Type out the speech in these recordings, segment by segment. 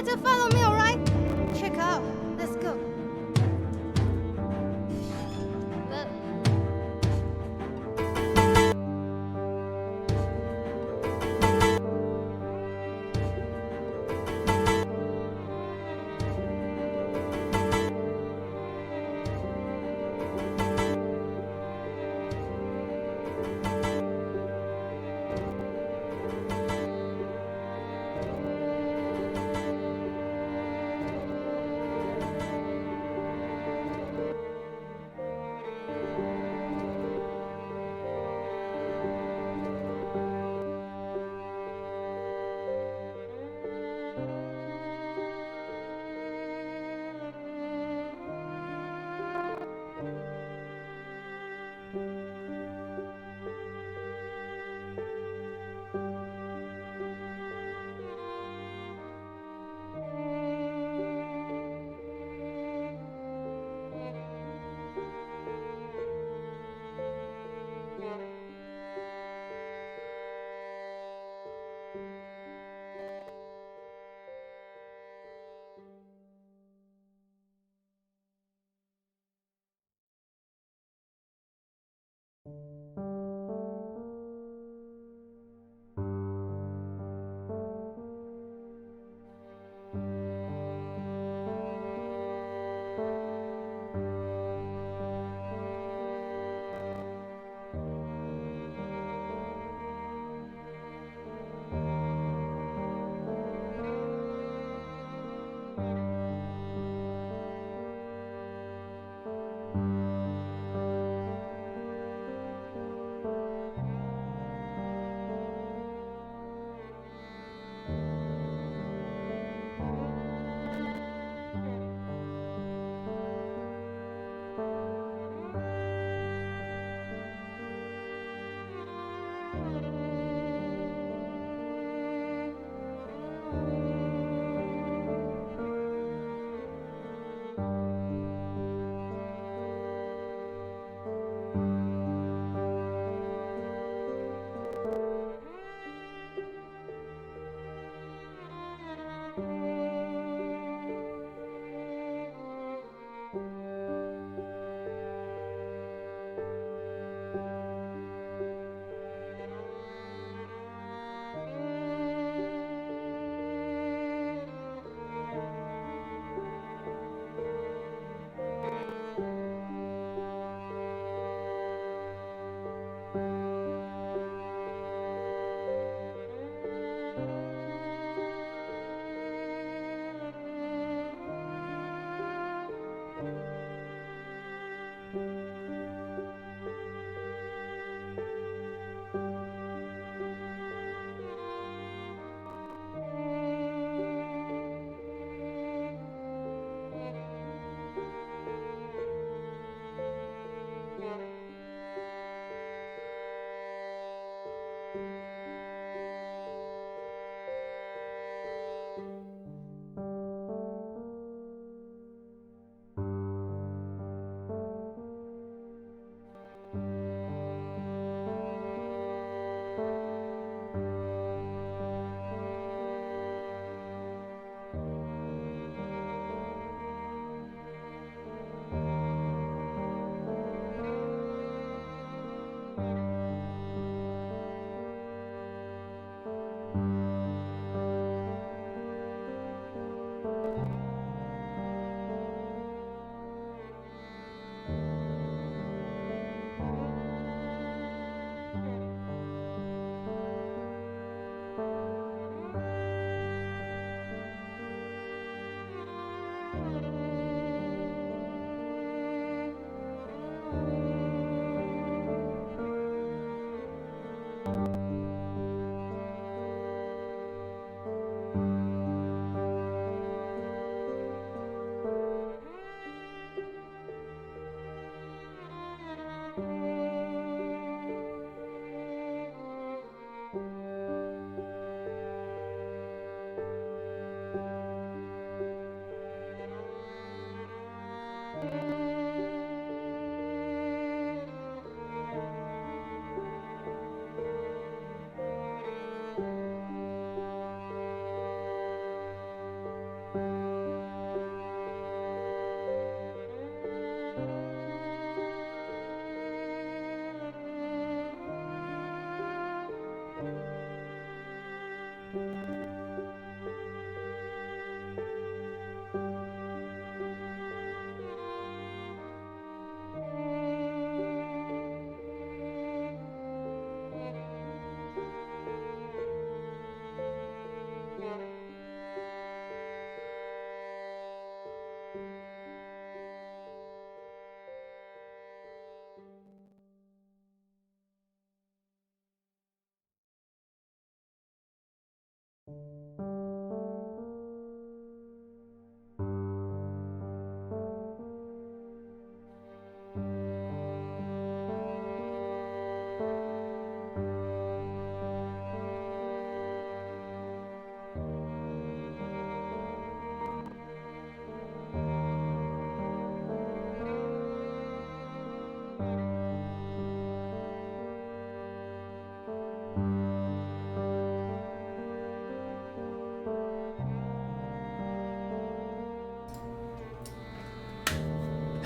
better follow me, alright? Check out. Let's go.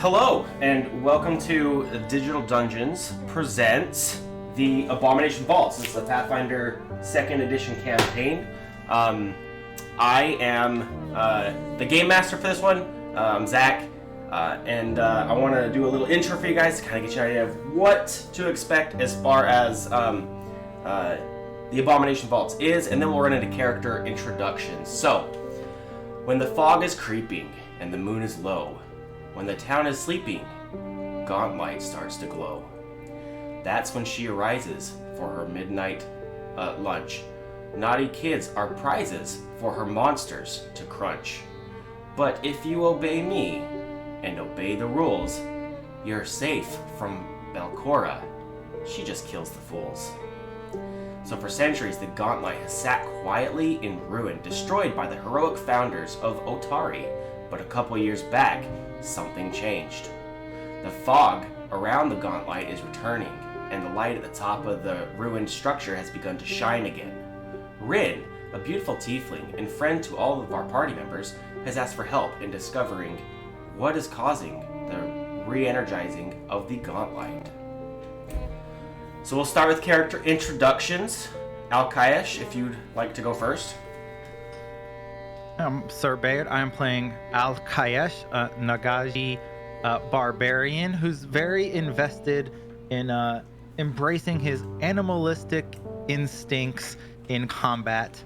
Hello, and welcome to Digital Dungeons presents the Abomination Vaults. This is the Pathfinder 2nd Edition campaign. I am the Game Master for this one. I'm Zach, and I want to do a little intro for you guys to kind of get you an idea of what to expect as far as the Abomination Vaults is, and then we'll run into character introductions. So, when the fog is creeping and the moon is low, when the town is sleeping, Gauntlight starts to glow. That's when she arises for her midnight lunch. Naughty kids are prizes for her monsters to crunch. But if you obey me and obey the rules, you're safe from Belcora. She just kills the fools. So for centuries, the Gauntlight has sat quietly in ruin, destroyed by the heroic founders of Otari. But a couple years back, something changed. The fog around the Gauntlight is returning, and the light at the top of the ruined structure has begun to shine again. Rin, a beautiful tiefling and friend to all of our party members, has asked for help in discovering what is causing the re-energizing of the Gauntlight. So we'll start with character introductions. Al-Kayesh, if you'd like to go first. Sir Baird. I am playing Al-Kayesh, Nagaji barbarian, who's very invested in embracing his animalistic instincts in combat.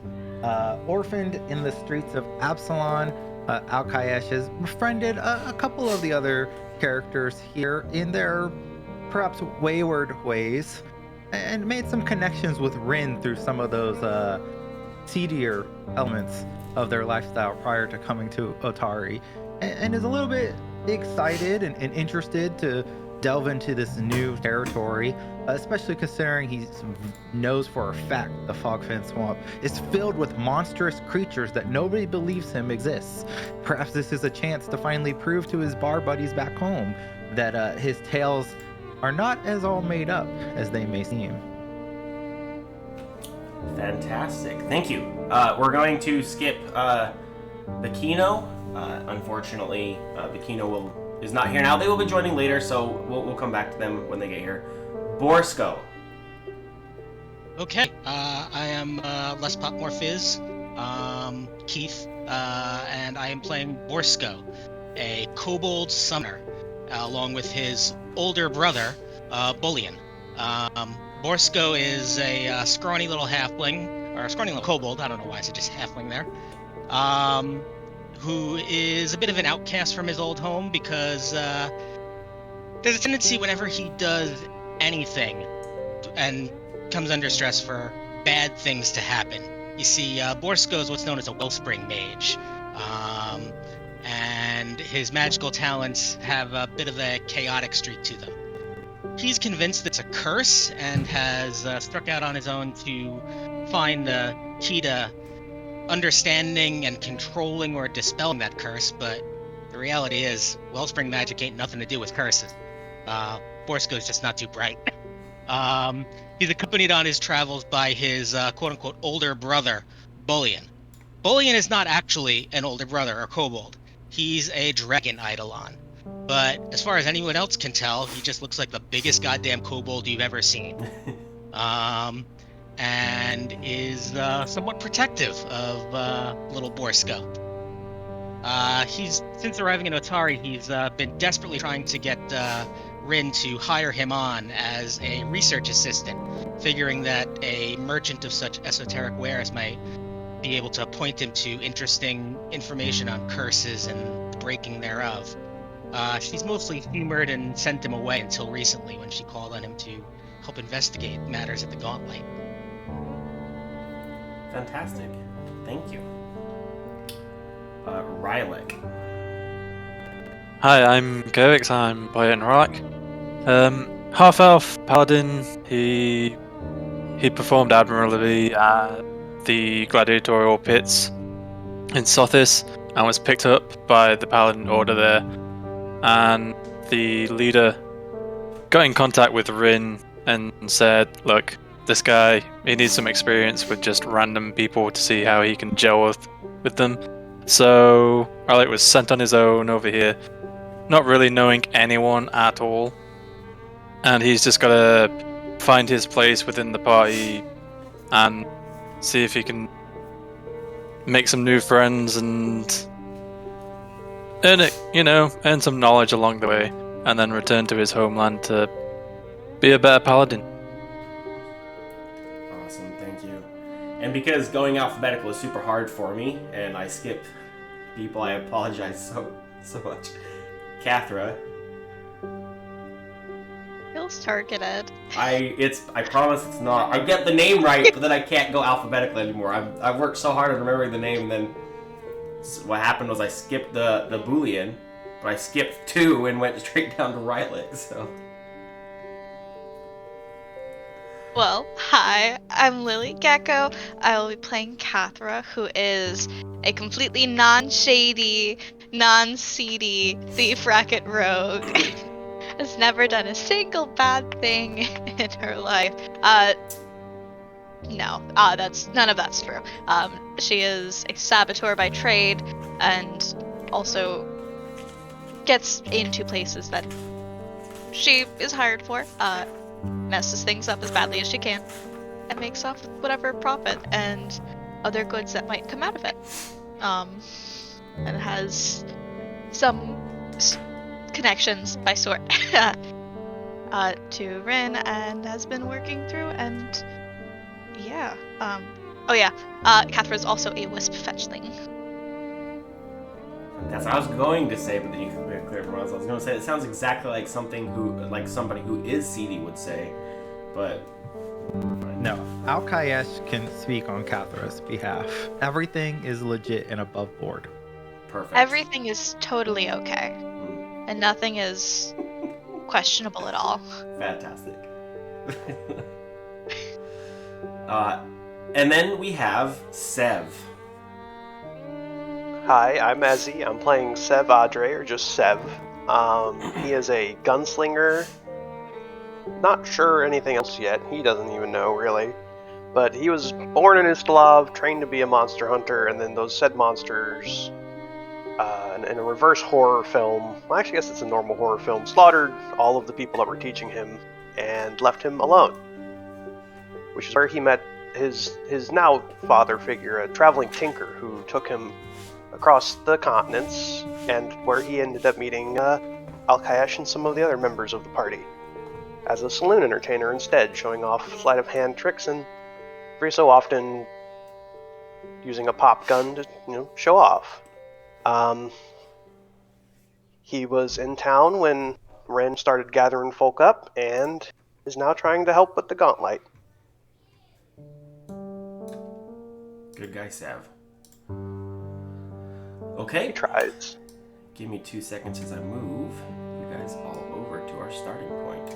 Orphaned in the streets of Absalon, Al-Kayesh has befriended a couple of the other characters here in their perhaps wayward ways, and made some connections with Rin through some of those seedier elements of their lifestyle prior to coming to Otari, and is a little bit excited and interested to delve into this new territory, especially considering he knows for a fact the Fogfen Swamp is filled with monstrous creatures that nobody believes him exists. Perhaps this is a chance to finally prove to his bar buddies back home that his tales are not as all made up as they may seem. Fantastic. Thank you. We're going to skip the Kino. Unfortunately, the Kino is not here now. They will be joining later, so we'll come back to them when they get here. Borsko. Okay. I am Les Popmore Fizz, Keith, and I am playing Borsko, a kobold summoner, along with his older brother, Bullion. Borsko is a scrawny little halfling, or a scrawny little kobold, I don't know why I said just halfling there, who is a bit of an outcast from his old home because there's a tendency whenever he does anything and comes under stress for bad things to happen. You see, Borsko is what's known as a wellspring mage, and his magical talents have a bit of a chaotic streak to them. He's convinced it's a curse and has struck out on his own to find the key to understanding and controlling or dispelling that curse, but the reality is, wellspring magic ain't nothing to do with curses. Borsko's just not too bright. He's accompanied on his travels by his quote-unquote older brother, Bullion. Bullion is not actually an older brother or kobold. He's a dragon eidolon. But as far as anyone else can tell, he just looks like the biggest goddamn kobold you've ever seen. And is somewhat protective of little Borsko. Since arriving in Otari, he's been desperately trying to get Rin to hire him on as a research assistant, figuring that a merchant of such esoteric wares might be able to point him to interesting information on curses and the breaking thereof. She's mostly humored and sent him away until recently when she called on him to help investigate matters at the Gauntlight. Fantastic. Thank you. Rylek. Hi, I'm Gerix. I'm playing Rylek. Half-elf paladin. He performed admirably at the gladiatorial pits in Sothis and was picked up by the paladin order there. And the leader got in contact with Rin and said, look, this guy, he needs some experience with just random people to see how he can gel with them. So Alec was sent on his own over here not really knowing anyone at all, and he's just got to find his place within the party and see if he can make some new friends and earn some knowledge along the way, and then return to his homeland to be a better paladin. Awesome, thank you. And because going alphabetical is super hard for me, and I skip people, I apologize so much. Cathra. Feels targeted. I promise it's not. I get the name right, but then I can't go alphabetical anymore. I've worked so hard on remembering the name, and then what happened was I skipped the Boolean, but I skipped 2 and went straight down to Rylick, so. Well, hi, I'm Lily Gecko. I will be playing Cathra, who is a completely non-shady, non-seedy thief racket rogue. Has never done a single bad thing in her life. No, none of that's true. She is a saboteur by trade, and also gets into places that she is hired for. Messes things up as badly as she can, and makes off with whatever profit and other goods that might come out of it. And has some connections by sort to Rin, and has been working through, and yeah. Cathra's also a wisp fetchling. That's what I was going to say, but then you made it clear from what I was going to say. It sounds exactly like somebody who is seedy would say, but No, Alkayesh can speak on Cathra's behalf. Everything is legit and above board. perfect. Everything is totally okay, and nothing is questionable at all. Fantastic. And then we have Sev. Hi, I'm Ezzy. I'm playing Sev Adre, or just Sev. He is a gunslinger. Not sure anything else yet. He doesn't even know, really. But he was born in Istlav, trained to be a monster hunter, and then those said monsters, in a reverse horror film, well, actually I guess it's a normal horror film, slaughtered all of the people that were teaching him and left him alone. Which is where he met his now father figure, a traveling tinker who took him across the continents, and where he ended up meeting Alkayesh and some of the other members of the party as a saloon entertainer instead, showing off sleight of hand tricks and every so often using a pop gun to show off. He was in town when Ren started gathering folk up, and is now trying to help with the Gauntlight. Good guy, Sev. Okay. He tries. Give me 2 seconds as I move you guys all over to our starting point.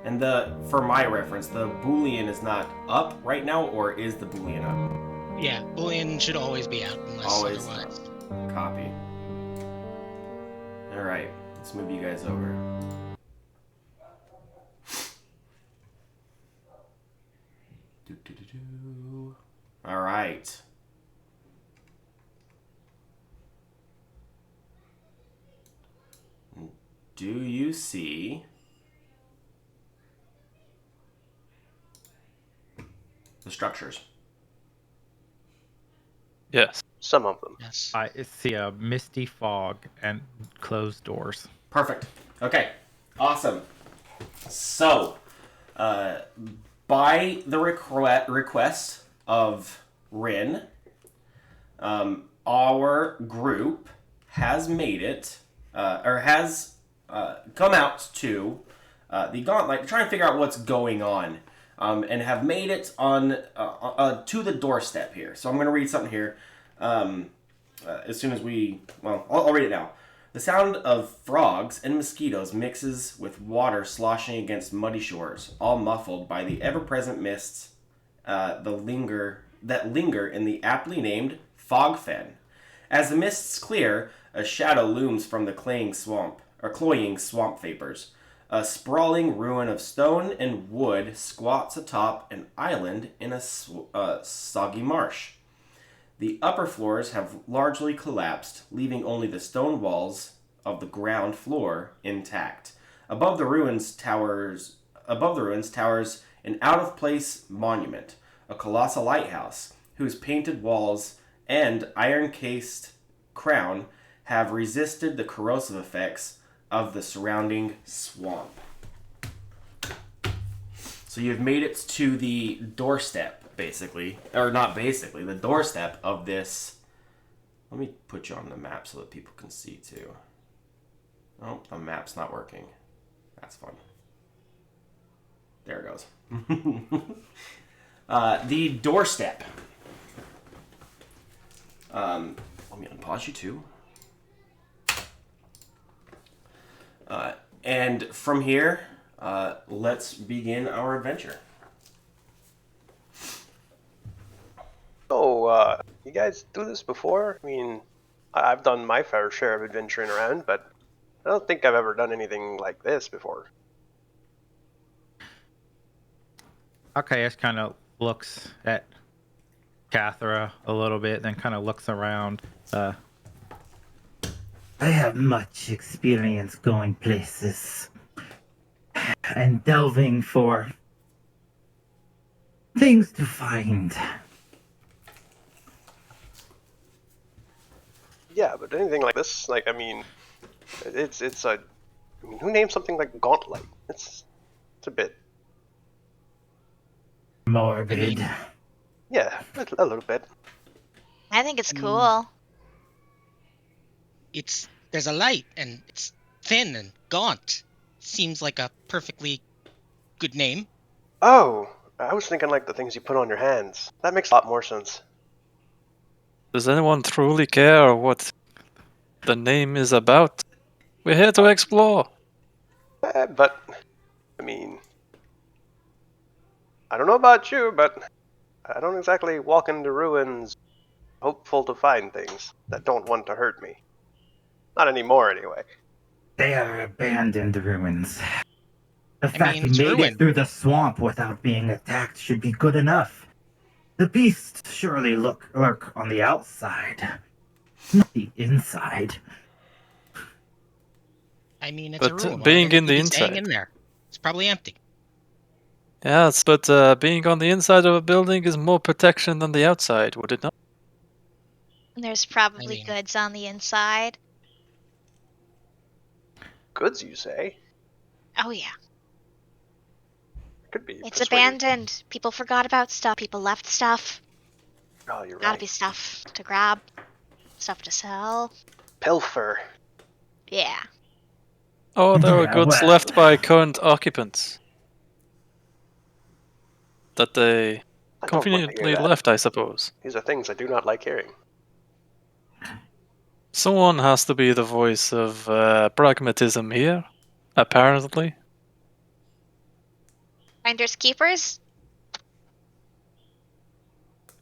And for my reference, the Boolean is not up right now, or is the Boolean up? Yeah, Boolean should always be out unless Always otherwise. Copy. Alright, let's move you guys over. Alright. Do you see the structures? Yes. Some of them. Yes. I see a misty fog and closed doors. Perfect. Okay. Awesome. So, by the request of Rin, our group has made it, has come out to the Gauntlight to try and figure out what's going on, and have made it on to the doorstep here. So I'm going to read something here. As soon as I'll read it now. The sound of frogs and mosquitoes mixes with water sloshing against muddy shores, all muffled by the ever-present mists that linger in the aptly named fog fen. As the mists clear, a shadow looms from the cloying swamp vapors. A sprawling ruin of stone and wood squats atop an island in a soggy marsh. The upper floors have largely collapsed, leaving only the stone walls of the ground floor intact. Above the ruins towers an out-of-place monument, a colossal lighthouse, whose painted walls and iron-cased crown have resisted the corrosive effects of the surrounding swamp. So you've made it to the doorstep, basically. Or not basically, the doorstep of this. Let me put you on the map so that people can see too. Oh, the map's not working. That's fun. There it goes. The doorstep. Let me unpause you too. And from here, let's begin our adventure. So, you guys do this before? I mean, I've done my fair share of adventuring around, but I don't think I've ever done anything like this before. Arcaius kind of looks at Cathra a little bit, then kind of looks around. I have much experience going places and delving for things to find. Yeah, but anything like this, like, I mean, it's a... I mean, who named something like Gauntlight? It's a bit... Morbid. Yeah, a little bit. I think it's cool. There's a light, and it's thin and gaunt. Seems like a perfectly good name. Oh, I was thinking like the things you put on your hands. That makes a lot more sense. Does anyone truly care what the name is about? We're here to explore. But, I mean... I don't know about you, but I don't exactly walk into ruins hopeful to find things that don't want to hurt me. Not anymore, anyway. They are abandoned ruins. The fact mean, we it's made ruined. it through the swamp without being attacked should be good enough. The beasts surely lurk on the outside, not the inside. I mean, it's a But ruin. being in the staying inside. in there, it's probably empty. Yes, but being on the inside of a building is more protection than the outside, would it not? And there's probably mean- goods on the inside. Goods, you say? Oh yeah. Could be. It's persuaded. abandoned. People forgot about stuff. People left stuff. Oh, you're Gotta right. be stuff to grab. Stuff to sell. Pilfer. Yeah. Oh, there are Yeah, goods well. left by current occupants that they I don't want to hear conveniently that. left, I suppose. These are things I do not like hearing. Someone has to be the voice of pragmatism here, apparently. Finders keepers?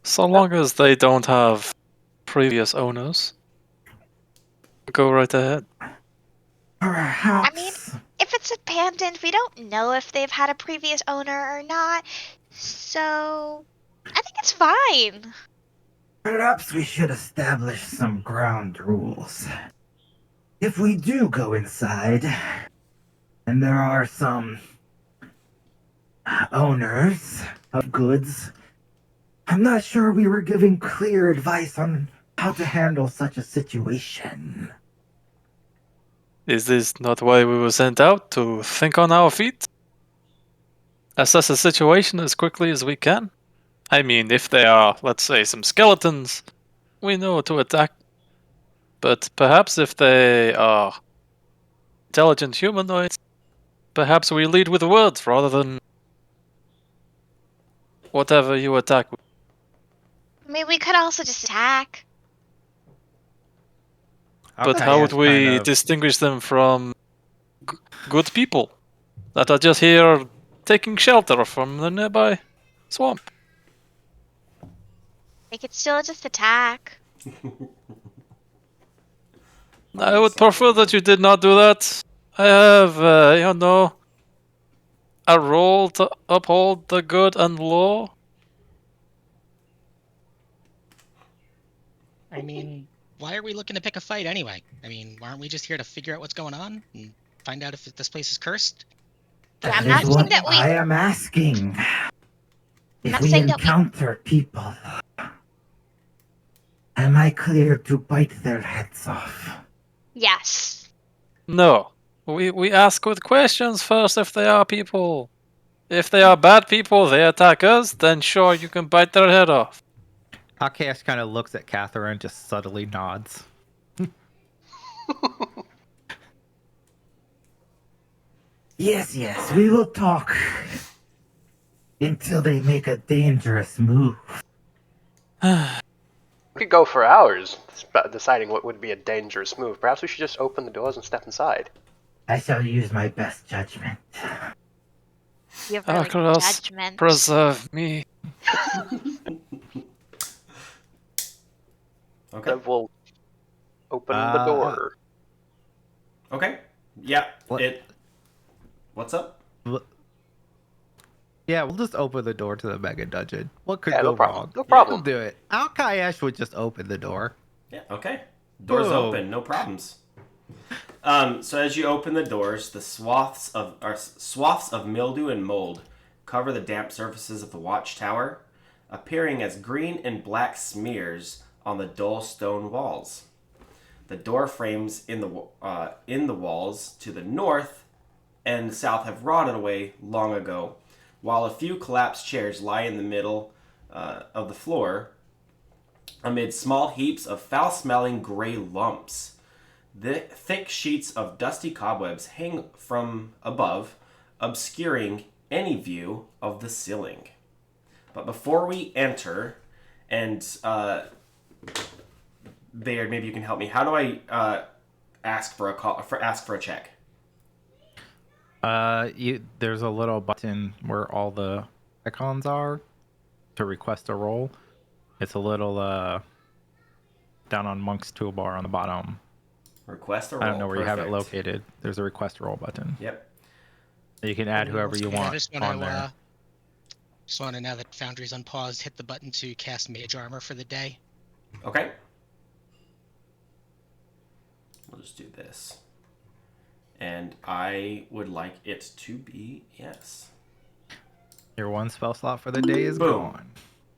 So long as they don't have previous owners. Go right ahead. Perhaps. I mean, if it's abandoned, we don't know if they've had a previous owner or not. So, I think it's fine. Perhaps we should establish some ground rules. If we do go inside, and there are some owners of goods, I'm not sure we were giving clear advice on how to handle such a situation. Is this not why we were sent out, to think on our feet? Assess the situation as quickly as we can? I mean, if they are, let's say, some skeletons, we know to attack. But perhaps if they are intelligent humanoids, perhaps we lead with words rather than whatever you attack with. I mean, we could also just attack. But how would Arcaius we kind of- distinguish them from good people that are just here taking shelter from the nearby swamp? They could still just attack. I would prefer that you did not do that. I have, a role to uphold the good and law. I mean, why are we looking to pick a fight anyway? I mean, aren't we just here to figure out what's going on and find out if this place is cursed? Yeah, I'm That not is saying what that we. I am asking. I'm If not we saying that we. encounter people, am I clear to bite their heads off? Yes. No. We ask with questions first if they are people. If they are bad people, they attack us, then sure, you can bite their head off. Alkaesh kind of looks at Catherine and just subtly nods. Yes, yes, we will talk until they make a dangerous move. We could go for hours deciding what would be a dangerous move. Perhaps we should just open the doors and step inside. I shall use my best judgment. You have really good Arcos, judgment. preserve me. Okay. Then we'll open the door. Okay. Yeah. What? What's up? Yeah, we'll just open the door to the mega dungeon. What could Yeah, go no problem. wrong? No problem. We'll do it. Alkaesh would just open the door. Yeah. Okay. Doors Whoa. open. No problems. So as you open the doors, the swaths of mildew and mold cover the damp surfaces of the watchtower, appearing as green and black smears on the dull stone walls. The door frames in the walls to the north and south have rotted away long ago, while a few collapsed chairs lie in the middle of the floor amid small heaps of foul-smelling gray lumps. The thick sheets of dusty cobwebs hang from above, obscuring any view of the ceiling. But before we enter, and Bayard, maybe you can help me. How do I ask for a check? There's a little button where all the icons are to request a roll. It's a little down on Monk's toolbar on the bottom. Request a roll. I don't know where you have it Perfect. located. There's a request roll button. Yep. You can add whoever you want I just on there. want to, now that Foundry's unpaused, hit the button to cast Mage Armor for the day. Okay. We'll just do this. And I would like it to be yes. Your one spell slot for the day is Boom. gone.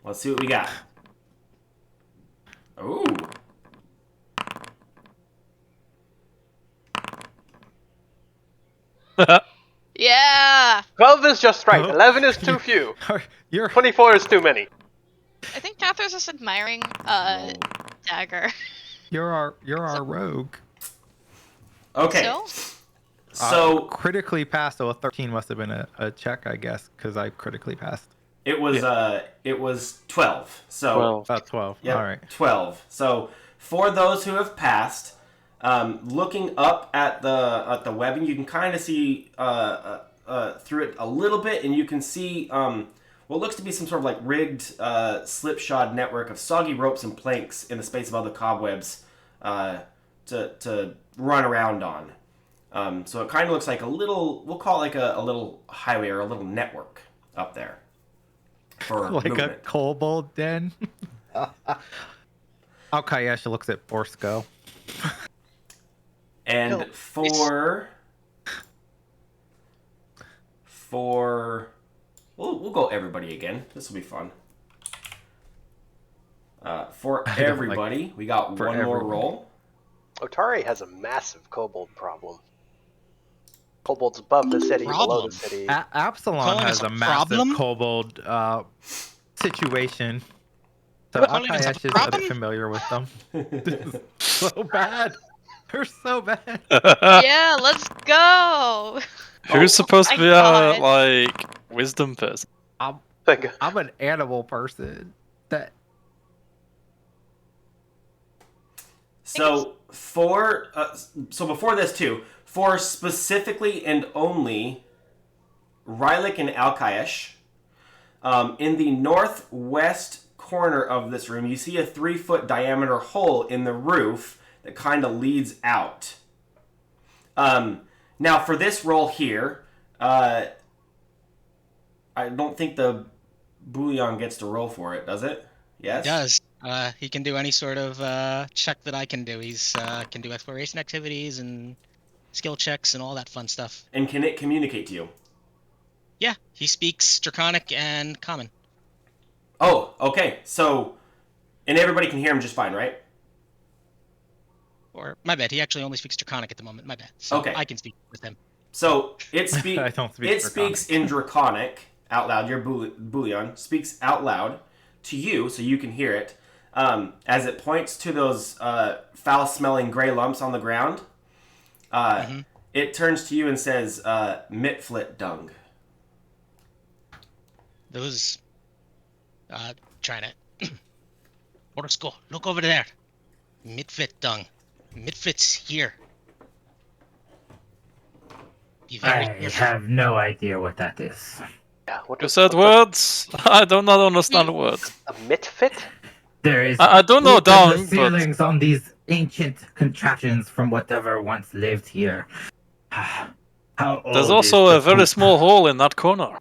Let's see what we got. Ooh. Yeah. 12 is just right. Oh. 11 is too few. You're 24 is too many. I think Catherine's just admiring dagger. you're our rogue. Okay. So? So Critically passed, so a 13 must have been a check, I guess, because I critically passed. it was 12. So 12. About 12. Yep, All right. 12. So for those who have passed, looking up at the webbing, you can kind of see through it a little bit, and you can see what looks to be some sort of like rigged slipshod network of soggy ropes and planks in the space of other cobwebs to run around on. So it kind of looks like a little, we'll call it like a little highway or a little network up there for Like movement. a kobold den. Alkaesh looks at Borsco. And we'll go everybody again. This will be fun. For I don't everybody, we got for one more everyone. roll. Otari has a massive kobold problem. Kobolds above the city, below Problem? the city. Absalom Calling has us a a massive problem? kobold situation. So Calling us a Alkaesh is a problem? bit familiar with them. This is so bad. They're so bad. Yeah, let's go. Who's supposed to my be God. like wisdom person? I'm an animal person. That So before this too, for specifically and only Rylik and Alkaesh, in the northwest corner of this room, you see a 3-foot diameter hole in the roof that kind of leads out. Now for this roll here, I don't think the Bouillon gets to roll for it, does it? Yes? It does. He can do any sort of check that I can do. He's can do exploration activities and skill checks and all that fun stuff. And can it communicate to you? Yeah, he speaks Draconic and Common. Oh, okay. So, and everybody can hear him just fine, right? Or, my bad, he actually only speaks Draconic at the moment. My bad. So Okay. I can speak with him. So it I don't speak it Draconic. speaks in Draconic out loud. Your Bullion speaks out loud to you, so you can hear it. As it points to those foul-smelling gray lumps on the ground, it turns to you and says, "Mitflit dung." Those trying to Orsko, look over there. Mitflit dung. Mitflit's here. Be very I careful. have no idea what that is. Yeah, what You does said words? I do not understand the words. a mitfit? There is I don't know poop in dung, the but- ceilings on these ancient contraptions from whatever once lived here. How old There's is also the a very poop? small hole in that corner.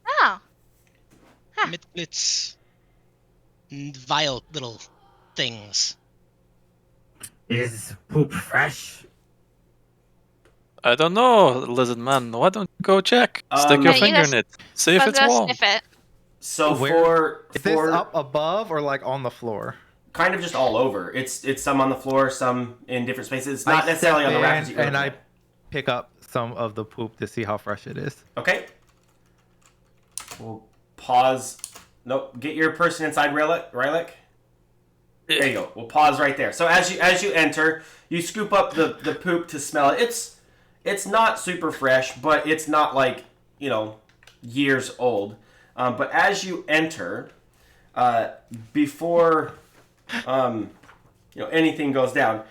Oh. Mitflit's vile little things. Is poop fresh? I don't know, lizard man. Why don't you go check? Stick your Yeah, you finger guys- in it. See if I'll it's go warm. sniff it. So Where- Is this for up above or like on the floor? kind of just all over. It's some on the floor, some in different spaces. It's not necessarily on the rafters. that you're and I looking pick up some of the poop to see how fresh it is. at. Okay. We'll pause. Nope. Get your person inside, Rylick. There you go. We'll pause right there. So as you enter, you scoop up the poop to smell it. It's not super fresh, but it's not like, years old. But as you enter, before anything goes down,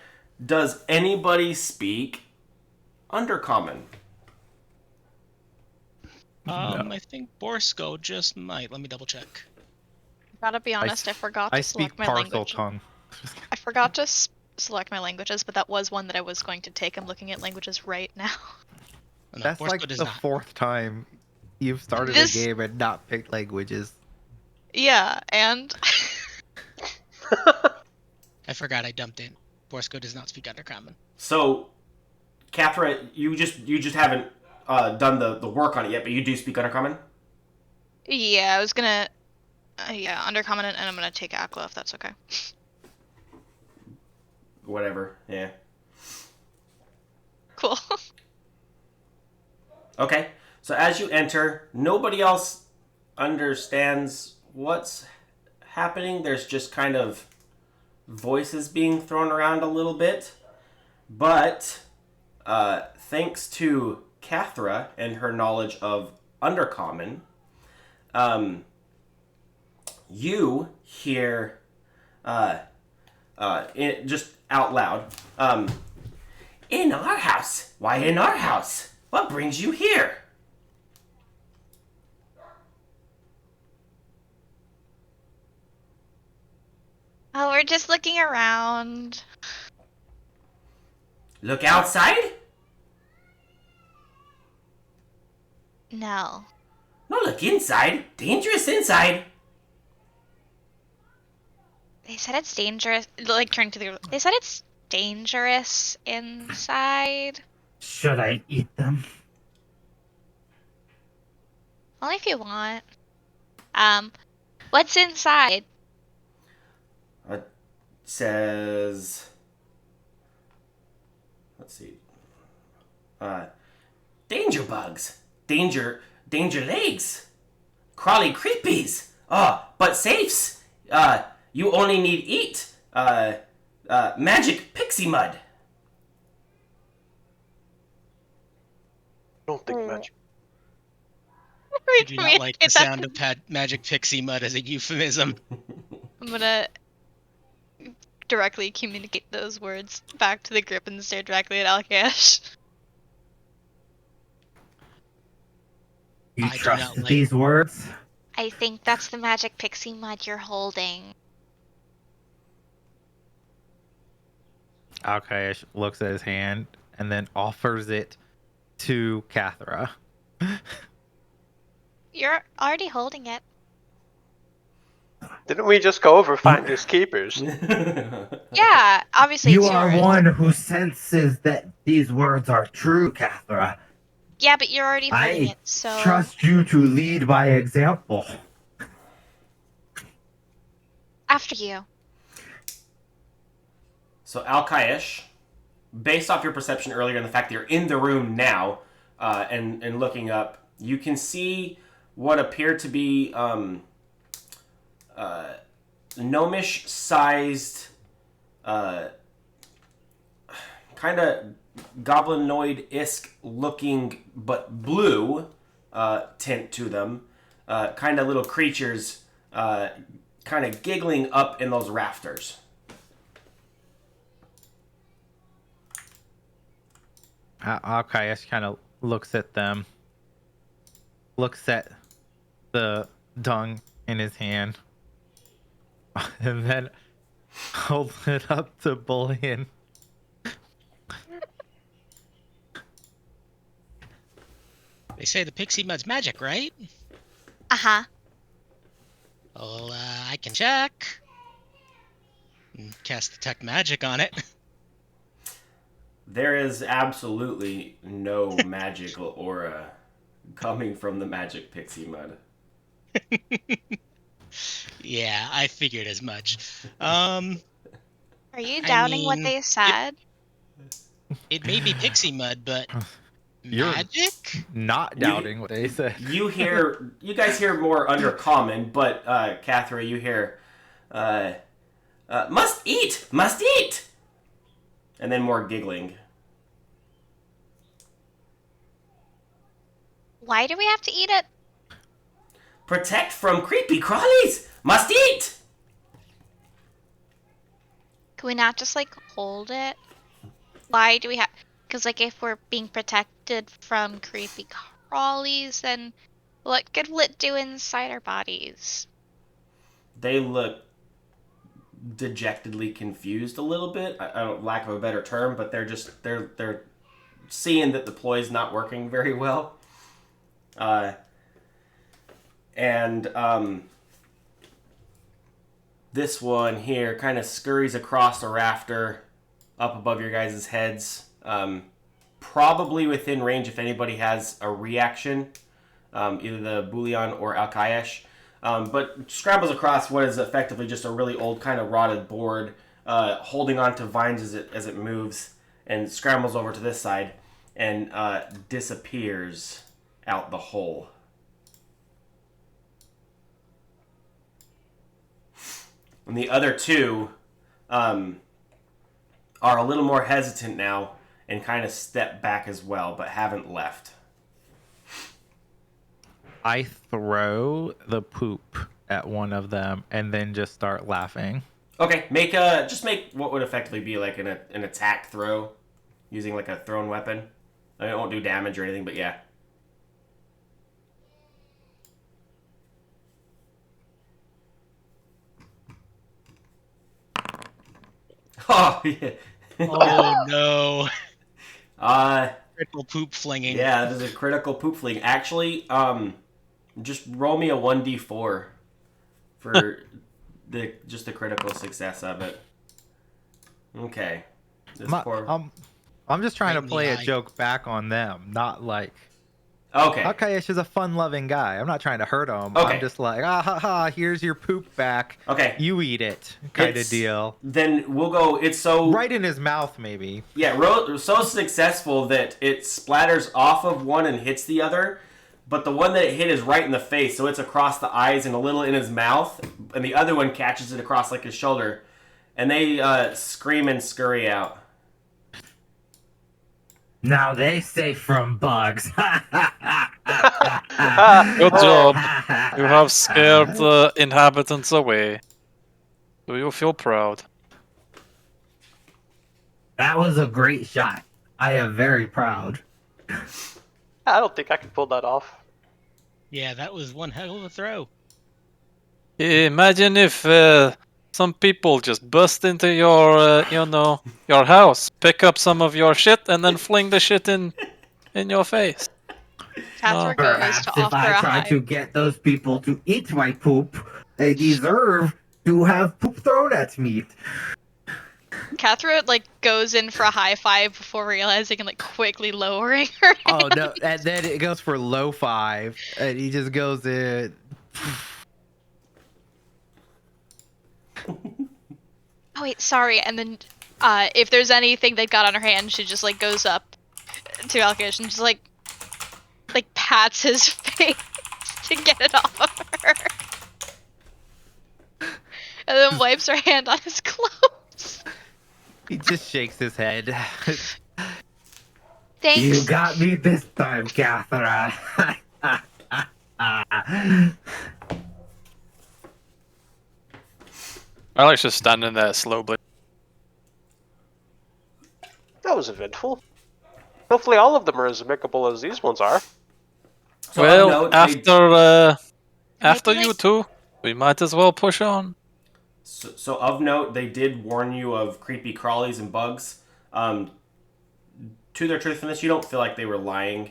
does anybody speak Undercommon? I think Borsko just might. Let me double check. Gotta be honest, I forgot to I speak select my parcel language. tongue. I forgot to select my languages, but that was one that I was going to take. I'm looking at languages right now. Oh, no, That's Borsko like does the not. fourth time you've started This- a game and not picked languages. Yeah, and I forgot I dumped in. Borsko does not speak Undercommon. So, Cathra, you just haven't done the work on it yet, but you do speak Undercommon? yeah, I was gonna, Undercommon, and I'm gonna take Akla if that's okay. Whatever, yeah. Cool. Okay, so as you enter, nobody else understands what's happening. There's just kind of voices being thrown around a little bit. But thanks to Cathra and her knowledge of Undercommon, you hear just out loud, in our house. Why in our house? What brings you here? Oh, we're just looking around. Look outside? No. No, look inside. Dangerous inside. They said it's dangerous. Like, turning to the. They said it's dangerous inside. Should I eat them? Only if you want. What's inside? Says, let's see. Danger bugs. Danger legs. Crawly creepies. But safes. You only need eat. Magic pixie mud. I don't think magic. Did you not like the sound of magic pixie mud as a euphemism? I'm gonna directly communicate those words back to the group and stare directly at Alkash. You I do trust not like- these words? I think that's the magic pixie mud you're holding. Alkash looks at his hand and then offers it to Cathra. You're already holding it. Didn't we just go over finders keepers? Yeah, obviously You it's are yours. one who senses that these words are true, Cathra. Yeah, but you're already holding I it, so... trust you to lead by example. After you. So Al-Kaesh, based off your perception earlier and the fact that you're in the room now and looking up, you can see what appear to be gnomish-sized, kind of goblinoid-esque looking, but blue tint to them. Kind of little creatures kind of giggling up in those rafters. Alkaius kind of looks at them, looks at the dung in his hand, and then holds it up to Bullion. They say the pixie mud's magic, right? Uh-huh. Well, I can check. And cast detect magic on it. There is absolutely no magical aura coming from the magic pixie mud. Yeah, I figured as much. Are you doubting what mean, they said? It may be pixie mud, but You're magic? Not doubting what they said. You guys hear more under common, but Cathra, you hear, must eat, and then more giggling. Why do we have to eat it? Protect from creepy crawlies, must eat. Can we not just, like, hold it? Why do we have... Because, like, if we're being protected from creepy crawlies, then what good will it do inside our bodies? They look dejectedly confused a little bit. I don't lack of a better term, but they're seeing that the ploy's not working very well. This one here kind of scurries across a rafter up above your guys' heads. Probably within range if anybody has a reaction, either the Bullion or Al-Kaesh. But scrambles across what is effectively just a really old kind of rotted board, holding on to vines as it moves, and scrambles over to this side and disappears out the hole. And the other two are a little more hesitant now and kind of step back as well, but haven't left. I throw the poop at one of them and then just start laughing. Okay, make what would effectively be like an attack throw, using like a thrown weapon. I mean, it won't do damage or anything, but yeah. Oh yeah. Oh no. Critical poop flinging. Yeah, this is a critical poop fling. Actually, just roll me a 1d4 for the critical success of it. Okay. I'm just trying to play a eye. joke back on them, not like... Okay. Alkaish is a fun-loving guy. I'm not trying to hurt him. Okay. I'm just like, ha ha, here's your poop back. Okay. You eat it, kind of deal. Then we'll go, it's so... Right in his mouth, maybe. Yeah, so successful that it splatters off of one and hits the other, but the one that it hit is right in the face, so it's across the eyes and a little in his mouth, and the other one catches it across like his shoulder, and they scream and scurry out. Now they say from bugs. Good job. You have scared the inhabitants away. Do you feel proud? That was a great shot. I am very proud. I don't think I can pull that off. Yeah, that was one hell of a throw. Imagine if some people just bust into your, your house, pick up some of your shit, and then fling the shit in your face. Cathra goes Perhaps to if offer I a try high. to get those people to eat my poop, I deserve to have poop thrown at me. Catherine goes in for a high five before realizing and quickly lowering her hand. Oh no! And then it goes for low five, and he just goes in. Oh wait, sorry. And then, if there's anything they've got on her hand, she just goes up to Alkish and just pats his face to get it off of her, and then wipes her hand on his clothes. He just shakes his head. Thanks. You got me this time, Catherine. Alex just standing there slowly. That was eventful. Hopefully all of them are as amicable as these ones are. So Well, note, after you two, we might as well push on. So of note, they did warn you of creepy crawlies and bugs. To their truthfulness, you don't feel like they were lying.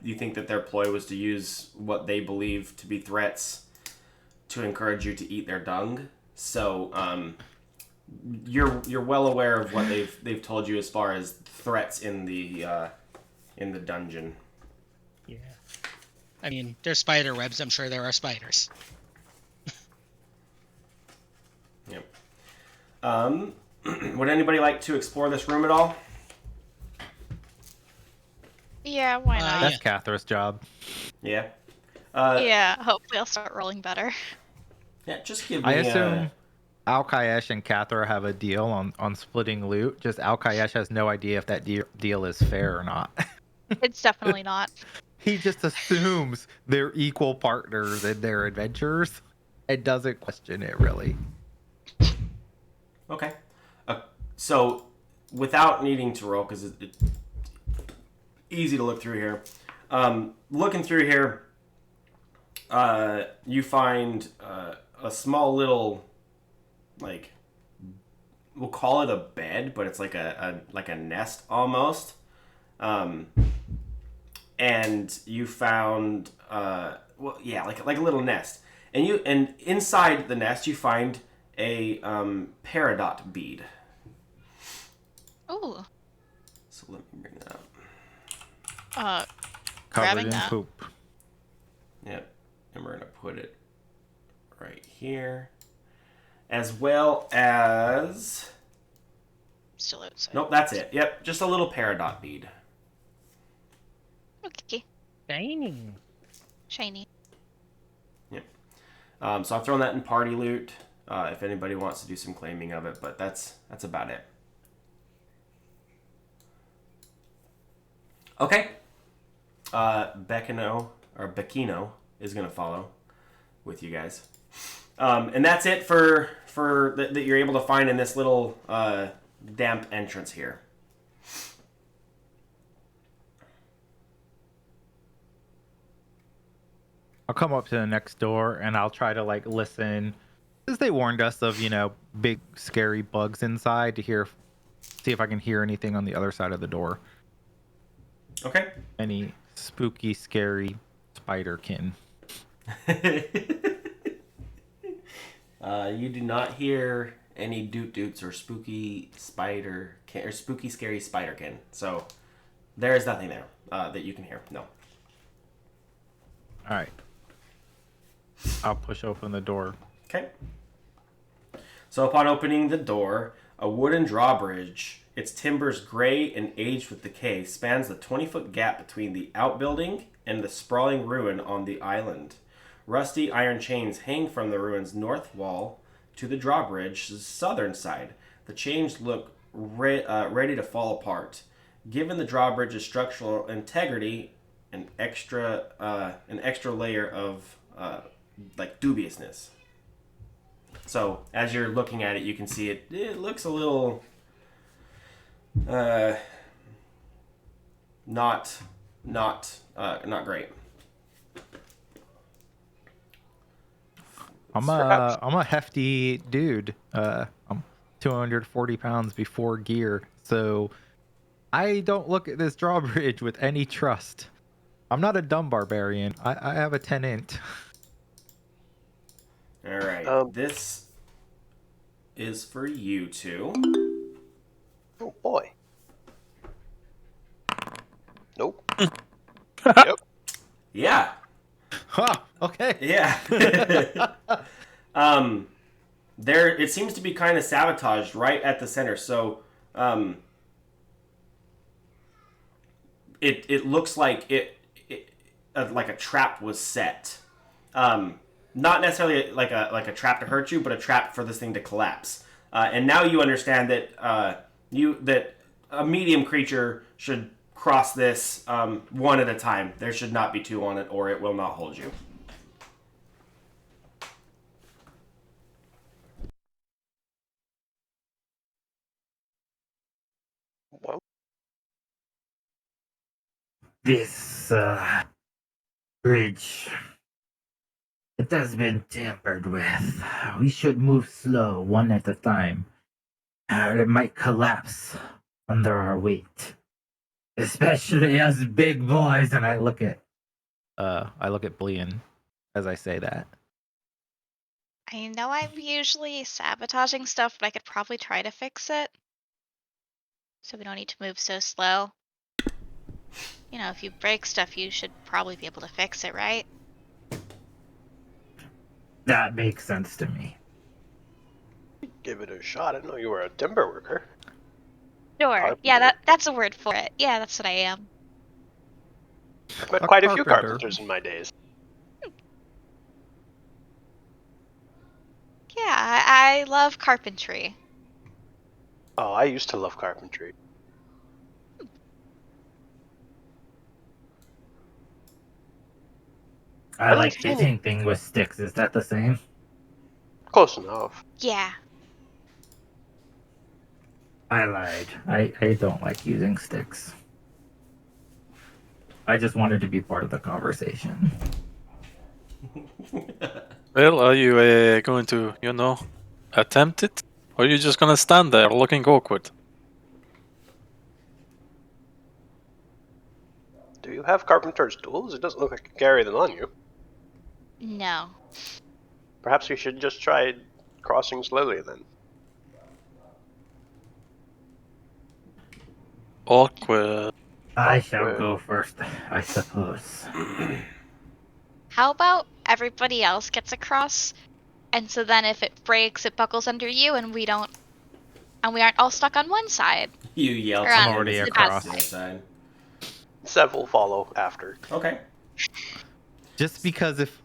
You think that their ploy was to use what they believe to be threats to encourage you to eat their dung. So you're well aware of what they've told you as far as threats in the dungeon. Yeah. I mean, there's spider webs. I'm sure there are spiders. Yep. Would anybody like to explore this room at all? Yeah, why not? That's Catherine's job. Yeah. Yeah, hopefully I'll start rolling better. Yeah, just give me. I assume Alkayesh and Cathra have a deal on splitting loot. Just Alkayesh has no idea if that deal is fair or not. It's definitely not. He just assumes they're equal partners in their adventures and doesn't question it really. Okay. So, without needing to roll, because it's easy to look through here. Looking through here, you find a small little, we'll call it a bed, but it's like a nest almost. And you found, like a little nest, and inside the nest you find a peridot bead. Ooh. So let me bring that up. Covered Grabbing in that. poop. Yep, and we're gonna put it right here, as well as. Still outside. Nope, that's it. Yep, just a little peridot bead. Okay. Shiny. Shiny. Yep. So I've thrown that in party loot. If anybody wants to do some claiming of it, but that's about it. Okay. Beckino is gonna follow with you guys, and that's it for that you're able to find in this little damp entrance here. I'll come up to the next door and I'll try to listen, because they warned us of big scary bugs inside, to see if I can hear anything on the other side of the door. Okay. Any spooky, scary spiderkin. You do not hear any doot-doots or spooky spooky, scary spiderkin. So there is nothing there that you can hear. No. All right. I'll push open the door. Okay. So upon opening the door, a wooden drawbridge, its timbers gray and aged with decay, spans the 20-foot gap between the outbuilding and the sprawling ruin on the island. Rusty iron chains hang from the ruin's north wall to the drawbridge's southern side. The chains look ready to fall apart. Given the drawbridge's structural integrity, an extra layer of dubiousness. So as you're looking at it, you can see it looks a little not great. I'm a hefty dude. I'm 240 pounds before gear, so I don't look at this drawbridge with any trust. I'm not a dumb barbarian. I have a 10 int. All right. This is for you two. Oh boy. Nope. Yep. Yeah. Huh, okay. Yeah. There, it seems to be kind of sabotaged right at the center. So, it looks like like a trap was set. Not necessarily like a trap to hurt you, but a trap for this thing to collapse. And now you understand that that a medium creature should cross this one at a time. There should not be two on it, or it will not hold you. Well, This bridge, it has been tampered with. We should move slow, one at a time. It might collapse under our weight. Especially as big boys, and I look at Blian as I say that. I know I'm usually sabotaging stuff, but I could probably try to fix it. So we don't need to move so slow. You know, if you break stuff, you should probably be able to fix it, right? that makes sense to me. give it a shot. I didn't know you were a timber worker. Sure. Carpenter. Yeah, that's a word for it. Yeah, that's what I am. I've met A quite a few carpenter. carpenters in my days. Yeah, I love carpentry. Oh, I used to love carpentry. I Really like funny. hitting things with sticks. Is that the same? Close enough. Yeah. I lied. I don't like using sticks. I just wanted to be part of the conversation. Well, are you going to, attempt it? Or are you just gonna stand there looking awkward? Do you have carpenter's tools? It doesn't look like you carry them on you. No. Perhaps you should just try crossing slowly then. Awkward. I shall Awkward. go first, I suppose. How about everybody else gets across, and so then if it breaks, it buckles under you, and we aren't all stuck on one side. You yell Or to on him already as he across. crosses the other side. Sev will follow after. Okay. Just because if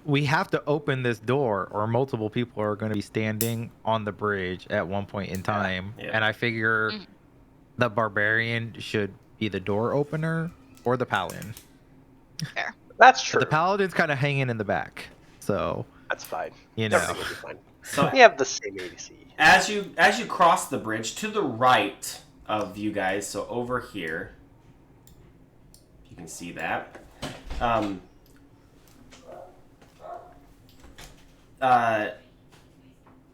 we have to open this door, or multiple people are going to be standing on the bridge at one point in time, Yeah. and I figure Mhm. the barbarian should be the door opener or the paladin. Fair. That's true. The paladin's kind of hanging in the back, so That's fine. you know. Everything will be fine. So We have the same AC. as you cross the bridge to the right of you guys, so over here, you can see that.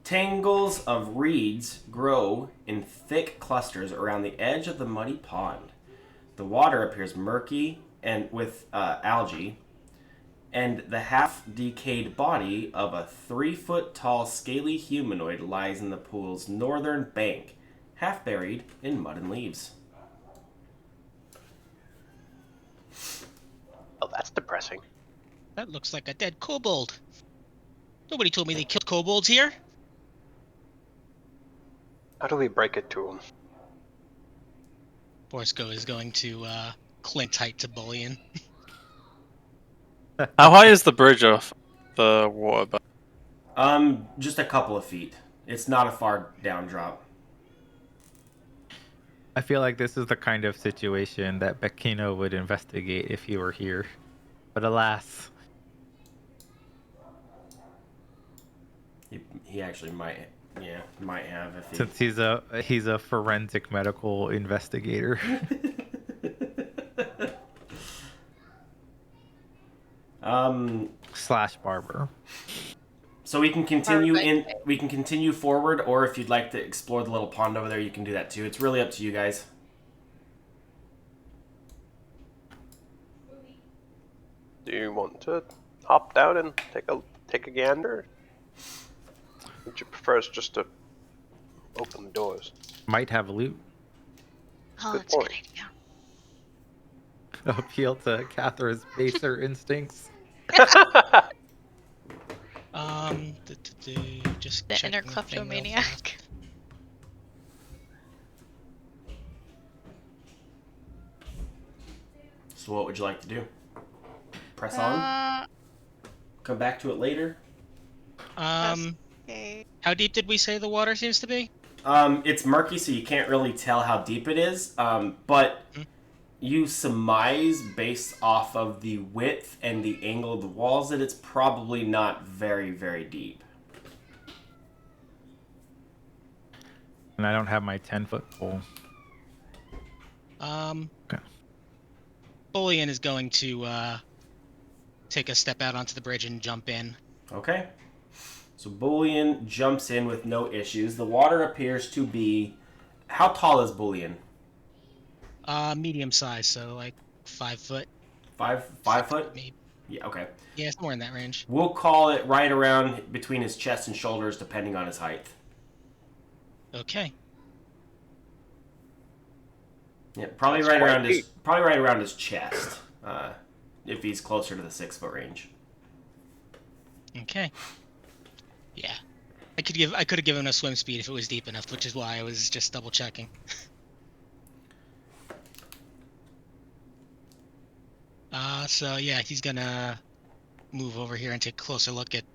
Tangles of reeds grow in thick clusters around the edge of the muddy pond. The water appears murky and with algae, and the half-decayed body of a 3-foot-tall scaly humanoid lies in the pool's northern bank, half buried in mud and leaves. Oh, that's depressing. That looks like a dead kobold. Nobody told me they killed kobolds here. How do we break it to him? Borsco is going to cling tight to Bullion. How high is the bridge off the water? Just a couple of feet. It's not a far down drop. I feel like this is the kind of situation that Bekino would investigate if he were here. But alas, He actually might have if he... since he's a forensic medical investigator. Slash barber. So we can continue forward, or if you'd like to explore the little pond over there, you can do that too. It's really up to you guys. Do you want to hop down and take a gander? Would you prefer us just to open the doors? Might have loot. Oh, Good that's a good point. idea. Appeal to Catherine's baser instincts. Just The inner checking the thing real kleptomaniac. fast. So what would you like to do? Press on? Come back to it later? Okay. How deep did we say the water seems to be? It's murky, so you can't really tell how deep it is. But you surmise, based off of the width and the angle of the walls, that it's probably not very, very deep. And I don't have my 10-foot pole. Okay. Bullion is going to take a step out onto the bridge and jump in. Okay. So Bullion jumps in with no issues. The water appears to be... How tall is Bullion? Medium size, so like 5 foot. 5 foot? Maybe. Yeah, okay. Yeah, somewhere in that range. We'll call it right around between his chest and shoulders, depending on his height. Okay. Yeah, probably That's right quite around his deep. probably right around his chest. If he's closer to the 6 foot range. Okay. Yeah. I could have given a swim speed if it was deep enough, which is why I was just double checking. So yeah, he's gonna move over here and take a closer look at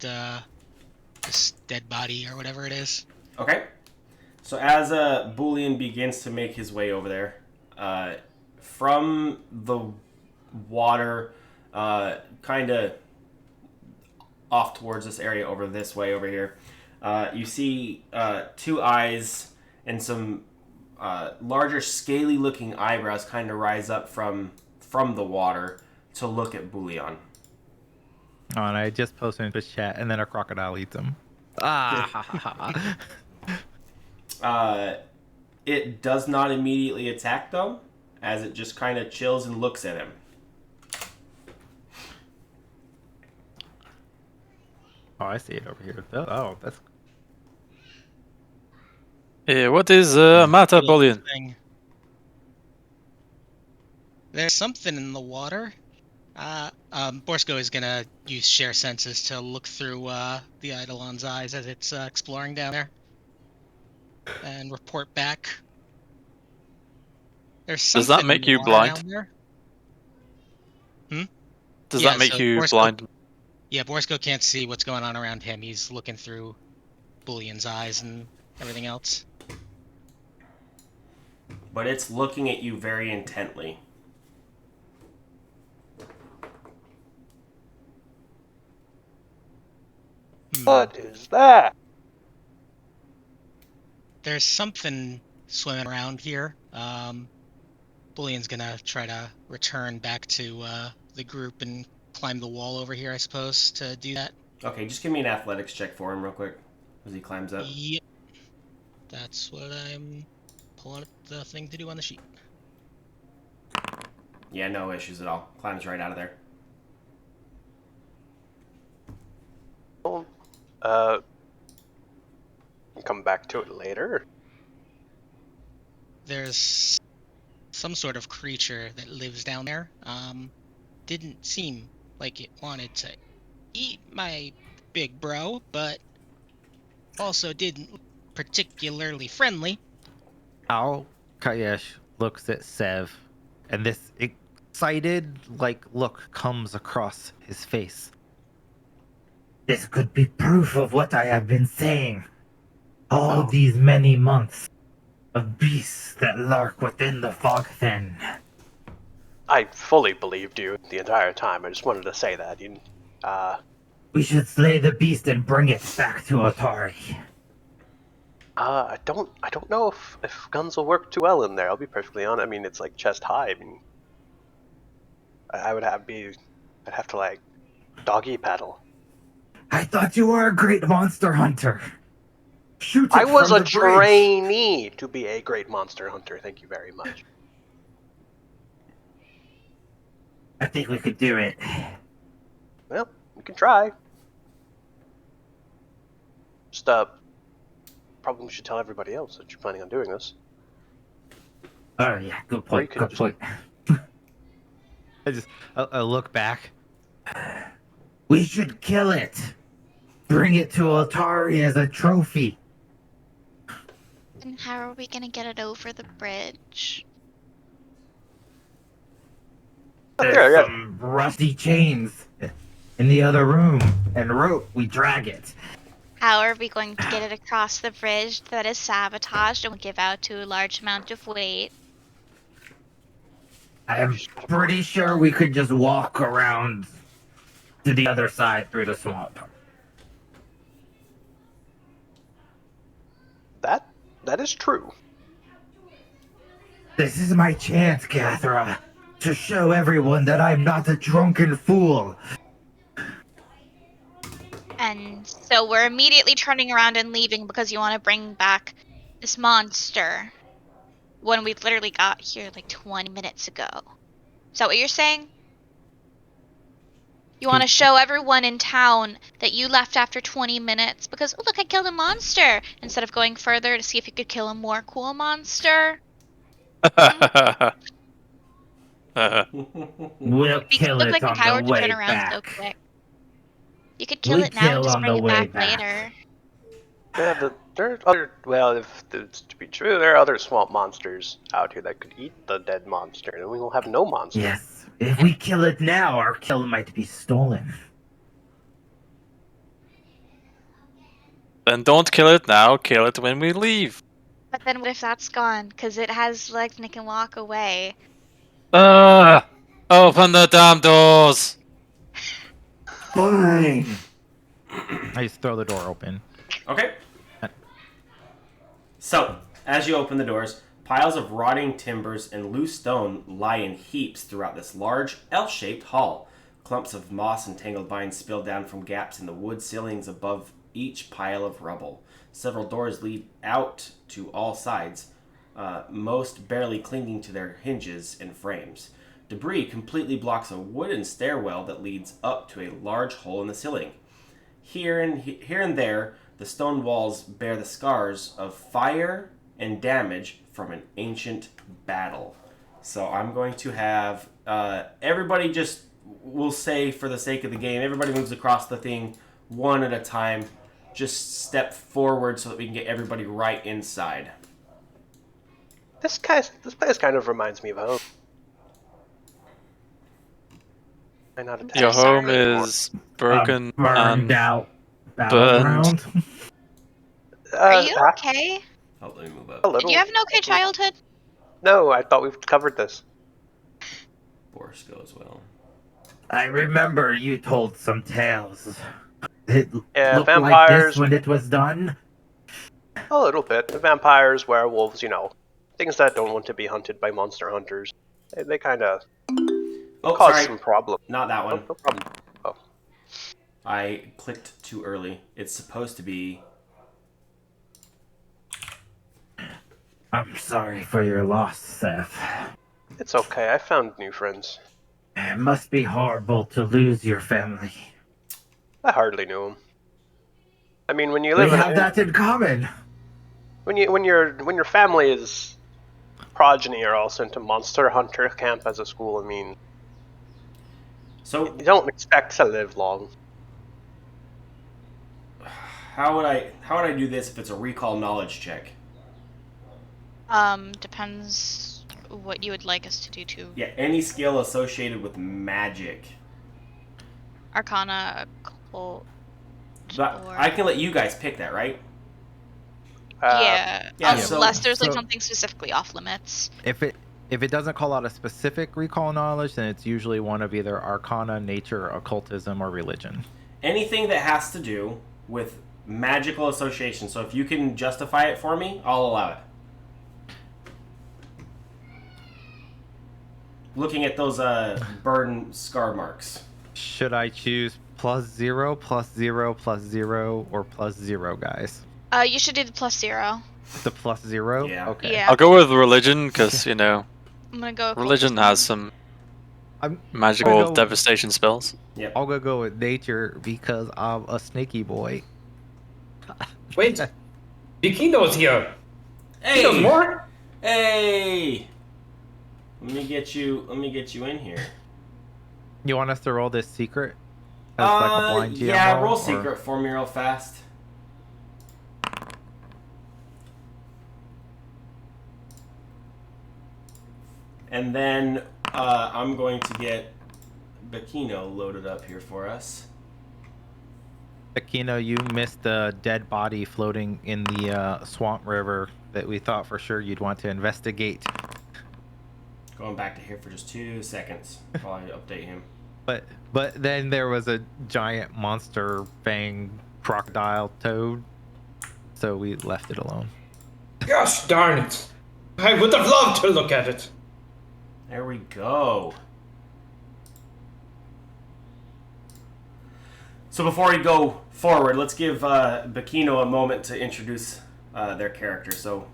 this dead body or whatever it is. Okay. So as Bullion begins to make his way over there, from the water, kind of off towards this area over this way over here, you see 2 eyes and some larger scaly-looking eyebrows kind of rise up from the water to look at Bullion. Oh, and I just posted into his chat, and then a crocodile eats him. It does not immediately attack, though, as it just kind of chills and looks at him. Oh, I see it over here. Oh, that's... Yeah, what is matter, Little Bullion? thing. There's something in the water. Borsko is gonna use share senses to look through the Eidolon's eyes as it's exploring down there, and report back. There's something Does that in make the you water blind? down there. Does Yeah, that make so you Borsko- blind? Yeah, Borsko can't see what's going on around him. He's looking through Bullion's eyes and everything else. But it's looking at you very intently. What is that? There's something swimming around here. Bullion's gonna try to return back to the group and climb the wall over here, I suppose, to do that. Okay, just give me an athletics check for him real quick as he climbs up. Yep. That's what I'm pulling up the thing to do on the sheet. Yeah, no issues at all. Climbs right out of there. Come back to it later. There's some sort of creature that lives down there. Didn't seem like it wanted to eat my big bro, but also didn't look particularly friendly. Al Kayesh looks at Sev, and this excited, look comes across his face. This could be proof of what I have been saying. All these many months of beasts that lurk within the fog fen. I fully believed you the entire time. I just wanted to say that. We should slay the beast and bring it back to Atari. I don't know if guns will work too well in there. I'll be perfectly honest. I mean, it's like chest high. I mean, I'd have to like doggy paddle. I thought you were a great monster hunter. Shoot it I was from a the bridge. trainee to be a great monster hunter. Thank you very much. I think we could do it. Well, we can try. Just probably should tell everybody else that you're planning on doing this. Oh yeah, good Or you point. could Good just- point. I look back. We should kill it. Bring it to Atari as a trophy. And how are we gonna get it over the bridge? There's yeah. some rusty chains in the other room and rope. We drag it. How are we going to get it across the bridge that is sabotaged and will give out to a large amount of weight? I'm pretty sure we could just walk around to the other side through the swamp. That is true. This is my chance, Cathra, to show everyone that I'm not a drunken fool. And so we're immediately turning around and leaving because you want to bring back this monster when we literally got here like 20 minutes ago. Is that what you're saying? You want to show everyone in town that you left after 20 minutes because, oh, look, I killed a monster, instead of going further to see if you could kill a more cool monster? We'll You kill look it like a on coward the to turn way around so back. quick. You could kill We it now and kill just on bring the it way back back. later. Yeah, there are other. Well, if it's to be true, there are other swamp monsters out here that could eat the dead monster, and we will have no monster. Yes, if we kill it now, our kill might be stolen. Then don't kill it now, kill it when we leave. But then what if that's gone? Because it has legs and it can walk away. Open the damn doors! Fine. I just throw the door open. Okay. So, as you open the doors, piles of rotting timbers and loose stone lie in heaps throughout this large, L-shaped hall. Clumps of moss and tangled vines spill down from gaps in the wood ceilings above each pile of rubble. Several doors lead out to all sides, most barely clinging to their hinges and frames. Debris completely blocks a wooden stairwell that leads up to a large hole in the ceiling. Here and there, the stone walls bear the scars of fire and damage from an ancient battle. So I'm going to have everybody just, we'll say for the sake of the game, everybody moves across the thing one at a time. Just step forward so that we can get everybody right inside. This place kind of reminds me of home. I'm not attached Your to home it anymore. is broken Burned and out battleground. Are you okay? Oh, let me move A up. little. Did you have an okay childhood? No, I thought we've covered this. Boris goes well. I remember you told some tales. It Yeah, looked like vampires. this when it was done. A little bit. Vampires, werewolves, things that don't want to be hunted by monster hunters. They kind of Oh, cause sorry. some problems. Not that one. No problem. Oh. I clicked too early. It's supposed to be... I'm sorry for your loss, Seth. It's okay. I found new friends. It must be horrible to lose your family. I hardly knew them. I mean, when you We live in have that in common. when your family is progeny are all sent to monster hunter camp as a school, I mean, So, you don't expect to live long. how would I do this if it's a recall knowledge check? Depends what you would like us to do to Yeah, any skill associated with magic. Arcana, Occult, But or... I can let you guys pick that, right? yeah, yeah, unless there's like so- something specifically off limits. If it doesn't call out a specific recall knowledge, then it's usually one of either Arcana, Nature, Occultism, or Religion. Anything that has to do with magical association. So if you can justify it for me, I'll allow it. Looking at those burn scar marks. Should I choose +0, +0, +0, or +0, guys? You should do the +0. The +0? Yeah. Okay. Yeah. I'll go with religion because, I'm gonna go religion has some I'm magical gonna go- devastation spells. Yep. I'll go with Nature because I'm a snaky boy. Wait, Bikino's here. Hey! He knows more. Hey! Let me get you in here. You want us to roll this secret? As like a blind GM yeah, roll or- secret for me real fast. And then I'm going to get Bikino loaded up here for us. Aquino, you missed the dead body floating in the swamp river that we thought for sure you'd want to investigate. Going back to here for just 2 seconds while I update him. But then there was a giant monster fang crocodile toad, so we left it alone. Gosh darn it. I would have loved to look at it. There we go. So before we go forward, let's give Bikino a moment to introduce their character. So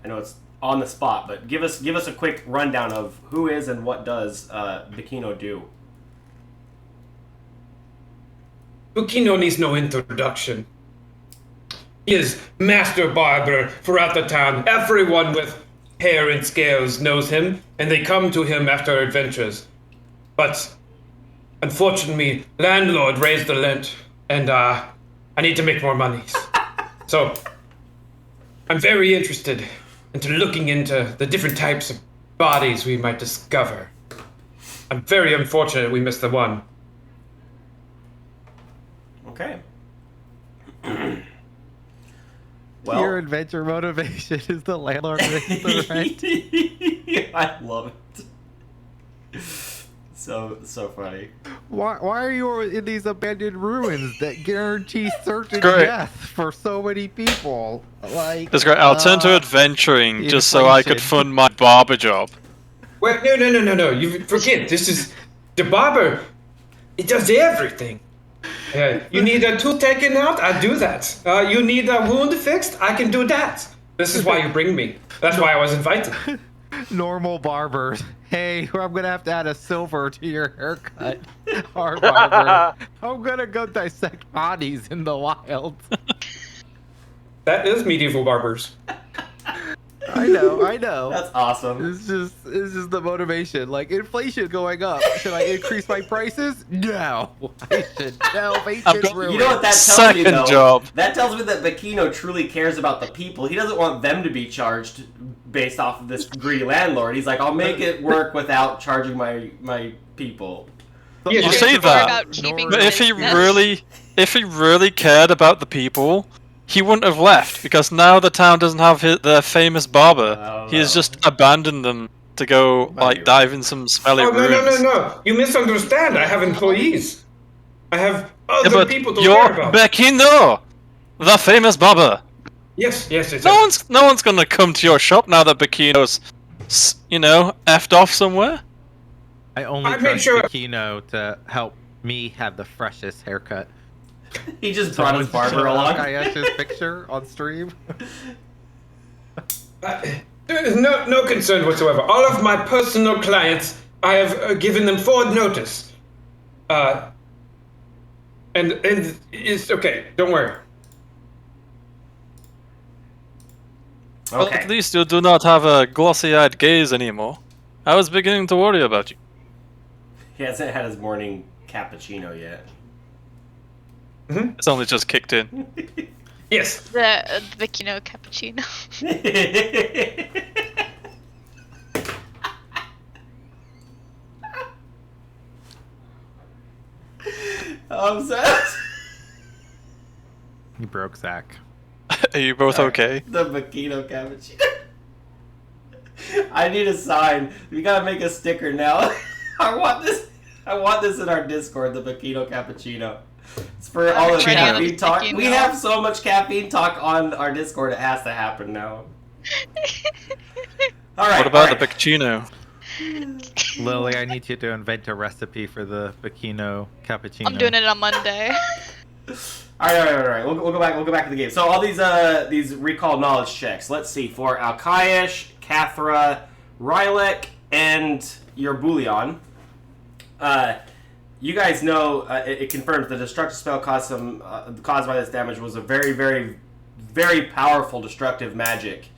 I know it's on the spot, but give us a quick rundown of who is and what does Bikino do. Bikino needs no introduction. He is master barber throughout the town. Everyone with hair and scales knows him, and they come to him after adventures. But unfortunately, landlord raised the rent, and I need to make more money. So I'm very interested into looking into the different types of bodies we might discover. I'm very unfortunate we missed the one. Okay. Your adventure motivation is the landlord raised the rent. I love it. So funny. Why are you in these abandoned ruins that guarantee certain Great. death for so many people? Like, That's great. I'll turn to adventuring just so I could inflation. fund my barber job. Wait, no. You forget, this is... The barber, it does everything. You need a tooth taken out? I do that. You need a wound fixed? I can do that. This is why you bring me. That's why I was invited. normal barbers. Hey, I'm gonna have to add a silver to your haircut. Our barber. I'm gonna go dissect bodies in the wild. That is medieval barbers. I know. That's awesome. It's just the motivation. Like, inflation going up. Should I increase my prices? No. I should delve ancient ruins. You know what that tells me, Second though? job. That tells me that Bikino truly cares about the people. He doesn't want them to be charged based off of this greedy landlord. He's like, I'll make it work without charging my people. Yeah, You just say Worry that, about keeping but if he business. really cared about the people, he wouldn't have left, because now the town doesn't have their famous barber. Oh, He has no. just abandoned them to go Might be dive in some smelly Oh, ruins. no. You misunderstand. I have employees. I have other Yeah, but people to you're care about. Bekino, the famous barber. Yes. It's No one's gonna come to your shop now that Bekino's, effed off somewhere. I only I made trust sure- Aquino to help me have the freshest haircut. He just brought his barber along. Kayash's picture on stream. No concern whatsoever. All of my personal clients, I have given them forward notice. And it's okay. Don't worry. Well, Okay. at least you do not have a glossy-eyed gaze anymore. I was beginning to worry about you. He hasn't had his morning cappuccino yet. It's only just kicked in. Yes. The Bikino cappuccino. I'm sorry. He broke Zach. Are you both okay? The Bikino cappuccino. I need a sign. We gotta make a sticker now. I want this in our Discord, the Bikino cappuccino. It's for all the Ready on caffeine the talk. Bikino. We have so much caffeine talk on our Discord, it has to happen now. Alright. What about the Picchino? Lily, I need you to invent a recipe for the Bikino cappuccino. I'm doing it on Monday. Alright. We'll go back to the game. So all these recall knowledge checks. Let's see. For Alkayesh, Kathra, Rylek, and your Bullion. You guys know it confirms the destructive spell caused by this damage was a very, very very powerful destructive magic,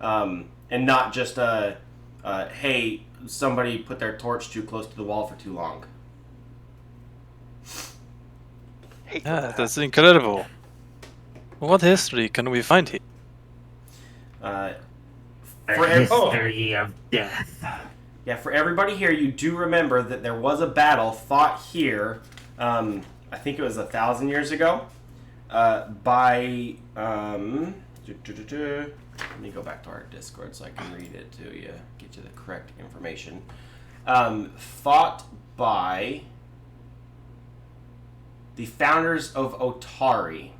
and not just hey, somebody put their torch too close to the wall for too long. That's incredible. What history can we find here? A history of death. Yeah, for everybody here, you do remember that there was a battle fought here, I think it was 1,000 years ago, by, let me go back to our Discord so I can read it to you, get you the correct information. Fought by the founders of Otari.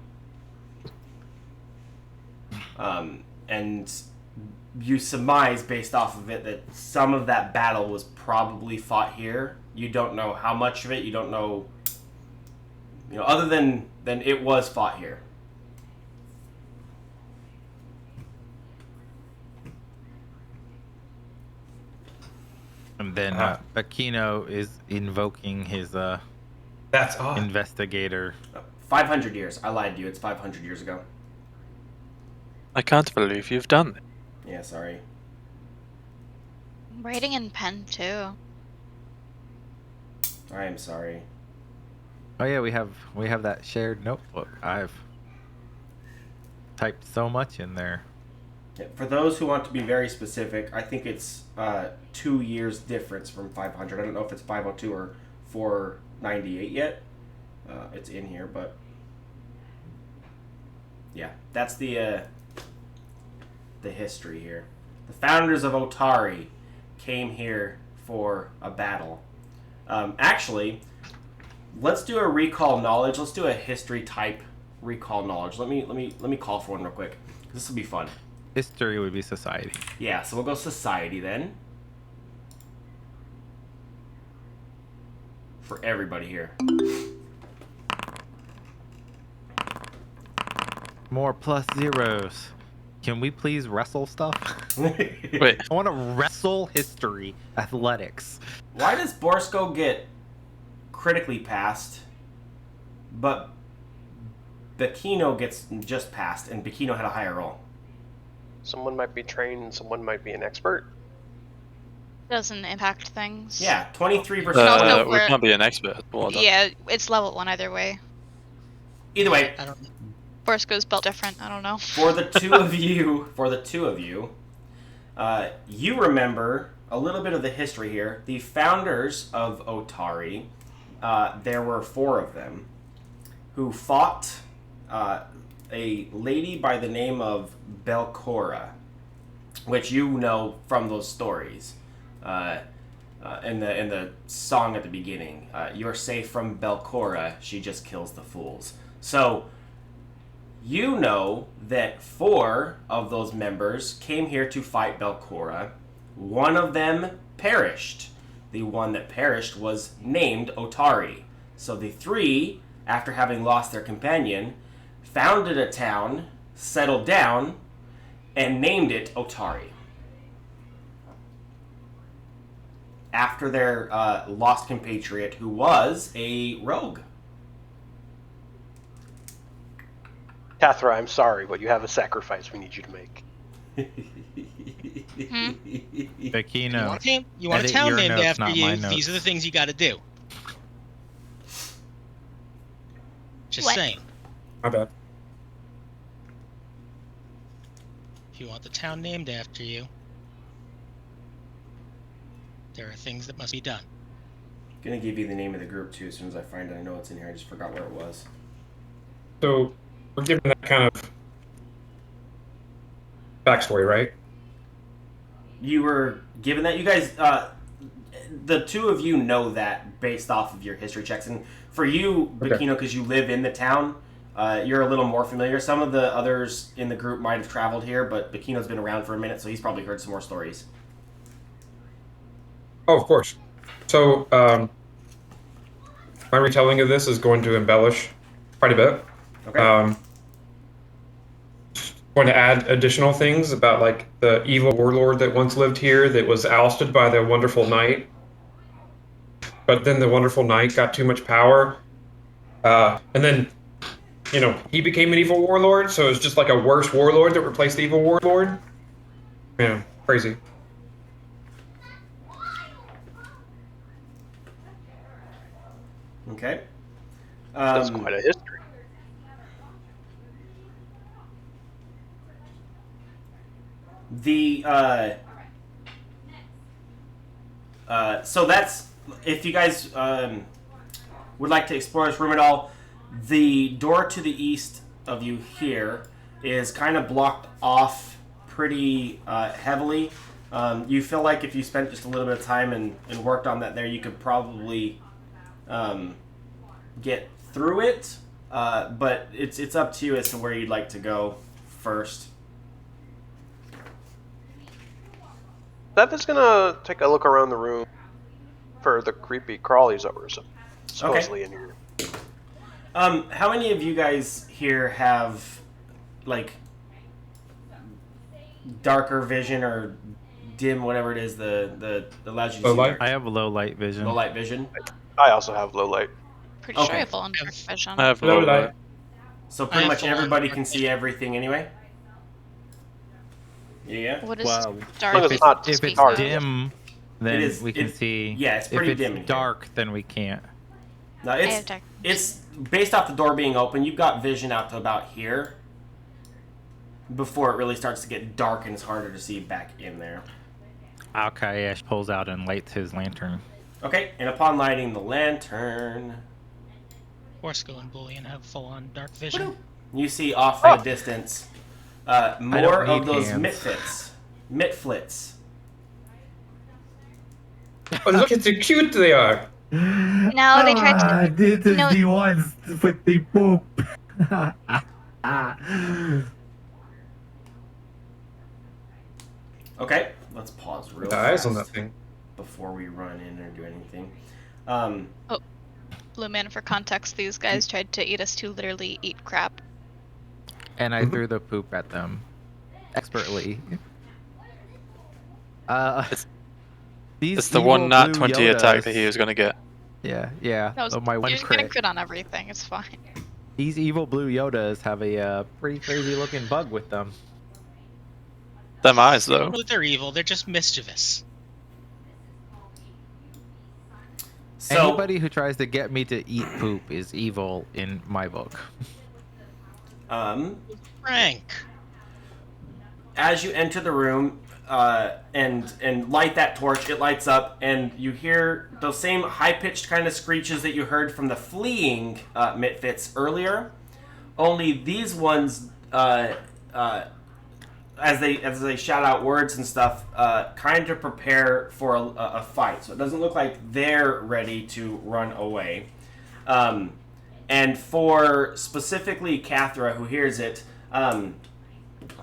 And you surmise based off of it that some of that battle was probably fought here. You don't know how much of it. You don't know, other than it was fought here. And then Aquino is invoking his That's odd. investigator. 500 years. I lied to you. It's 500 years ago. I can't believe you've done it. Yeah, sorry. I'm writing in pen too. I am sorry. Oh yeah, we have that shared notebook. I've typed so much in there. Yeah, for those who want to be very specific, I think it's 2 years difference from 500. I don't know if it's 502 or 498 yet. It's in here, but yeah, that's the history here. The founders of Otari came here for a battle. Actually, let's do a recall knowledge. Let's do a history type recall knowledge. Let me call for one real quick. This will be fun. History would be society. Yeah, so we'll go society then. For everybody here. More plus zeros. Can we please wrestle stuff? Wait, I want to wrestle history, athletics. Why does Borsko get critically passed, but Bikino gets just passed, and Bikino had a higher roll? Someone might be trained and someone might be an expert. Doesn't impact things. Yeah, 23 versus No, we can't be an expert. Well done. Yeah, it's level 1 either way. Either way, I don't know. Borsko's built different. I don't know. for the two of you, you remember a little bit of the history here. The founders of Otari, there were 4 of them, who fought a lady by the name of Belcora, which you know from those stories. In the song at the beginning, you're safe from Belcora, she just kills the fools. So you know that 4 of those members came here to fight Belcora. One of them perished. The one that perished was named Otari. So the 3, after having lost their companion, founded a town, settled down, and named it Otari. After their lost compatriot, who was a rogue. Cathra, I'm sorry, but you have a sacrifice we need you to make. Aquino. You want a Edit town your named notes, after not you? my These notes. are the things you got to do. Just What? saying. My bad. If you want the town named after you, there are things that must be done. Gonna give you the name of the group too as soon as I find it. I know it's in here. I just forgot where it was. So we're given that kind of backstory, right? You were given that. You guys, the 2 of you know that based off of your history checks. And for you, Okay. Bikino, because you live in the town, you're a little more familiar. Some of the others in the group might have traveled here, but Bikino's been around for a minute, so he's probably heard some more stories. Oh, of course. So my retelling of this is going to embellish quite a bit. Okay. Going to add additional things about like the evil warlord that once lived here that was ousted by the wonderful knight. But then the wonderful knight got too much power. And then he became an evil warlord, so it's just like a worse warlord that replaced the evil warlord. Yeah, crazy. Okay. That's quite a history. So that's, if you guys would like to explore this room at all, the door to the east of you here is kind of blocked off pretty heavily. You feel like if you spent just a little bit of time and worked on that there, you could probably get through it, but it's up to you as to where you'd like to go first. Seth is gonna take a look around the room for the creepy crawlies that were supposedly in here. How many of you guys here have, like, darker vision or dim, whatever it is, the allows you to Low see light? dark? I have low light vision. Low light vision. I also have low light. Pretty sure I Okay. have full on dark vision. I have Low low light. light. So I pretty have much full-on everybody dark can see vision. everything anyway. Yeah. What is Well, dark? Long as it's not if speak it's of? dim, then It is- we can it- see. yeah, it's pretty if dim in it's here. dark, then we can't. No, I have dark. it's based off the door being open. You've got vision out to about here before it really starts to get dark and it's harder to see back in there. Alkayesh pulls out and lights his lantern. Okay, and upon lighting the lantern, Orsko and Bullion have full-on dark vision. you see off in the distance more don't of need those hands. mitflits. Oh, look at how cute they are. No, they tried to. This is No. the ones with the poop. Okay, let's pause real The eyes on that fast thing. before we run in or do anything. Blue Man, for context, these guys tried to eat us to literally eat crap. And I threw the poop at them. Expertly. These It's the evil one nat blue 20 attack Yodas- that he was going to get. Yeah. That was, my one you're just getting crit. crit on everything. It's fine. These evil blue Yodas have a pretty crazy looking bug with them. Them eyes, though. No, they're evil. They're just mischievous. So, Anybody who tries to get me to eat poop is evil in my book. Frank. as you enter the room and light that torch, it lights up, and you hear those same high-pitched kind of screeches that you heard from the fleeing Mitfits earlier. Only these ones, as they shout out words and stuff, kind of prepare for a fight. So it doesn't look like they're ready to run away. And for specifically Cathra, who hears it,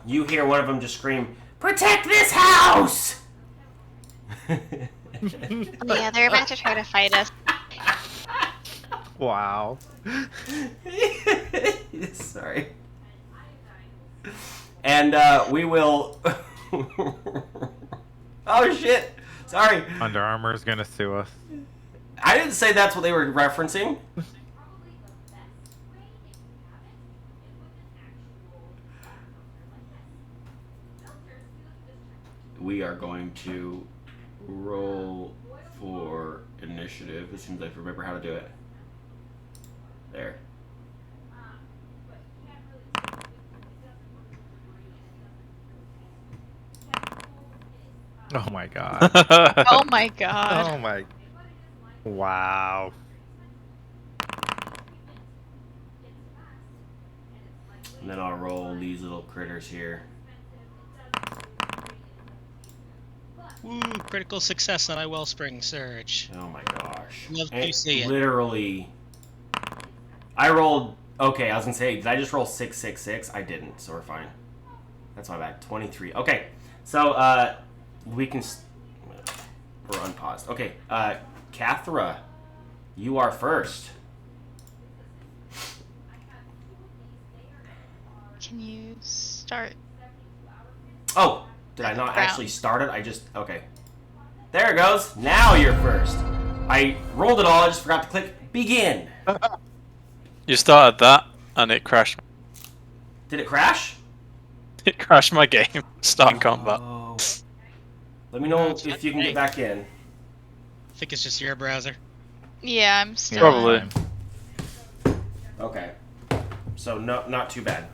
you hear one of them just scream, "Protect this house!" Yeah, they're about to try to fight us. Wow. Sorry. And we will... Oh, shit. Sorry. Under Armour is gonna sue us. I didn't say that's what they were referencing. We are going to roll for initiative as soon as I remember how to do it. There. Oh my god. Oh my god. Oh my. Wow. And then I'll roll these little critters here. Woo, critical success on I Wellspring Surge. Oh my gosh. Love to And see it. literally... I rolled... Okay, I was gonna say, did I just roll 666? I didn't, so we're fine. That's my bad. 23. Okay, so, we can... We're unpaused. Okay, Cathra, you are first. Can you start? Oh, did I not Round. actually start it? I just... Okay. There it goes. Now you're first. I rolled it all, I just forgot to click begin. You started that, and it crashed. Did it crash? It crashed my game. Start combat. Oh. Let me know it's if not you can me. get back in. I think it's just your browser. Yeah, I'm still. Probably. Okay. So not too bad.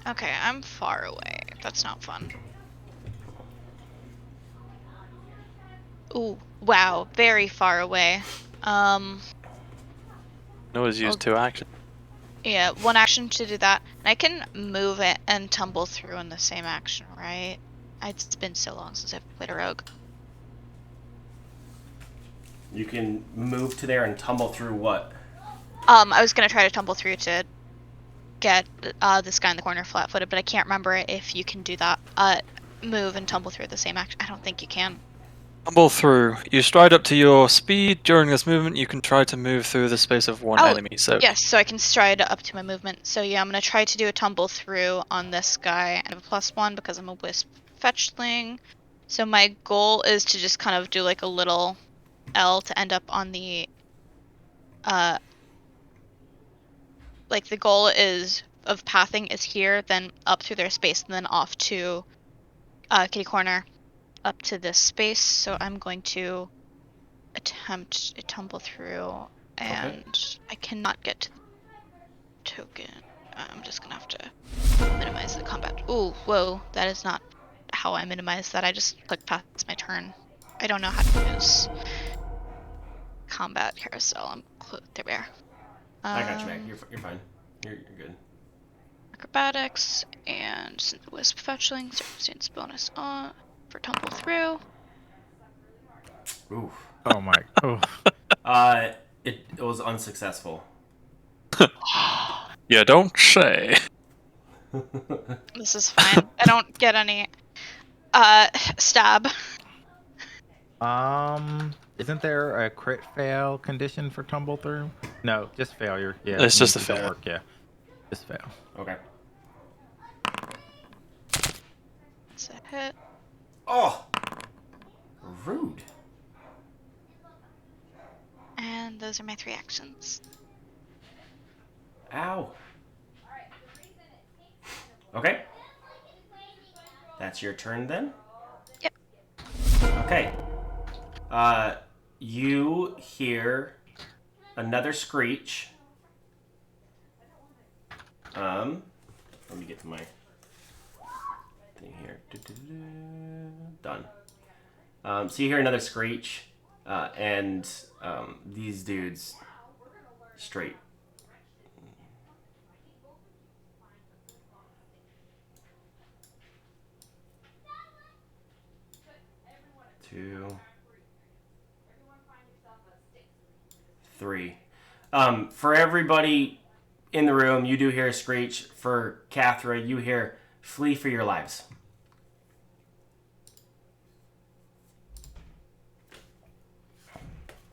Okay, I'm far away. That's not fun. Ooh, wow, very far away. You can always use Well- 2 actions. Yeah, one action to do that. And I can move it and tumble through in the same action, right? It's been so long since I've played a rogue. You can move to there and tumble through what? I was gonna try to tumble through to get this guy in the corner flat-footed, but I can't remember if you can do that. Move and tumble through the same action. I don't think you can. Tumble through. You stride up to your speed. During this movement, you can try to move through the space of one enemy. So Yes, so I can stride up to my movement. So yeah, I'm gonna try to do a tumble through on this guy and have a +1 because I'm a wisp fetchling. So my goal is to just kind of do like a little L to end up on the like the goal is of pathing is here, then up through their space, and then off to kitty corner up to this space. So I'm going to attempt a tumble through, and I cannot get to the token. I'm just gonna have to minimize the combat. Ooh, whoa, that is not how I minimize that. I just clicked past my turn. I don't know how to use combat carousel. There we are. I got you back. You're fine. You're good. Acrobatics and wisp fetchling, circumstance bonus on for tumble through. Oof. Oh my. Oh. It was unsuccessful. you don't say. This is fine. I don't get any stab. Isn't there a crit fail condition for tumble through? No, just failure. Yeah, It's just a it don't fail. work. Yeah, just fail. Okay. It's a hit. Oh! Rude. And those are my 3 actions. Ow. Okay. That's your turn then? Yep. Okay. You hear another screech. Let me get to my thing here. Done. So you hear another screech, and these dudes straight. Two, 3. For everybody in the room, you do hear a screech. For Cathra, you hear flee for your lives.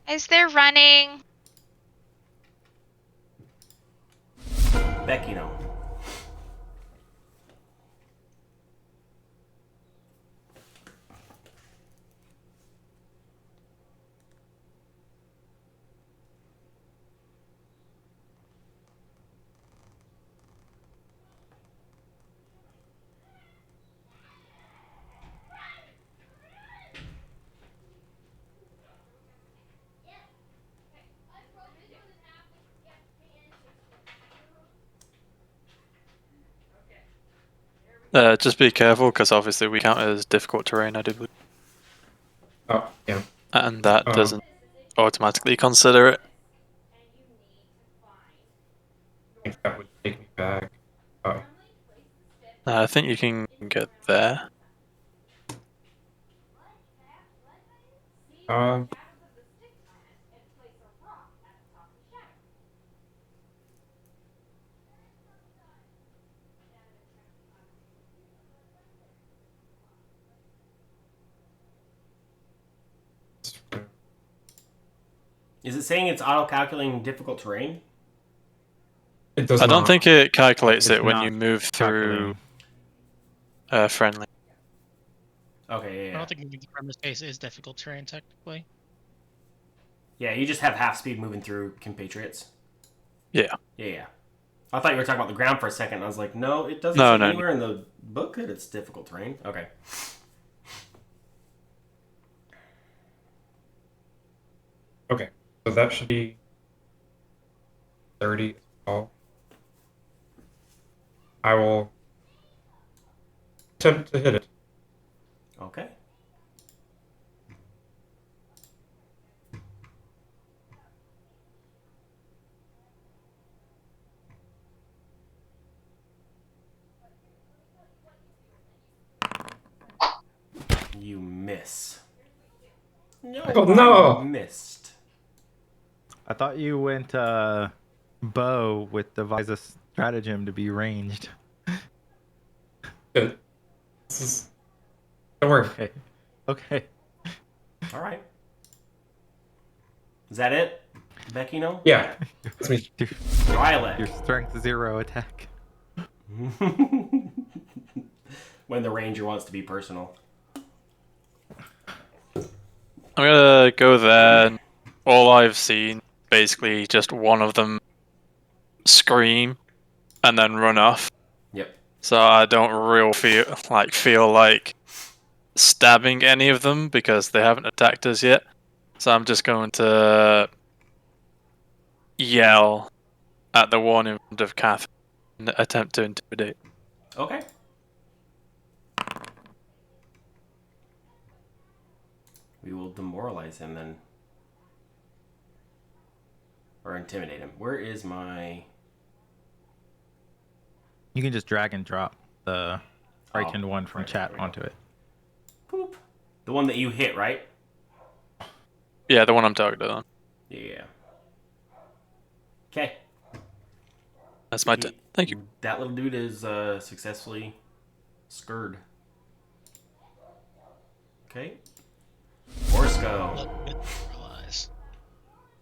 Is there running? Becky, no. Just be careful, because obviously we count it as difficult terrain, I do believe. Oh, yeah. And that doesn't automatically consider it. I think that would take me back. Oh. I think you can get there. Is it saying it's auto-calculating difficult terrain? It does I don't not. think it calculates It's it when not you move through calculating. friendly. Okay, I yeah. don't think moving through this case is difficult terrain technically. Yeah, you just have half speed moving through compatriots. Yeah. Yeah. I thought you were talking about the ground for a second. I was like, no, it doesn't No, say no. anywhere in the book that it's difficult terrain. Okay. Okay, so that should be 30 as well. I will attempt to hit it. Okay. You miss. No, Oh, no! I missed. I thought you went bow with the Visa stratagem to be ranged. This is... Don't worry. Okay. Okay. All right. Is that it? Becky, no? Yeah, that's me. Violet. Your strength 0 attack. When the ranger wants to be personal. I'm gonna go there. And all I've seen, basically, just one of them scream and then run off. Yep. So I don't real feel like stabbing any of them because they haven't attacked us yet. So I'm just going to yell at the one in front of Catherine and attempt to intimidate. Okay. We will demoralize him then. Or intimidate him. Where is my... You can just drag and drop the frightened one from right, chat there we go. onto it. Poop. The one that you hit, right? Yeah, the one I'm targeted on. Yeah. Okay. That's my turn. Thank you. That little dude is successfully scurred. Okay. Orsco. Realize.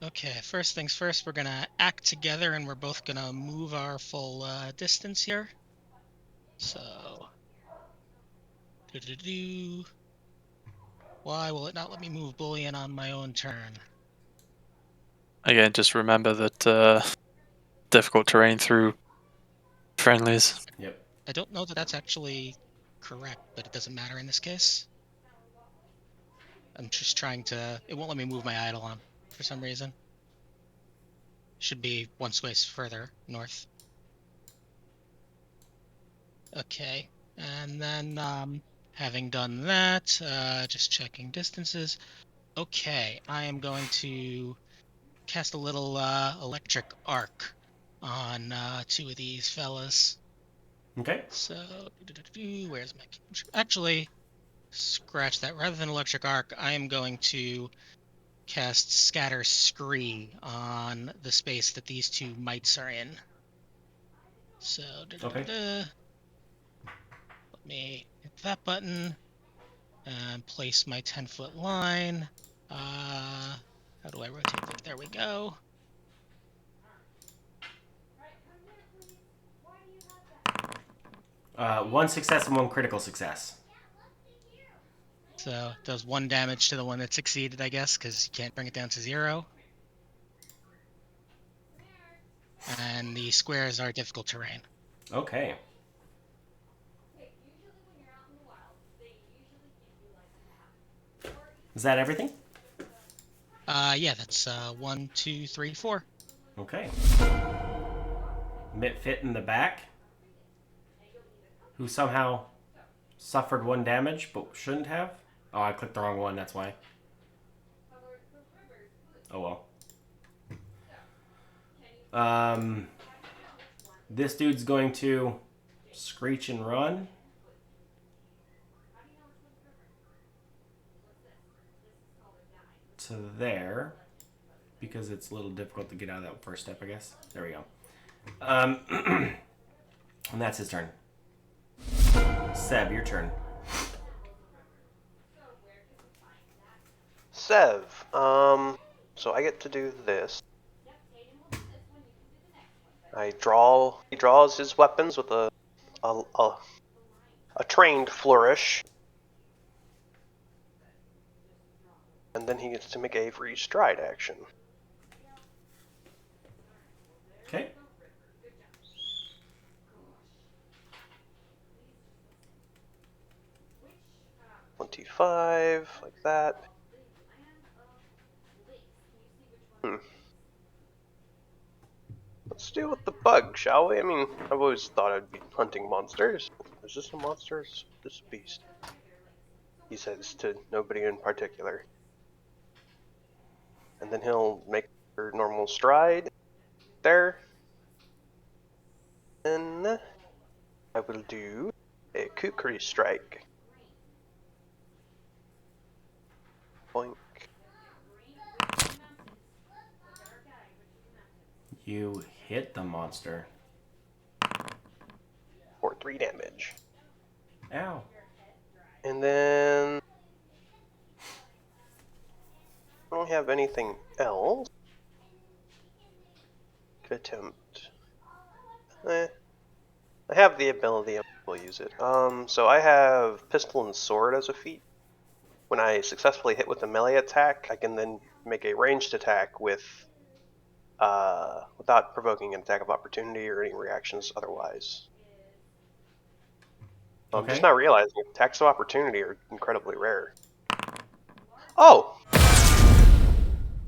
Okay, first things first, we're gonna act together and we're both gonna move our full distance here. So, why will it not let me move Bullion on my own turn? Again, just remember that difficult terrain through friendlies. Yep. I don't know that that's actually correct, but it doesn't matter in this case. I'm just trying to... It won't let me move my Eidolon for some reason. Should be one space further north. Okay, and then having done that, just checking distances. Okay, I am going to cast a little electric arc on 2 of these fellas. Okay. So, where's my... Actually, scratch that. Rather than electric arc, I am going to cast Scatter Scree on the space that these 2 mites are in. So, Okay. let me hit that button and place my 10-foot line. How do I rotate that? There we go. One success and one critical success. So it does 1 damage to the one that succeeded, I guess, because you can't bring it down to 0. And the squares are difficult terrain. Okay. Is that everything? Yeah, that's 1, 2, 3, 4. Okay. Mitfit in the back, who somehow suffered 1 damage but shouldn't have. Oh, I clicked the wrong one, that's why. Oh well. This dude's going to screech and run. To there. Because it's a little difficult to get out of that first step, I guess. There we go. And that's his turn. Seb, your turn. Sev, so I get to do this. He draws his weapons with a trained flourish. And then he gets to make a free stride action. Okay. $25, like that. Let's deal with the bug, shall we? I mean, I've always thought I'd be hunting monsters. Is this a monster? Is this a beast? He says to nobody in particular. And then he'll make her normal stride there. Then I will do a kukri strike. Boink. You hit the monster. For 3 damage. Ow. And then I don't have anything else. Could attempt. I have the ability, I will use it. So I have Pistol and Sword as a feat. When I successfully hit with a melee attack, I can then make a ranged attack with without provoking an attack of opportunity or any reactions otherwise. So I'm just Okay. not realizing attacks of opportunity are incredibly rare. Oh!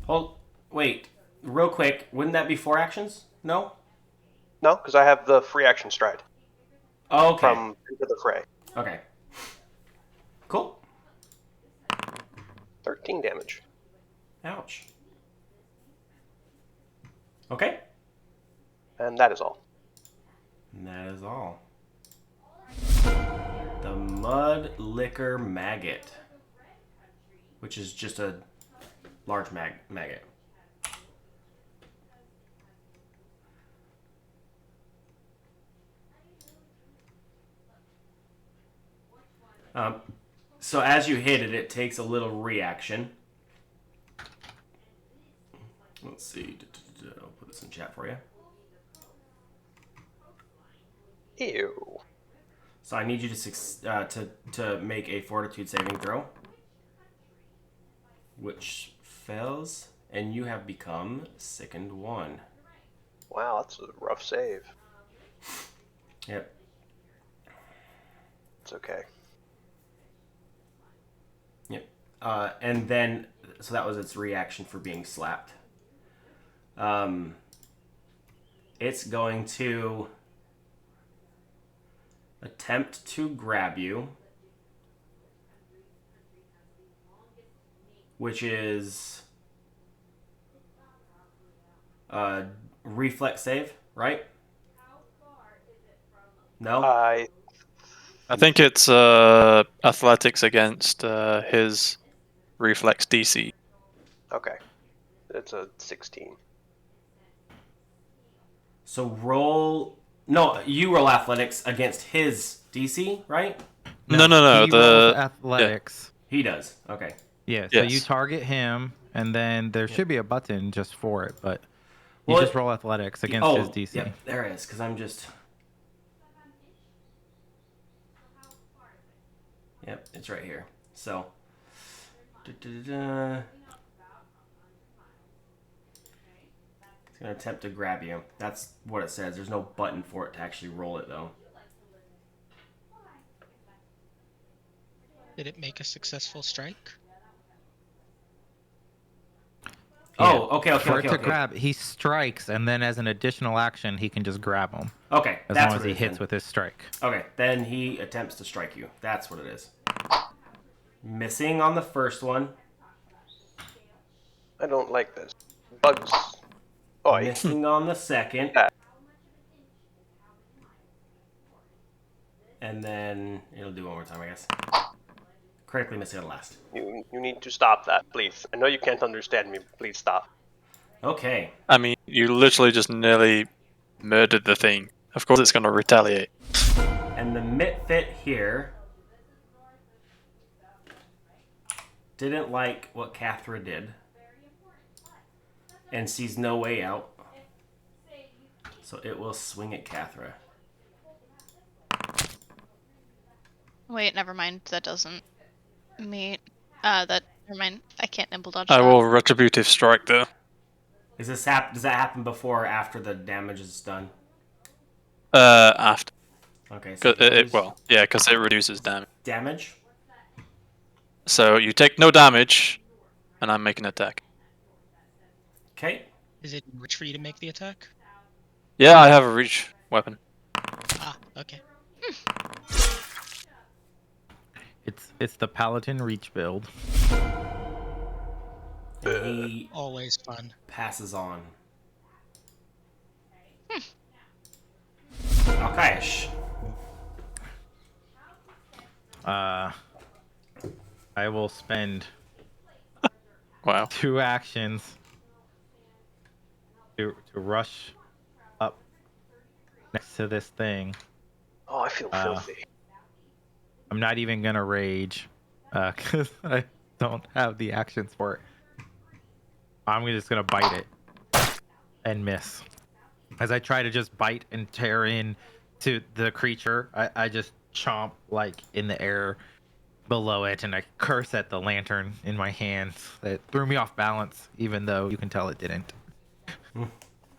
Hold. Wait. Real quick. Wouldn't that be 4 actions? No? No, because I have the free action stride Oh, okay. from Into the Fray. Okay. Cool. 13 damage. Ouch. Okay. And that is all. And that is all. The Mud Liquor Maggot. Which is just a large maggot. So as you hit it, it takes a little reaction. Let's see. I'll put this in chat for you. Ew. So I need you to make a Fortitude saving throw, which fails, and you have become sickened 1. Wow, that's a rough save. Yep. It's okay. Yep. And then, so that was its reaction for being slapped. It's going to attempt to grab you, which is a reflex save, right? No? I I think it's athletics against his reflex DC. Okay. It's a 16. So roll... No, you roll athletics against his DC, right? No, No. he rolls The athletics. He does. Okay. Yeah, so Yes. you target him, and then there should be a button just for it, but you Well, just roll athletics against his DC. Yep, there it is, because I'm just... Yep, it's right here. So... It's going to attempt to grab you. That's what it says. There's no button for it to actually roll it, though. Did it make a successful strike? Oh, okay. For it to grab, he strikes, and then as an additional action, he can just grab him. Okay, As that's long as what he it is hits then. with his strike. Okay, then he attempts to strike you. That's what it is. Missing on the first one. I don't like this. Bugs. Oi. Missing on the second. Ah. And then it'll do one more time, I guess. Critically missing on the last. You need to stop that, please. I know you can't understand me, but please stop. Okay. I mean, you literally just nearly murdered the thing. Of course it's going to retaliate. And the Mitfit here didn't like what Cathra did and sees no way out. So it will swing at Cathra. Wait, never mind. That doesn't meet. That Never mind. I can't nimble dodge I that. will retributive strike there. Does that happen before or after the damage is done? After. Okay, so Because it reduces damage. damage. So you take no damage, and I'm making an attack. Okay. Is it rich for you to make the attack? Yeah, I have a reach weapon. Ah, okay. It's the Paladin reach build. And he Always fun. passes on. Alkaish. I will spend Wow. 2 actions to rush up next to this thing. Oh, I feel filthy. I'm not even gonna rage, because I don't have the actions for it. I'm just gonna bite it and miss. As I try to just bite and tear in to the creature, I just chomp like in the air below it, and I curse at the lantern in my hand that threw me off balance, even though you can tell it didn't.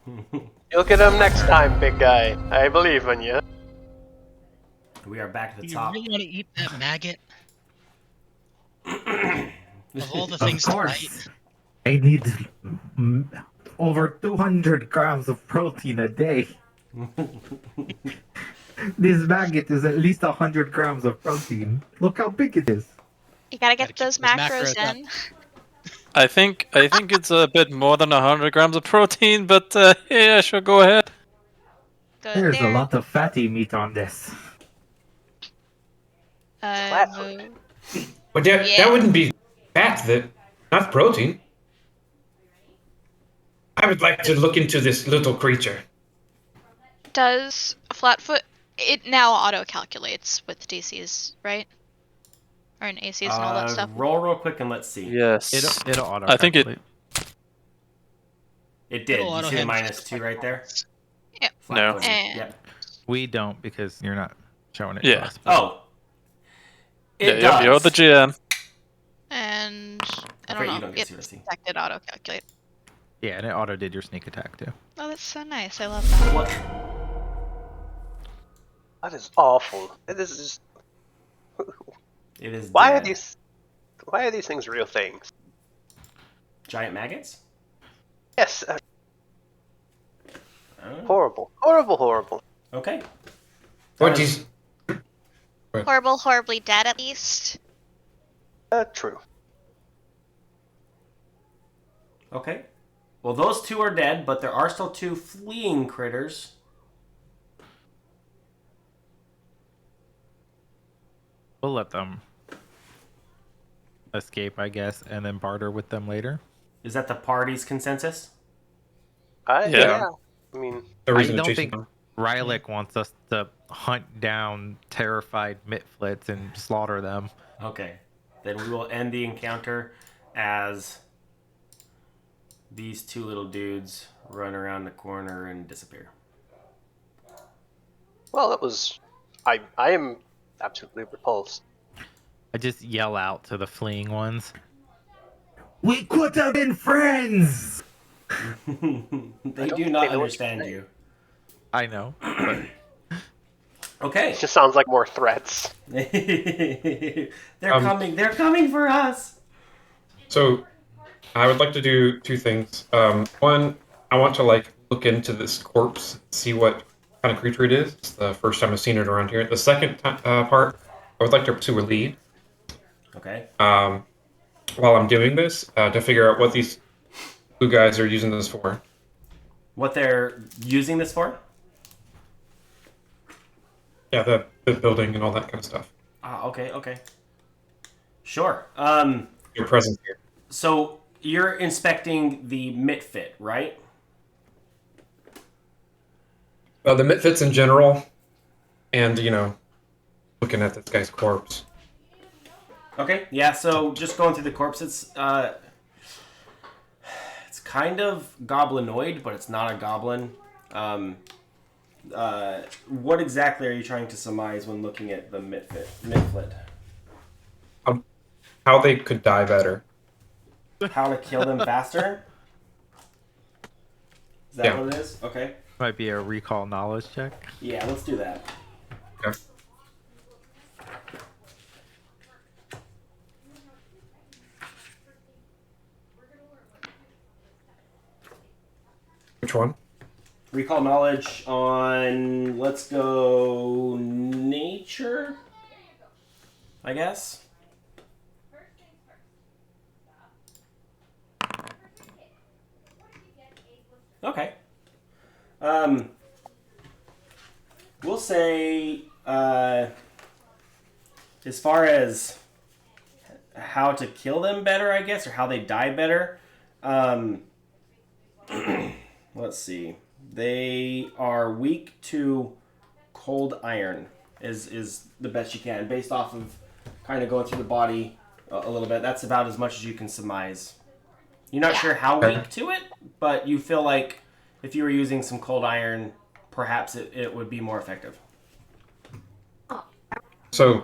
You'll get him next time, big guy. I believe in you. We are back at the Do you top. really want to eat that maggot? Of all the Of things to course. bite? I need over 200 grams of protein a day. This maggot is at least 100 grams of protein. Look how big it is. You gotta Gotta get keep those those macros macros up. in. I think it's a bit more than 100 grams of protein, but yeah, sure, go ahead. Good There's a there. lot of fatty meat on this. Flat-footed. But that wouldn't be fat, not protein. I would like to look into this little creature. Does Flatfoot... It now auto-calculates with DCs, right? Or in ACs and all that stuff. Roll real quick and let's see. Yes. It'll auto. I think it. It did. It'll You see the auto-handle -2 right there? Yep. No. Flat-footed. And- Yep. We don't, because you're not showing it Yeah. to us. Oh. It does. You're the GM. And I Afraid don't you know. don't get It to see. detected auto-calculate. Yeah, and it auto did your sneak attack too. Oh, that's so nice. I love that. What? That is awful. This is just... It is Why dead. are these things real things? Giant maggots? Yes. Oh. Horrible. Horrible, horrible. Okay. What is? Horrible, horribly dead at least. True. Okay. Well, those 2 are dead, but there are still 2 fleeing critters. We'll let them escape, I guess, and then barter with them later. Is that the party's consensus? Yeah. I mean, No I reason to don't chase think them. Rylick wants us to hunt down terrified Mitflits and slaughter them. Okay. Then we will end the encounter as these 2 little dudes run around the corner and disappear. well, it was... I am absolutely repulsed. I just yell out to the fleeing ones. We could have been friends! They don't do think not they know what understand you're you. I know. But Okay. It just sounds like more threats. They're coming. They're coming for us. So, I would like to do 2 things. One, I want to look into this corpse, see what kind of creature it is. It's the first time I've seen it around here. The second part, I would like to pursue a lead. Okay. While I'm doing this, to figure out what these blue guys are using this for. What they're using this for? Yeah, the building and all that kind of stuff. Okay, okay. Sure. Your presence here. So you're inspecting the Mitfit, right? The Mitfits in general, and, looking at this guy's corpse. Okay, yeah, so just going through the corpse, it's kind of goblinoid, but it's not a goblin. What exactly are you trying to surmise when looking at the Mitflit? How they could die better. How to kill them faster? Is that Yeah. what it is? Okay. Might be a recall knowledge check. Yeah, let's do that. Okay. Which one? Recall knowledge on, let's go, nature, I guess. Okay. We'll say, as far as how to kill them better, I guess, or how they die better, let's see. They are weak to cold iron, is the best you can, based off of kind of going through the body a little bit. That's about as much as you can surmise. You're not sure how weak to it, but you feel like if you were using some cold iron, perhaps it would be more effective. So,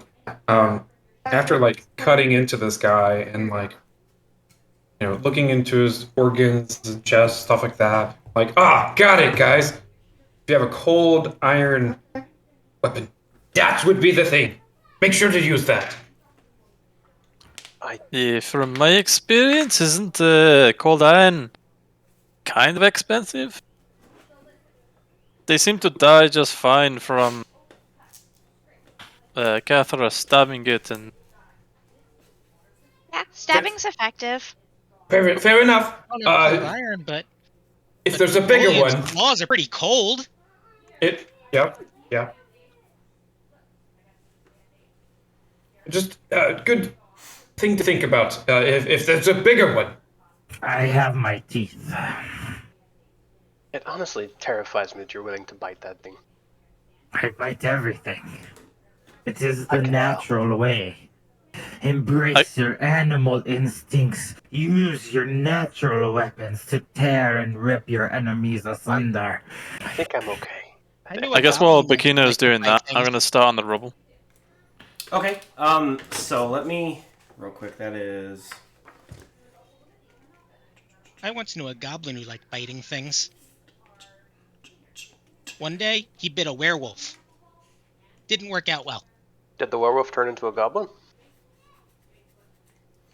after like cutting into this guy and like, looking into his organs, his chest, stuff like that, like, got it, guys. If you have a cold iron weapon, that would be the thing. Make sure to use that. Yeah, from my experience, isn't cold iron kind of expensive? They seem to die just fine from Cathra stabbing it, and Yeah, stabbing's effective. Fair enough. I don't know cold iron, but If there's a bigger Napoleon's one, claws are pretty cold. yeah. Just good thing to think about. If there's a bigger one. I have my teeth. It honestly terrifies me that you're willing to bite that thing. I bite everything. It is the I can natural way. Embrace your animal instincts. Use your natural weapons to tear and rip your enemies asunder. I think I'm okay. knew I a guess while goblin Bakino's liked to doing bite that, things. I'm gonna start on the rubble. Okay, so let me, real quick, that is... I once knew a goblin who liked biting things. One day, he bit a werewolf. Didn't work out well. Did the werewolf turn into a goblin?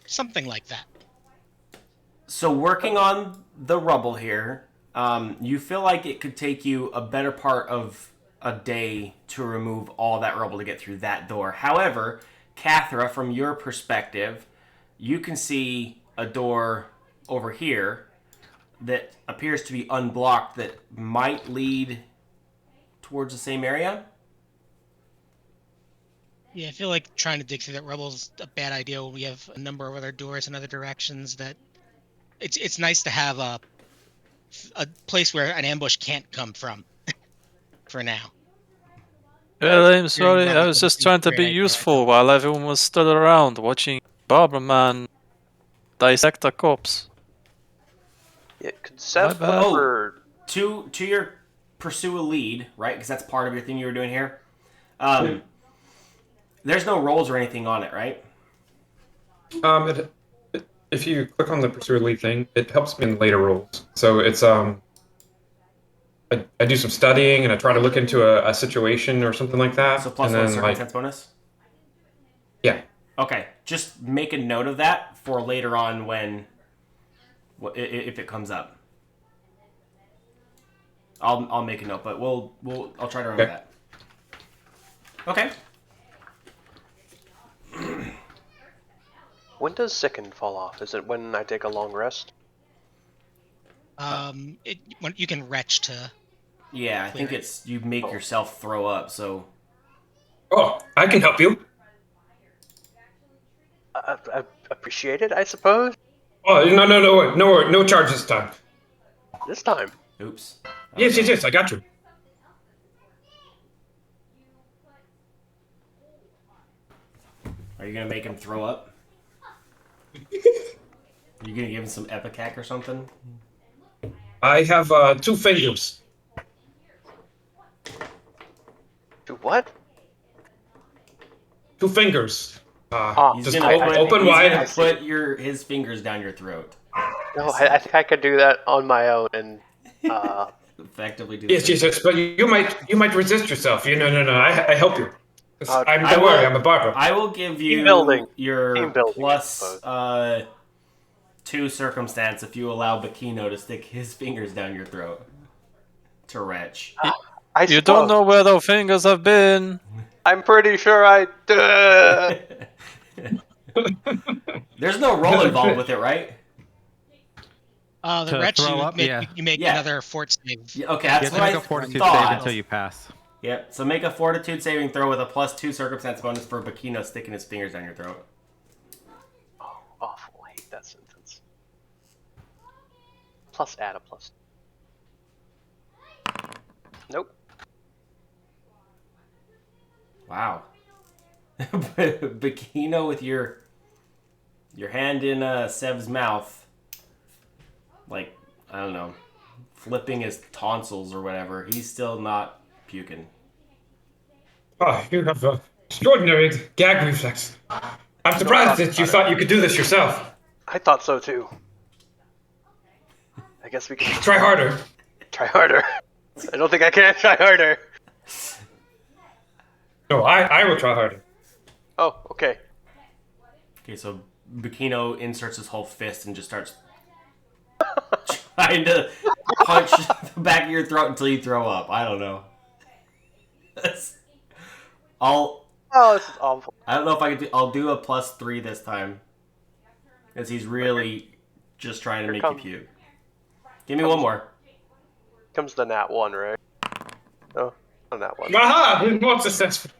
Something like that. So working on the rubble here, you feel like it could take you a better part of a day to remove all that rubble to get through that door. However, Cathra, from your perspective, you can see a door over here that appears to be unblocked that might lead towards the same area. Yeah, I feel like trying to dig through that rubble's a bad idea when we have a number of other doors in other directions. That it's nice to have a place where an ambush can't come from. For now. Well, I'm sorry, I rubble was doesn't just seem trying to a be great idea. useful while everyone was still around watching Barbara Man dissect a corpse. Yeah, could Seth My bad. look for... To your pursue a lead, right? Because that's part of your thing you were doing here. There's no rolls or anything on it, right? If you click on the pursuer lead thing, it helps me in later rolls. So it's I do some studying and I try to look into a situation or something like that. So plus and one then, circumstance bonus? Yeah. Okay, just make a note of that for later on when... if it comes up. I'll make a note, but I'll try to remember that. Okay. When does Sicken fall off? Is it when I take a long rest? You can retch to. Yeah, I think it's you make yourself throw up, so... Oh, I can help you. Appreciate it, I suppose? Oh, no charge this time. This time? Oops. Yes, I got you. Are you gonna make him throw up? Are you gonna give him some Epicac or something? I have 2 fingers. Do what? 2 fingers. He's Just gonna put, open he's wide. gonna put his fingers down your throat. No, I think I could do that on my own, and Effectively do. Yes, Jesus, but you might resist yourself. No. I help you. I Don't will, worry, I'm a barber. I will give you building. your Team building, I plus suppose. 2 circumstance if you allow Bakino to stick his fingers down your throat. To retch. I You don't suppose. know where those fingers have been. I'm pretty sure I do. There's no roll involved with it, right? The To wretch, throw you up, make, yeah. you make Yeah. another fort save. Yeah, okay, You that's have what to make I a fortitude thought. save until you pass. Yep. So make a fortitude saving throw with a plus 2 circumstance bonus for Bakino sticking his fingers down your throat. Oh, awful. I hate that sentence. Plus add a plus. Nope. Wow. Bakino with your hand in Sev's mouth, like, I don't know, flipping his tonsils or whatever. He's still not puking. Oh, you have an extraordinary gag reflex. I'm surprised that you thought you could do this yourself. I thought so too. I guess we can Try harder. try harder. I don't think I can try harder. No, I will try harder. Oh, okay. Okay, so Bakino inserts his whole fist and just starts trying to punch the back of your throat until you throw up. I don't know. Oh, this is awful. I don't know if I can do. I'll do a plus 3 this time, because he's really just trying to make you puke. Give me one more. Comes the nat 1, right? Oh, not nat 1. Aha! More successful.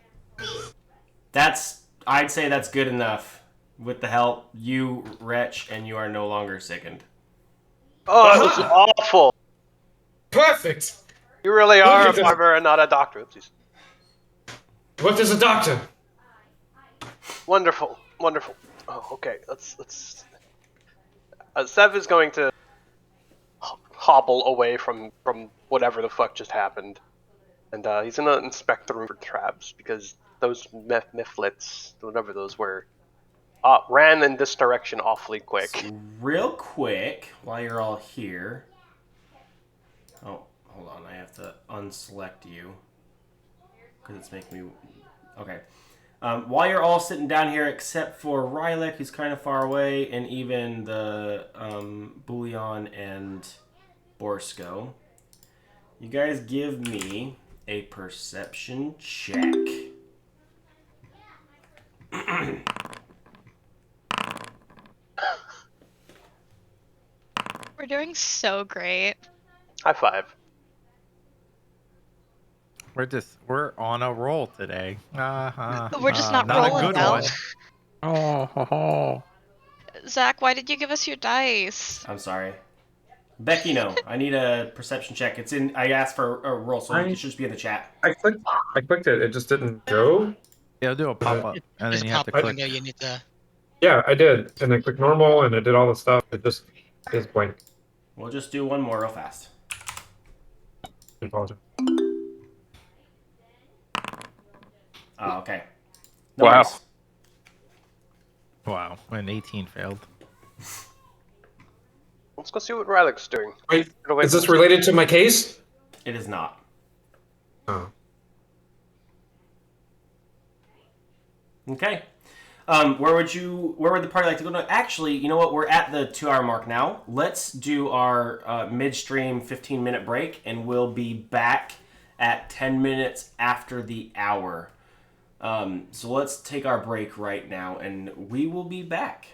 I'd say that's good enough. With the help, you wretch, and you are no longer sickened. Oh, this is awful. Perfect. You really are a at this. barber and not a doctor. Oopsies. What is a doctor? Wonderful, wonderful. Oh, okay. Let's. Sev is going to hobble away from whatever the fuck just happened, and he's gonna inspect the room for traps because those miflets, whatever those were, ran in this direction awfully quick. Real quick, while you're all here. Oh, hold on. I have to unselect you because it's making me. Okay. While you're all sitting down here, except for Rylek, who's kind of far away, and even the Bullion and Borsko, you guys give me a perception check. We're doing so great. High five. We're on a roll today. We're just not a rolling good well. one. Oh. Zach, why did you give us your dice? I'm sorry. Becky, no. I need a perception check. It's in. I asked for a roll, so it should just be in the chat. I clicked it. It just didn't go. It'll do a pop up, and There's then a you have to pop-up click. window you need to. Yeah, I did, and I clicked normal, and it did all the stuff. It just is blank. We'll just do one more real fast. I apologize. Oh, okay. No Wow. worries. Wow, an 18 failed. Let's go see what Rylek's doing. Wait, Get away is this from- related to my case? It is not. Oh. Okay. Where would the party like to go? No, actually, you know what? We're at the 2-hour mark now. Let's do our midstream 15-minute break, and we'll be back at 10 minutes after the hour. So let's take our break right now, and we will be back.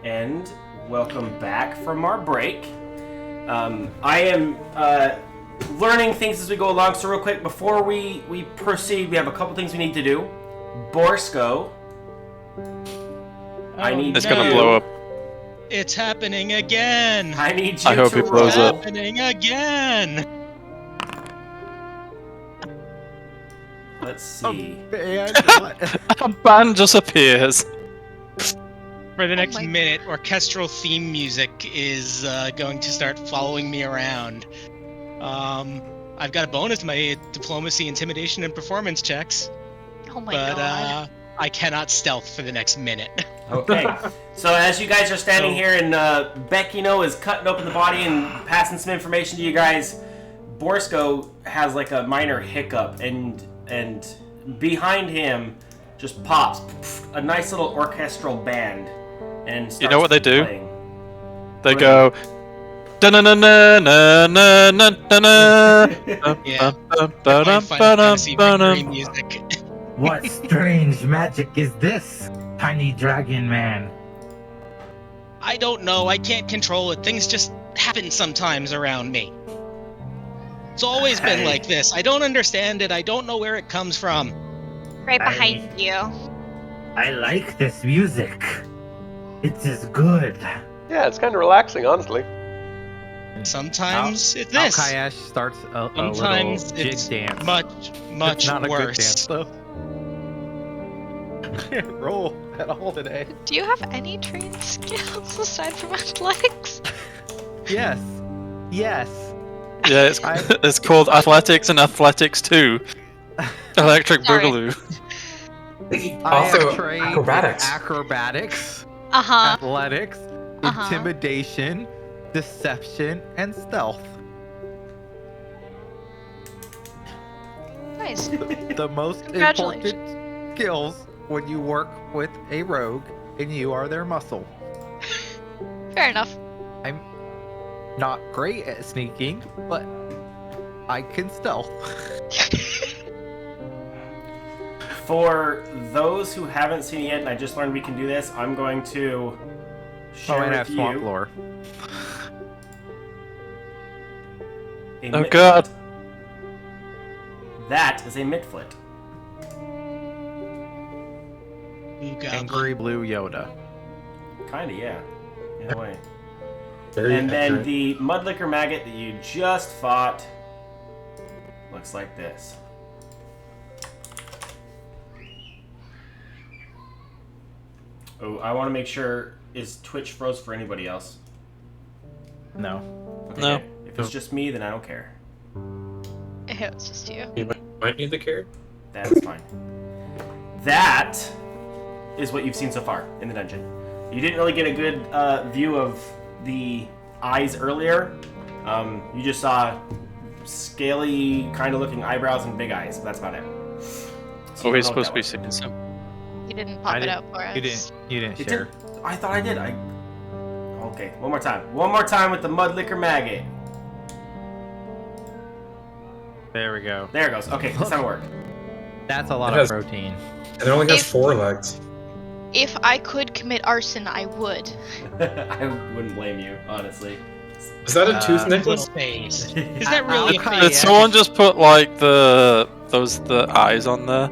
and welcome back from our break. I am learning things as we go along, so real quick, before we proceed, we have a couple things we need to do. Borsko, I need It's you... gonna blow up. It's happening again! I need you I hope to it blows roll. up. Happening again! Let's see. Man, what? A band just appears. For the next my- minute, orchestral theme music is going to start following me around. I've got a bonus to my diplomacy, intimidation, and performance checks, Oh my but god. I cannot stealth for the next minute. Okay, so as you guys are standing here and Beckino is cutting open the body and passing some information to you guys, Borsko has like a minor hiccup and behind him just pops a nice little orchestral band and starts You know what they do? playing. They What go. Yeah. Final Fantasy victory music. What strange magic is this, tiny dragon man? I don't know. I can't control it. Things just happen sometimes around me. It's always been Hey. like this. I don't understand it. I don't know where it comes from. Right behind you. I like this music. It is good. Yeah, it's kind of relaxing, honestly. Sometimes it's this. Alkayesh starts a little Sometimes jig it's dance. much It's not a worse. good dance, though. Can't roll at all today. Do you have any trained skills aside from athletics? Yes. Yes. Yeah, it's, I- it's called Athletics and Athletics 2. Electric Sorry. Boogaloo. I Also, am trained in acrobatics. acrobatics, Uh-huh. athletics, Uh-huh. intimidation, deception, and stealth. Nice. The most Congratulations. important skills when you work with a rogue and you are their muscle. Fair enough. I'm not great at sneaking, but I can stealth. For those who haven't seen it yet, and I just learned we can do this, I'm going to share and I have with swamp you lore. a Oh mitflit. god. That is a mitflit. Ooh, goblin. Angry blue Yoda. Kinda, yeah. In a way. Very And then accurate. the mudlicker maggot that you just fought looks like this. Oh, I want to make sure, is Twitch froze for anybody else? No. Okay, No. good. If it's just me, then I don't care. It's just you. You might need the carrot. That's fine. That is what you've seen so far in the dungeon. You didn't really get a good view of the eyes earlier. You just saw scaly, kind of looking eyebrows and big eyes. But that's about it. So Oh, you he's don't know supposed to what be that seeing some. You didn't pop I it didn't- out for us. You didn't was. It share. did. I thought I did. Okay, one more time. One more time with the mudlicker maggot. There we go. There it goes. Okay, this time it worked. That's a lot It of has- protein. And it only has If- 4 legs. If I could commit arson, I would. I wouldn't blame you, honestly. Is that a tooth Little necklace? face. Is that really a Okay, face? Did yeah. someone just put like the eyes on there?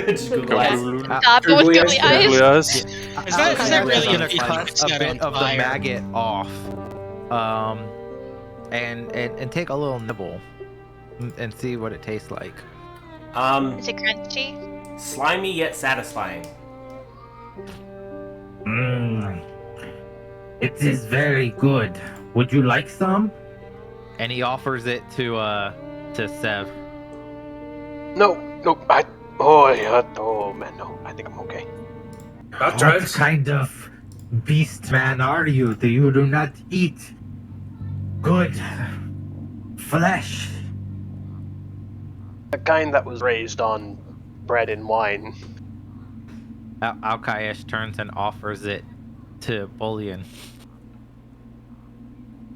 Just Google Yeah. eyes. Those Googly googly eyes, yeah. Googly eyes. eyes? Is that really gonna a face cut that's a got bit on of the fire? maggot off, and take a little nibble, and see what it tastes like. Is it crunchy? Slimy yet satisfying. Mmm. It is very good. Would you like some? And he offers it to Sev. No, oh man, no. I think I'm okay. That What drives. kind of beast man are you? You do not eat good flesh. The kind that was raised on bread and wine. Alkayesh turns and offers it to Bullion.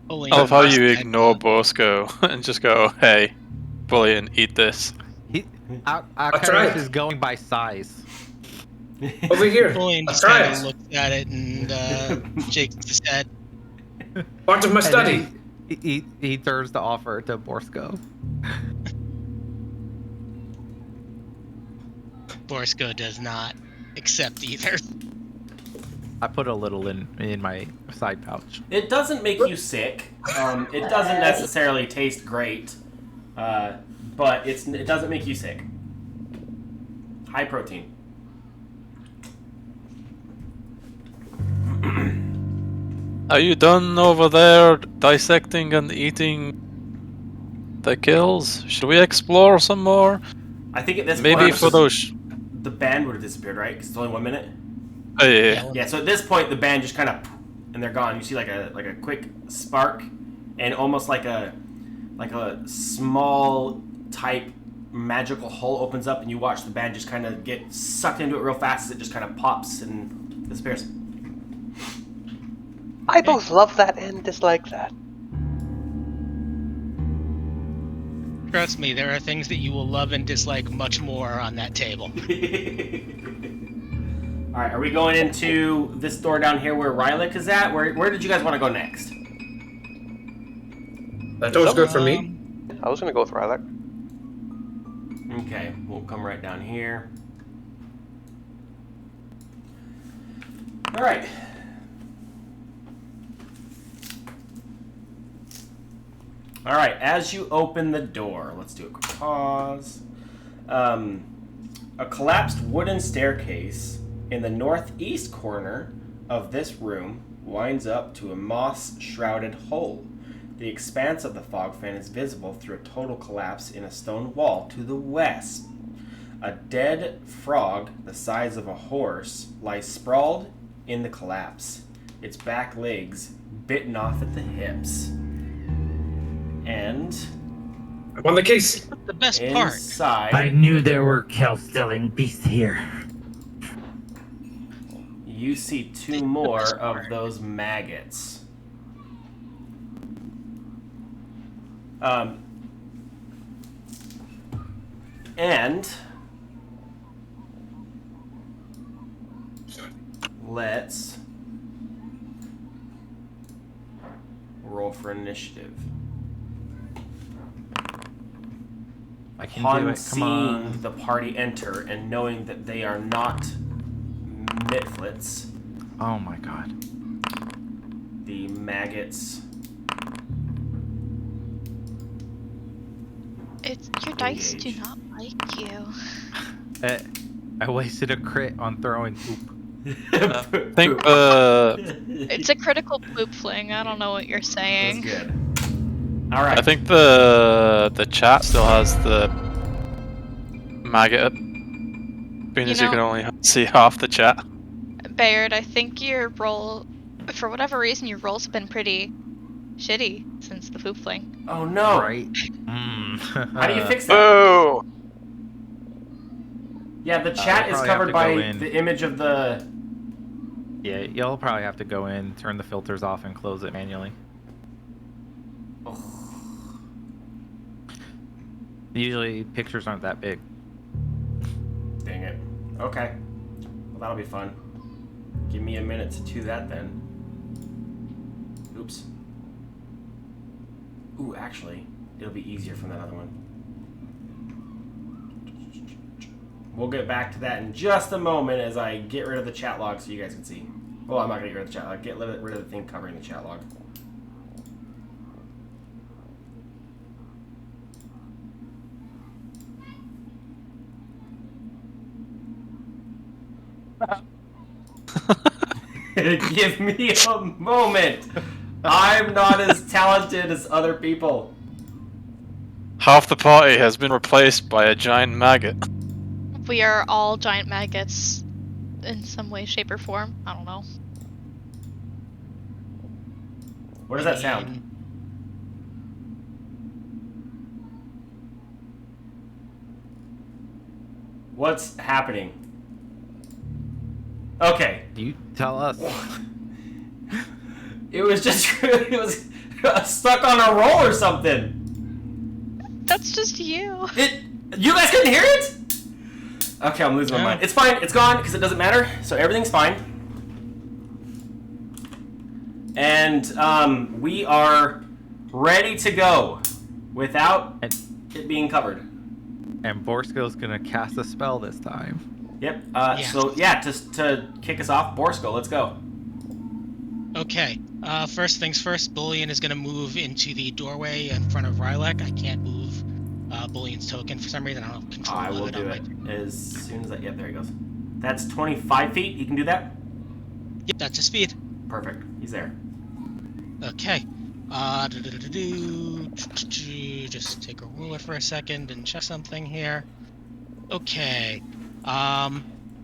Holy I love how you must- ignore Borsko and just go, hey, Bullion, eat this. Alkayesh right. is going by size. Over here. Boyne Let's just try kind of it. looks at it and shakes his head. Part of my And study. then he throws the offer to Borsko. Borsko does not accept either. I put a little in my side pouch. It doesn't make you sick. It doesn't necessarily taste great, but it doesn't make you sick. High protein. Are you done over there dissecting and eating the kills? Should we explore some more? I think at this Maybe point for those. the band would have disappeared, right? Because it's only 1 minute. Oh, yeah. Yeah. So at this point, the band just kind of, and they're gone. You see like a quick spark, and almost like a small type magical hole opens up, and you watch the band just kind of get sucked into it real fast as it just kind of pops and disappears. I both love that and dislike that. Trust me, there are things that you will love and dislike much more on that table. All right, are we going into this door down here where Rylick is at? Where did you guys want to go next? That door's good for me. I was gonna go with Rylac. Okay, we'll come right down here. All right. All right, as you open the door, let's do a quick pause. A collapsed wooden staircase in the northeast corner of this room winds up to a moss-shrouded hole. The expanse of the fog fan is visible through a total collapse in a stone wall to the west. A dead frog the size of a horse lies sprawled in the collapse, its back legs bitten off at the hips. And I won the case. The best part. inside, I knew there were cow-stealing beasts here. you see two more of those maggots. And let's roll for initiative. I can Upon do it. Come seeing on. the party enter and knowing that they are not Mitflits, Oh my god. the maggots Your dice do not like you. I wasted a crit on throwing poop. I think It's a critical poop fling. I don't know what you're That's saying. good. All right. I think the chat still has the maggot, being as you can only see half the chat. Bayard, I think your roll, for whatever reason, your rolls have been pretty shitty since the poop fling. Oh no! Right? How do you fix that? Boo! Yeah, the chat is probably have covered to by go in. the image of the. Yeah, you'll probably have to go in, turn the filters off, and close it manually. Usually, pictures aren't that big. Dang it. Okay. Well, that'll be fun. Give me a minute to do that then. Oops. Ooh, actually, it'll be easier from that other one. We'll get back to that in just a moment as I get rid of the chat log so you guys can see. Well, I'm not going to get rid of the chat log. Get rid of the thing covering the chat log. Give me a moment. I'm not as talented as other people. Half the party has been replaced by a giant maggot. We are all giant maggots in some way, shape, or form. I don't know. What does that sound? What's happening? Okay. You tell us. It was just it was stuck on a roll or something. That's just you. You guys couldn't hear it? Okay, I'm losing my No. mind. It's fine. It's gone because it doesn't matter. So everything's fine. And we are ready to go without it being covered. And Borsko's gonna cast a spell this time. Yep. Yeah. So yeah, just to kick us off, Borsko, let's go. Okay. First things first, Bullion is going to move into the doorway in front of Rylak. I can't move Bullion's token for some reason. I don't have control I of will it do on it my... as soon as I. Yep, there he goes. That's 25 feet. You can do that. Yep, that's his speed. Perfect. He's there. Okay. Just take a ruler for a second and check something here. Okay.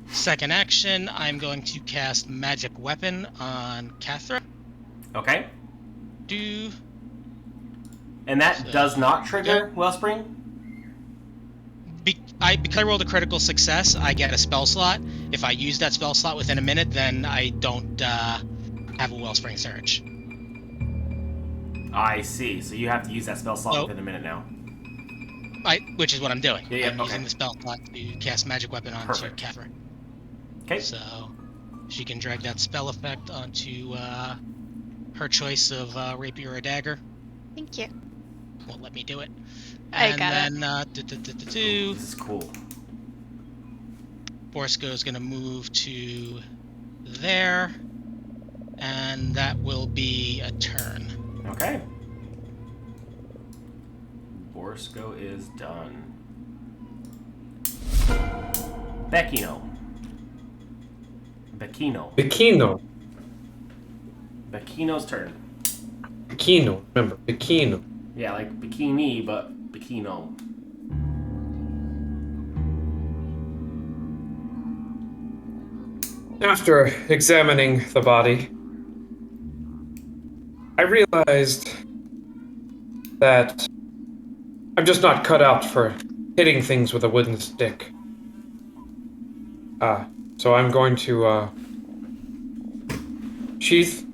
Second action, I'm going to cast Magic Weapon on Cathra. Okay. Do... And that So, does not trigger Wellspring. Because I rolled a critical success, I get a spell slot. If I use that spell slot within a minute, then I don't have a Wellspring Surge. I see. So you have to use that spell slot So- within a minute now. Which is what I'm doing. Yeah, I'm okay. using the spell slot to cast Magic Weapon onto Perfect. Catherine. Okay. So she can drag that spell effect onto her choice of rapier or dagger. Thank you. Won't let me do it. I And got then This is cool. Borsko's gonna move to there, and that will be a turn. Okay. Borsko is done. Becchino. Bikino. Becchino's turn. Bikino. Remember, Bikino. Yeah, like bikini, but Becchino. After examining the body, I realized that I'm just not cut out for hitting things with a wooden stick. So I'm going to sheath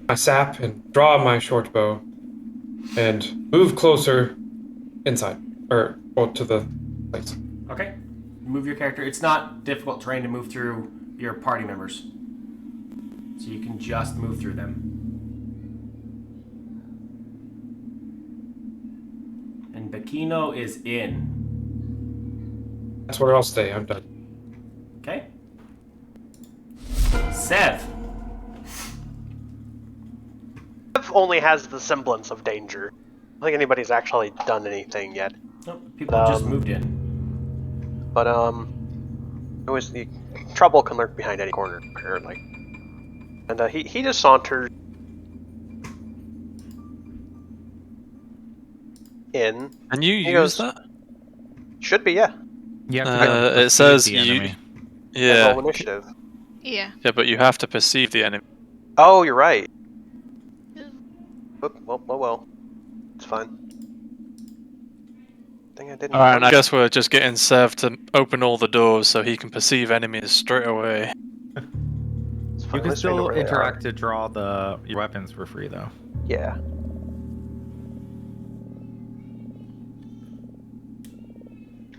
my sap and draw my short bow and move closer inside, or to the place. Okay. Move your character. It's not difficult terrain to move through your party members. So you can just move through them. And Becchino is in. That's where I'll stay. I'm done. Okay. Sev. Sev only has the semblance of danger. I don't think anybody's actually done anything yet. Oh, people just moved in. But always the trouble can lurk behind any corner, apparently. And he just saunters in. Can you He use goes, that? Should be, yeah. You have to be able to It perceive says the you. enemy. Yeah, Roll initiative. Yeah. yeah, but you have to perceive the enemy. Oh, you're right. Well. It's fine. I think I didn't. Alright, and I guess we're just getting Sev to open all the doors so he can perceive enemies straight away. It's You fine, at can least we know still where they interact are. to draw your weapons for free, though. Yeah.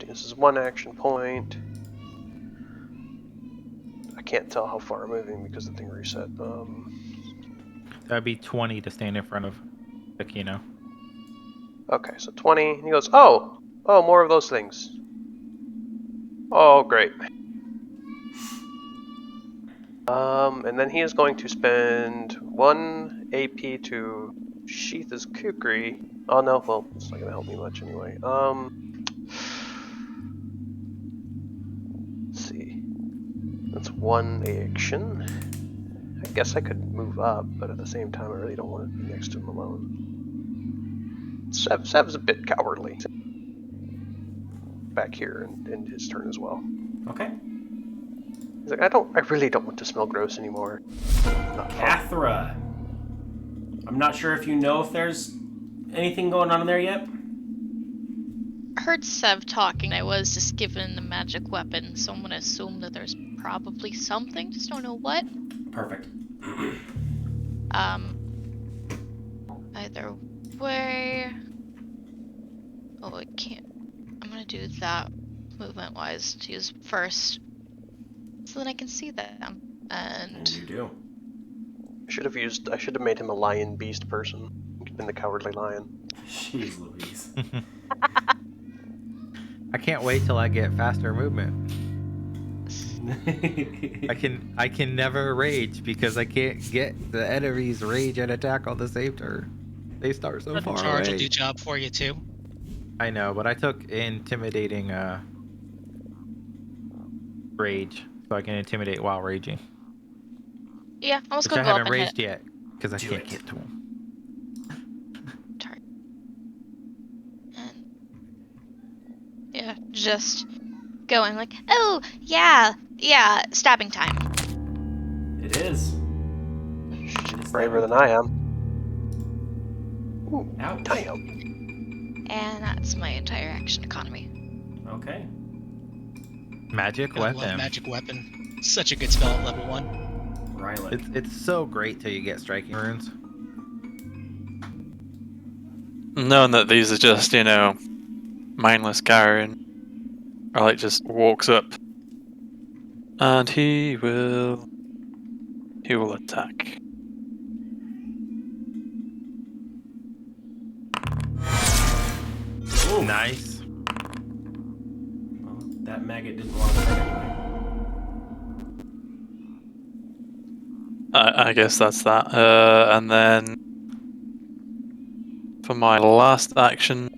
This is one action point. I can't tell how far I'm moving because the thing reset. That'd be 20 to stand in front of Aquino. Okay, so 20. He goes, oh, more of those things. Oh, great. And then he is going to spend 1 AP to sheath his kukri. Oh no, well, it's not gonna help me much anyway. Let's see. That's 1 action. I guess I could move up, but at the same time, I really don't want to be next to him alone. Sev's a bit cowardly. Back here and end his turn as well. Okay. He's like, I really don't want to smell gross anymore. Not fun. Cathra. I'm not sure if you know if there's anything going on in there yet. I heard Sev talking. I was just given the magic weapon, so I'm gonna assume that there's probably something. Just don't know what. Perfect. Either way. Oh, I can't. I'm gonna do that movement wise to use first, so that I can see them. And And you do. I should have made him a lion beast person. He could have been the cowardly lion. Jeez Louise. I can't wait till I get faster movement. I can never rage because I can't get the enemy's rage and attack on the same turn. They start so far Charge will away. do job for you too. I know, but I took intimidating rage, so I can intimidate while raging. yeah, I'm just Which I gonna go up haven't and hit raged yet because I Do can't it. get to him. target. And yeah, just going like, oh yeah, stabbing time. It is. Braver than I am. Ooh, Ouch. damn. And that's my entire action economy. Okay. Magic I love weapon. magic weapon. Such a good spell at level 1. Rylan. It's so great till you get striking runes. Knowing that these are just, mindless carrion, or like just walks up, and he will attack. Ooh. Nice. Well, that maggot didn't want to hurt anyway. I guess that's that. And then for my last action,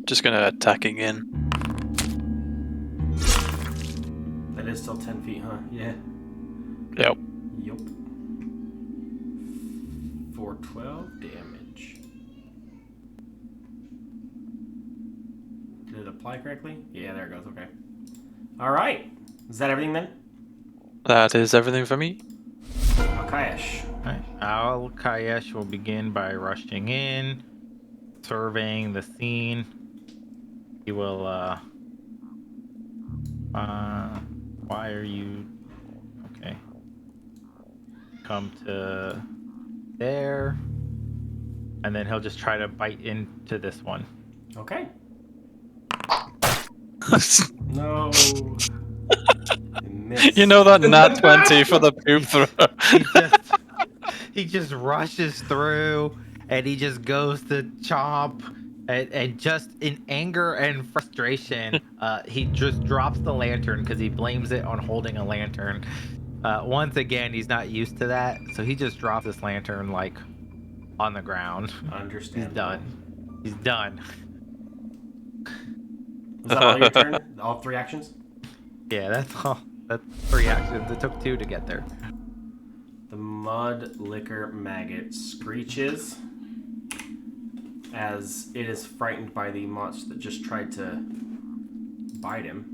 just gonna attack again. That is still 10 feet, huh? Yeah. Yep. Yup. For 12 damage. Did it apply correctly? Yeah, there it goes. Okay. Alright. Is that everything then? That is everything for me. Akayesh. Right. Al Kayesh will begin by rushing in, surveying the scene. He will, why are you, okay. Come to there, and then he'll just try to bite into this one. Okay. No. Miss. You know that nat 20 for the poop throw. He just rushes through, and he just goes to chomp, and just in anger and frustration, he just drops the lantern because he blames it on holding a lantern. Once again, he's not used to that, so he just drops this lantern like on the ground. He's Understandable. done. He's done. Was that all your turn? All 3 actions? Yeah, that's all. That's 3 actions. It took 2 to get there. The mud liquor maggot screeches as it is frightened by the monster that just tried to bite him.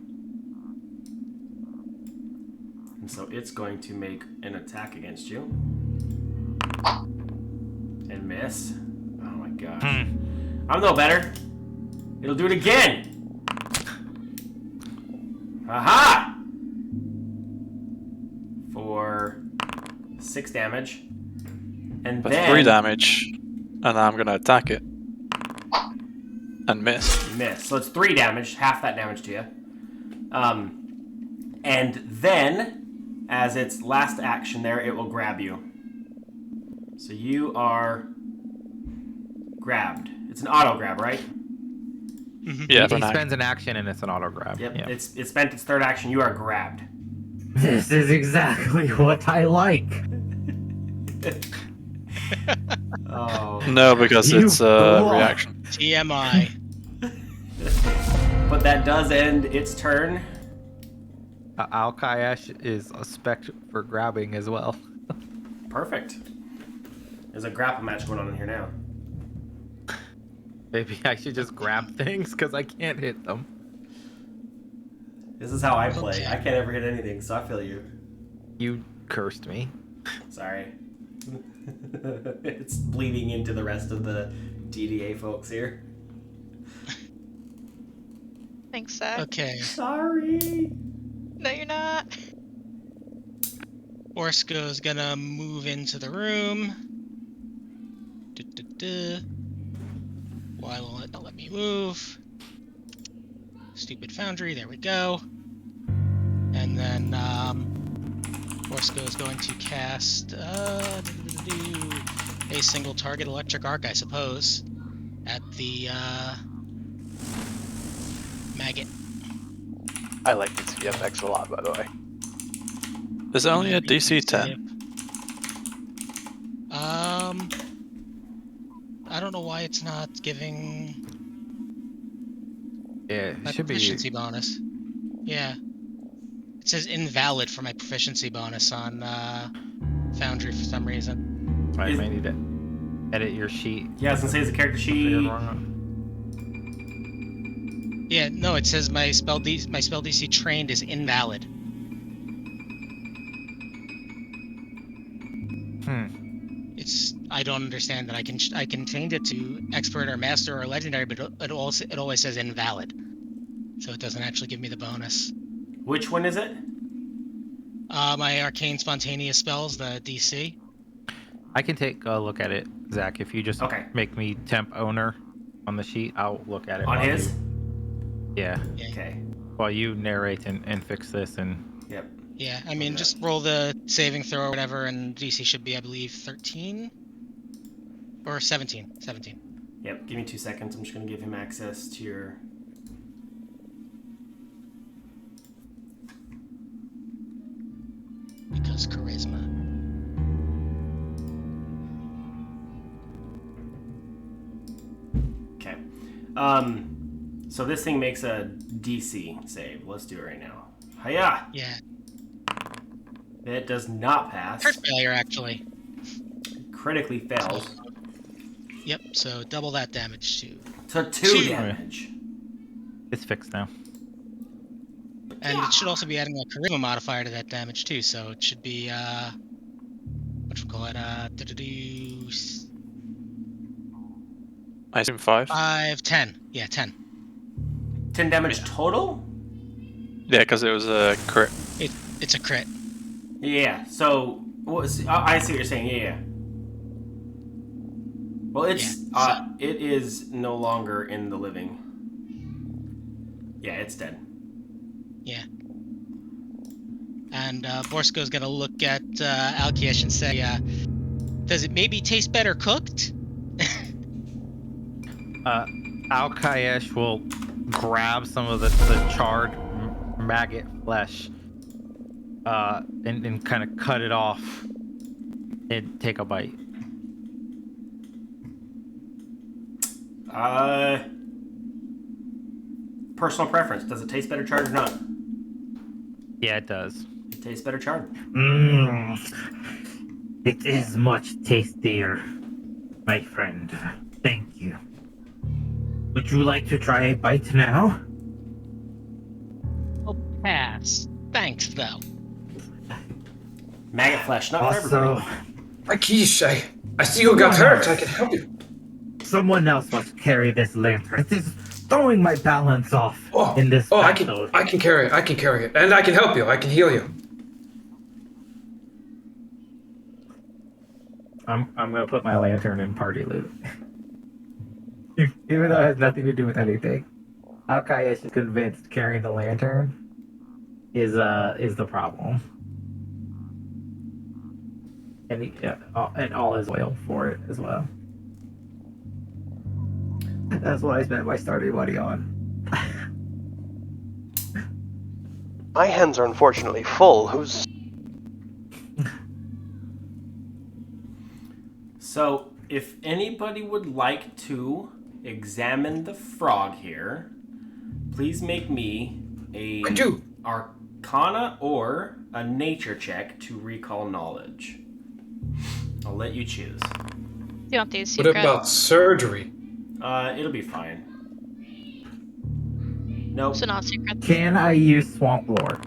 And so it's going to make an attack against you. And miss. Oh my gosh. I'm no better. It'll do it again. Aha! For 6 damage. And For then 3 damage, and I'm gonna attack it. And miss. miss. So it's 3 damage, half that damage to you. And then, as its last action there, it will grab you. So you are grabbed. It's an auto grab, right? Yeah, He for an action. spends an action, and it's an auto grab. Yep. Yeah. It spent its 3rd action. You are grabbed. This is exactly what I like. Oh. No, because You it's a blow. reaction. TMI. But that does end its turn. Al Kayesh is a spec for grabbing as well. Perfect. There's a grapple match going on in here now. Maybe I should just grab things because I can't hit them. This is how I play. Okay. I can't ever hit anything, so I feel you. You cursed me. Sorry. It's bleeding into the rest of the DDA folks here. Thanks, Zach. Okay. Sorry. No, you're not. Orsko's gonna move into the room. Du-du-du. Why won't it not let me move? Stupid foundry, there we go. And then Orsko is going to cast a single target electric arc, I suppose, at the maggot. I like its VFX a lot, by the way. There's only a DC 10. I don't know why it's not giving Yeah, my it should be. proficiency bonus. Yeah. It says invalid for my proficiency bonus on Foundry for some reason. I might need to edit your sheet. Yeah, I was gonna say, is the character sheet. Yeah, no, it says my spell DC trained is invalid. I don't understand that. I can change it to expert or master or legendary, but it always says invalid, so it doesn't actually give me the bonus. Which one is it? My arcane spontaneous spells, the DC. I can take a look at it, Zach. If you just make me temp owner on the sheet, I'll look at it. On his? Yeah. Okay. While you narrate and fix this and. Yep. Yeah, I mean, just roll the saving throw or whatever, and DC should be, I believe, 13 or 17. 17. Yep. Give me 2 seconds. I'm just gonna give him access to your. Because charisma. Okay. So this thing makes a DC save. Let's do it right now. Hiya! Yeah. It does not pass. Crit failure, actually. Critically fails. Yep, so double that damage too. So 2 damage. It's fixed now. And it should also be adding a charisma modifier to that damage too, so it should be what you call it, I assume 5. 5, 10. Yeah, 10. 10 damage total? Yeah, because it was a crit. It's a crit. Yeah, so I see what you're saying. Yeah. Well, it's it is no longer in the living. Yeah, it's dead. Yeah. And Borsko's gonna look at Alkiesh and say, does it maybe taste better cooked? Alkayesh will grab some of the charred maggot flesh and kind of cut it off and take a bite. Personal preference. Does it taste better charred or not? Yeah, it does. It tastes better charred. It is much tastier, my friend. Thank you. Would you like to try a bite now? I'll pass. Thanks, though. Maggot flesh, not for everybody. Akish, I see you got hurt. I can help you. Someone else must carry this lantern. It is throwing my balance off in this battle. I can carry it. I can carry it. And I can help you. I can heal you. I'm gonna put my lantern in party loot. Even though it has nothing to do with anything. Alkayesh is convinced carrying the lantern is the problem. And all his oil for it as well. That's what I spent my starting money on. My hands are unfortunately full. Who's... So, if anybody would like to examine the frog here, please make me a Arcana or a nature check to recall knowledge. I'll let you choose. Do you want these What secret? about surgery? It'll be fine. Nope. So not secret. Can I use Swamp Lore?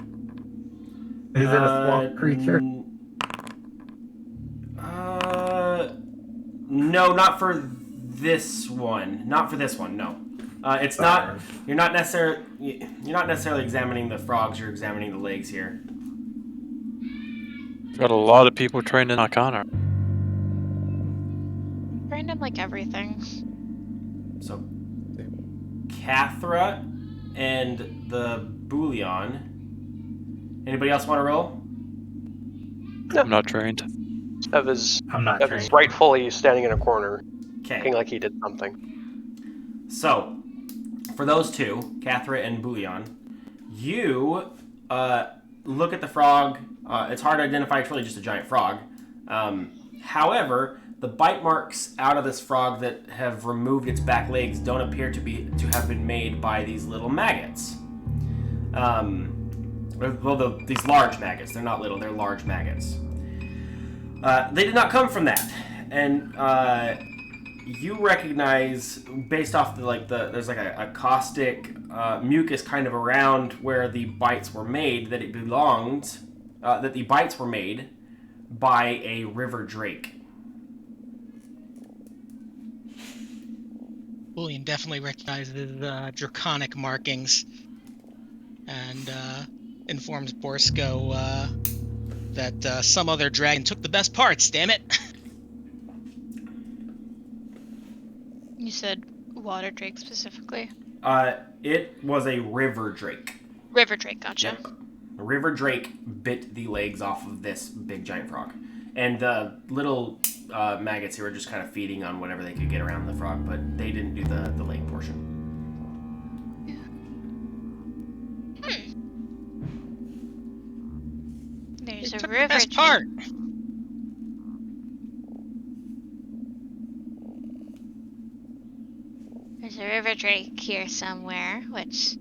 Is it a swamp creature? No, not for this one. Not for this one. No. It's not. You're not necessarily examining the frogs. You're examining the legs here. Got a lot of people trained in Arcana. Random like everything. So, Cathra and the Bullion. Anybody else want to roll? No. I'm not trained. Sev is I'm not Sev trained. is rightfully standing in a corner, Okay. looking like he did something. So, for those two, Cathra and Bullion, you look at the frog. It's hard to identify. It's really just a giant frog. However, the bite marks out of this frog that have removed its back legs don't appear to have been made by these little maggots. These large maggots. They're not little. They're large maggots. They did not come from that, and you recognize, based off there's like a caustic mucus kind of around where the bites were made, that the bites were made by a river drake. Bullion definitely recognizes draconic markings and informs Borsko that some other dragon took the best parts, damn it. You said water drake specifically. It was a river drake. River drake, gotcha. Yep. A river drake bit the legs off of this big giant frog. And the little maggots here were just kind of feeding on whatever they could get around the frog, but they didn't do the leg portion. There's They a took river the best drake. part. There's a river drake here somewhere, which...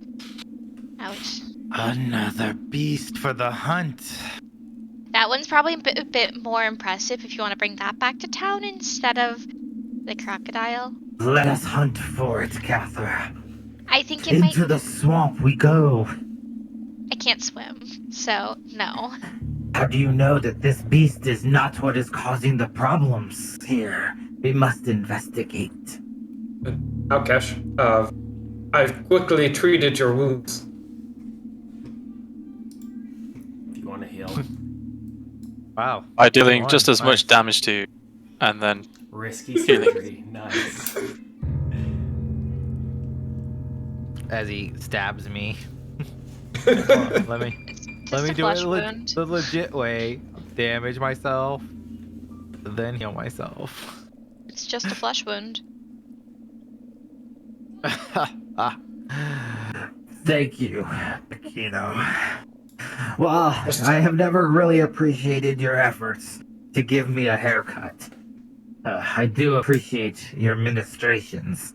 Ouch. Another beast for the hunt. That one's probably a bit more impressive if you want to bring that back to town instead of the crocodile. Let us hunt for it, Cathra. I think it might... Into the swamp we go. I can't swim, so no. How do you know that this beast is not what is causing the problems here? We must investigate. Alkesh, I've quickly treated your wounds. If you want to heal. Wow. By dealing One, just as nice. much damage to you, and then Risky surgery. Nice. As he stabs me. Hold on, let me Just a do it flesh wound. the legit way. Damage myself, then heal myself. It's just a flesh wound. Thank you, Aquino. Well, I have never really appreciated your efforts to give me a haircut. I do appreciate your ministrations.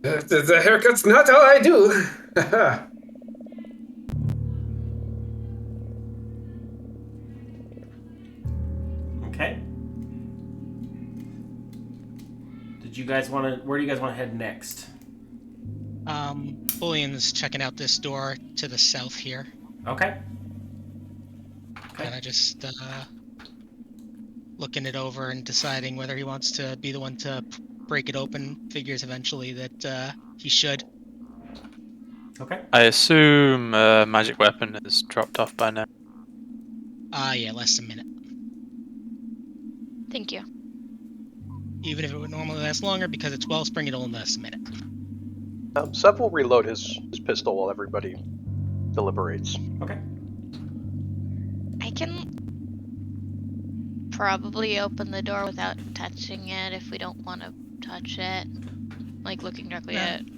The haircut's not all I do. Okay. Did you guys want to? Where do you guys want to head next? Bullion's checking out this door to the south here. Okay. Kind of just looking it over and deciding whether he wants to be the one to break it open. Figures eventually that he should. Okay. I assume magic weapon is dropped off by now. Yeah, less than a minute. Thank you. Even if it would normally last longer, because it's wellspring, it'll only last a minute. Sev will reload his pistol while everybody deliberates. Okay. I can probably open the door without touching it if we don't want to touch it. Like looking directly at it.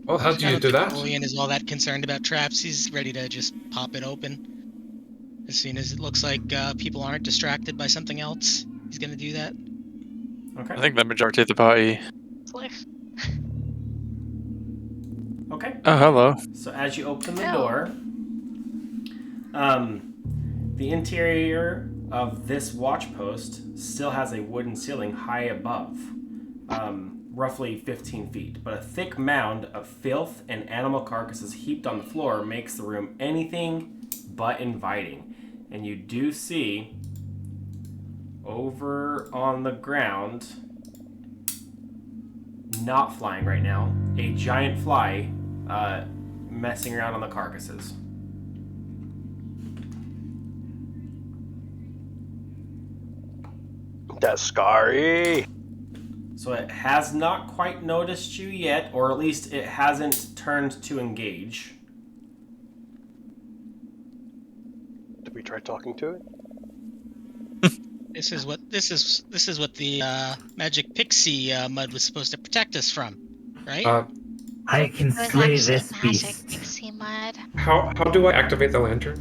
Well, how do I you don't do think that? Bullion is all that concerned about traps. He's ready to just pop it open. As soon as it looks like people aren't distracted by something else, he's gonna do that. Okay. I think the majority of the party. Okay. Oh, hello. So as you open the Oh. door, the interior of this watch post still has a wooden ceiling high above, roughly 15 feet. But a thick mound of filth and animal carcasses heaped on the floor makes the room anything but inviting. And you do see over on the ground, not flying right now, a giant fly messing around on the carcasses. Descari! So it has not quite noticed you yet, or at least it hasn't turned to engage. Did we try talking to it? This is what the magic pixie mud was supposed to protect us from, right? I can It was slay actually this magic beast. pixie mud. How do I activate the lantern?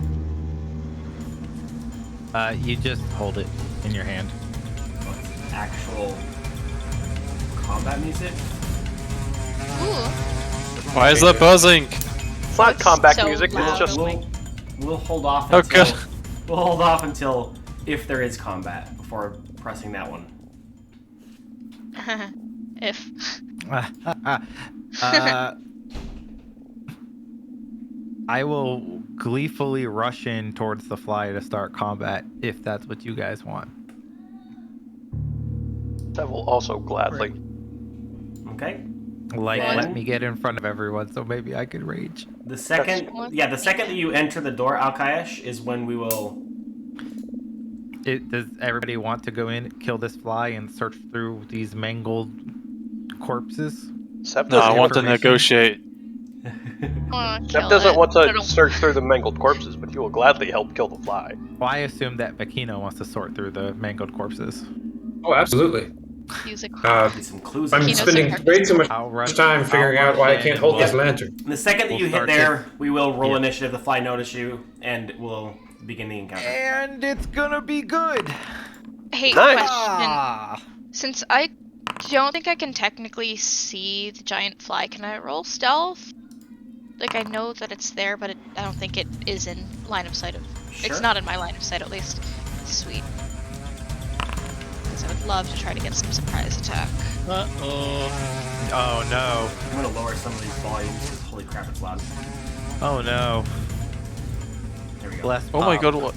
You just hold it in your hand. Actual combat music? Ooh. Why is that buzzing? It's not It's combat so music. loud. It's just We'll hold off Oh, until God. we'll hold off until if there is combat before pressing that one. If. I will gleefully rush in towards the fly to start combat if that's what you guys want. that will also gladly. Okay. Like, Then- let me get in front of everyone so maybe I could rage. The second, the second that you enter the door, Alkaesh, is when we will. Does everybody want to go in, kill this fly, and search through these mangled corpses? Seth No, I doesn't, want to information. negotiate. Seth doesn't want to search through the mangled corpses, but he will gladly help kill the fly. Well, I assume that Vakino wants to sort through the mangled corpses. Oh, absolutely. Use a Get some clues. I'm in Kino's there. spending sarcastic. way too much I'll rush. time figuring out why I can't hold this Yeah. lantern. The second that We'll you hit start there, we will roll Yeah. initiative. The fly notice you, and we'll begin the encounter. And it's gonna be good. Hey, Nice. question. Ah. Since I don't think I can technically see the giant fly, can I roll stealth? Like, I know that it's there, but I don't think it is in line of sight of. Sure. It's not in my line of sight, at least. Sweet. Because I would love to try to get some surprise attack. Uh-oh. Oh no. I'm gonna lower some of these volumes because holy crap, it's loud. Oh no. There we go. Bless. Oh my Pop. god, what?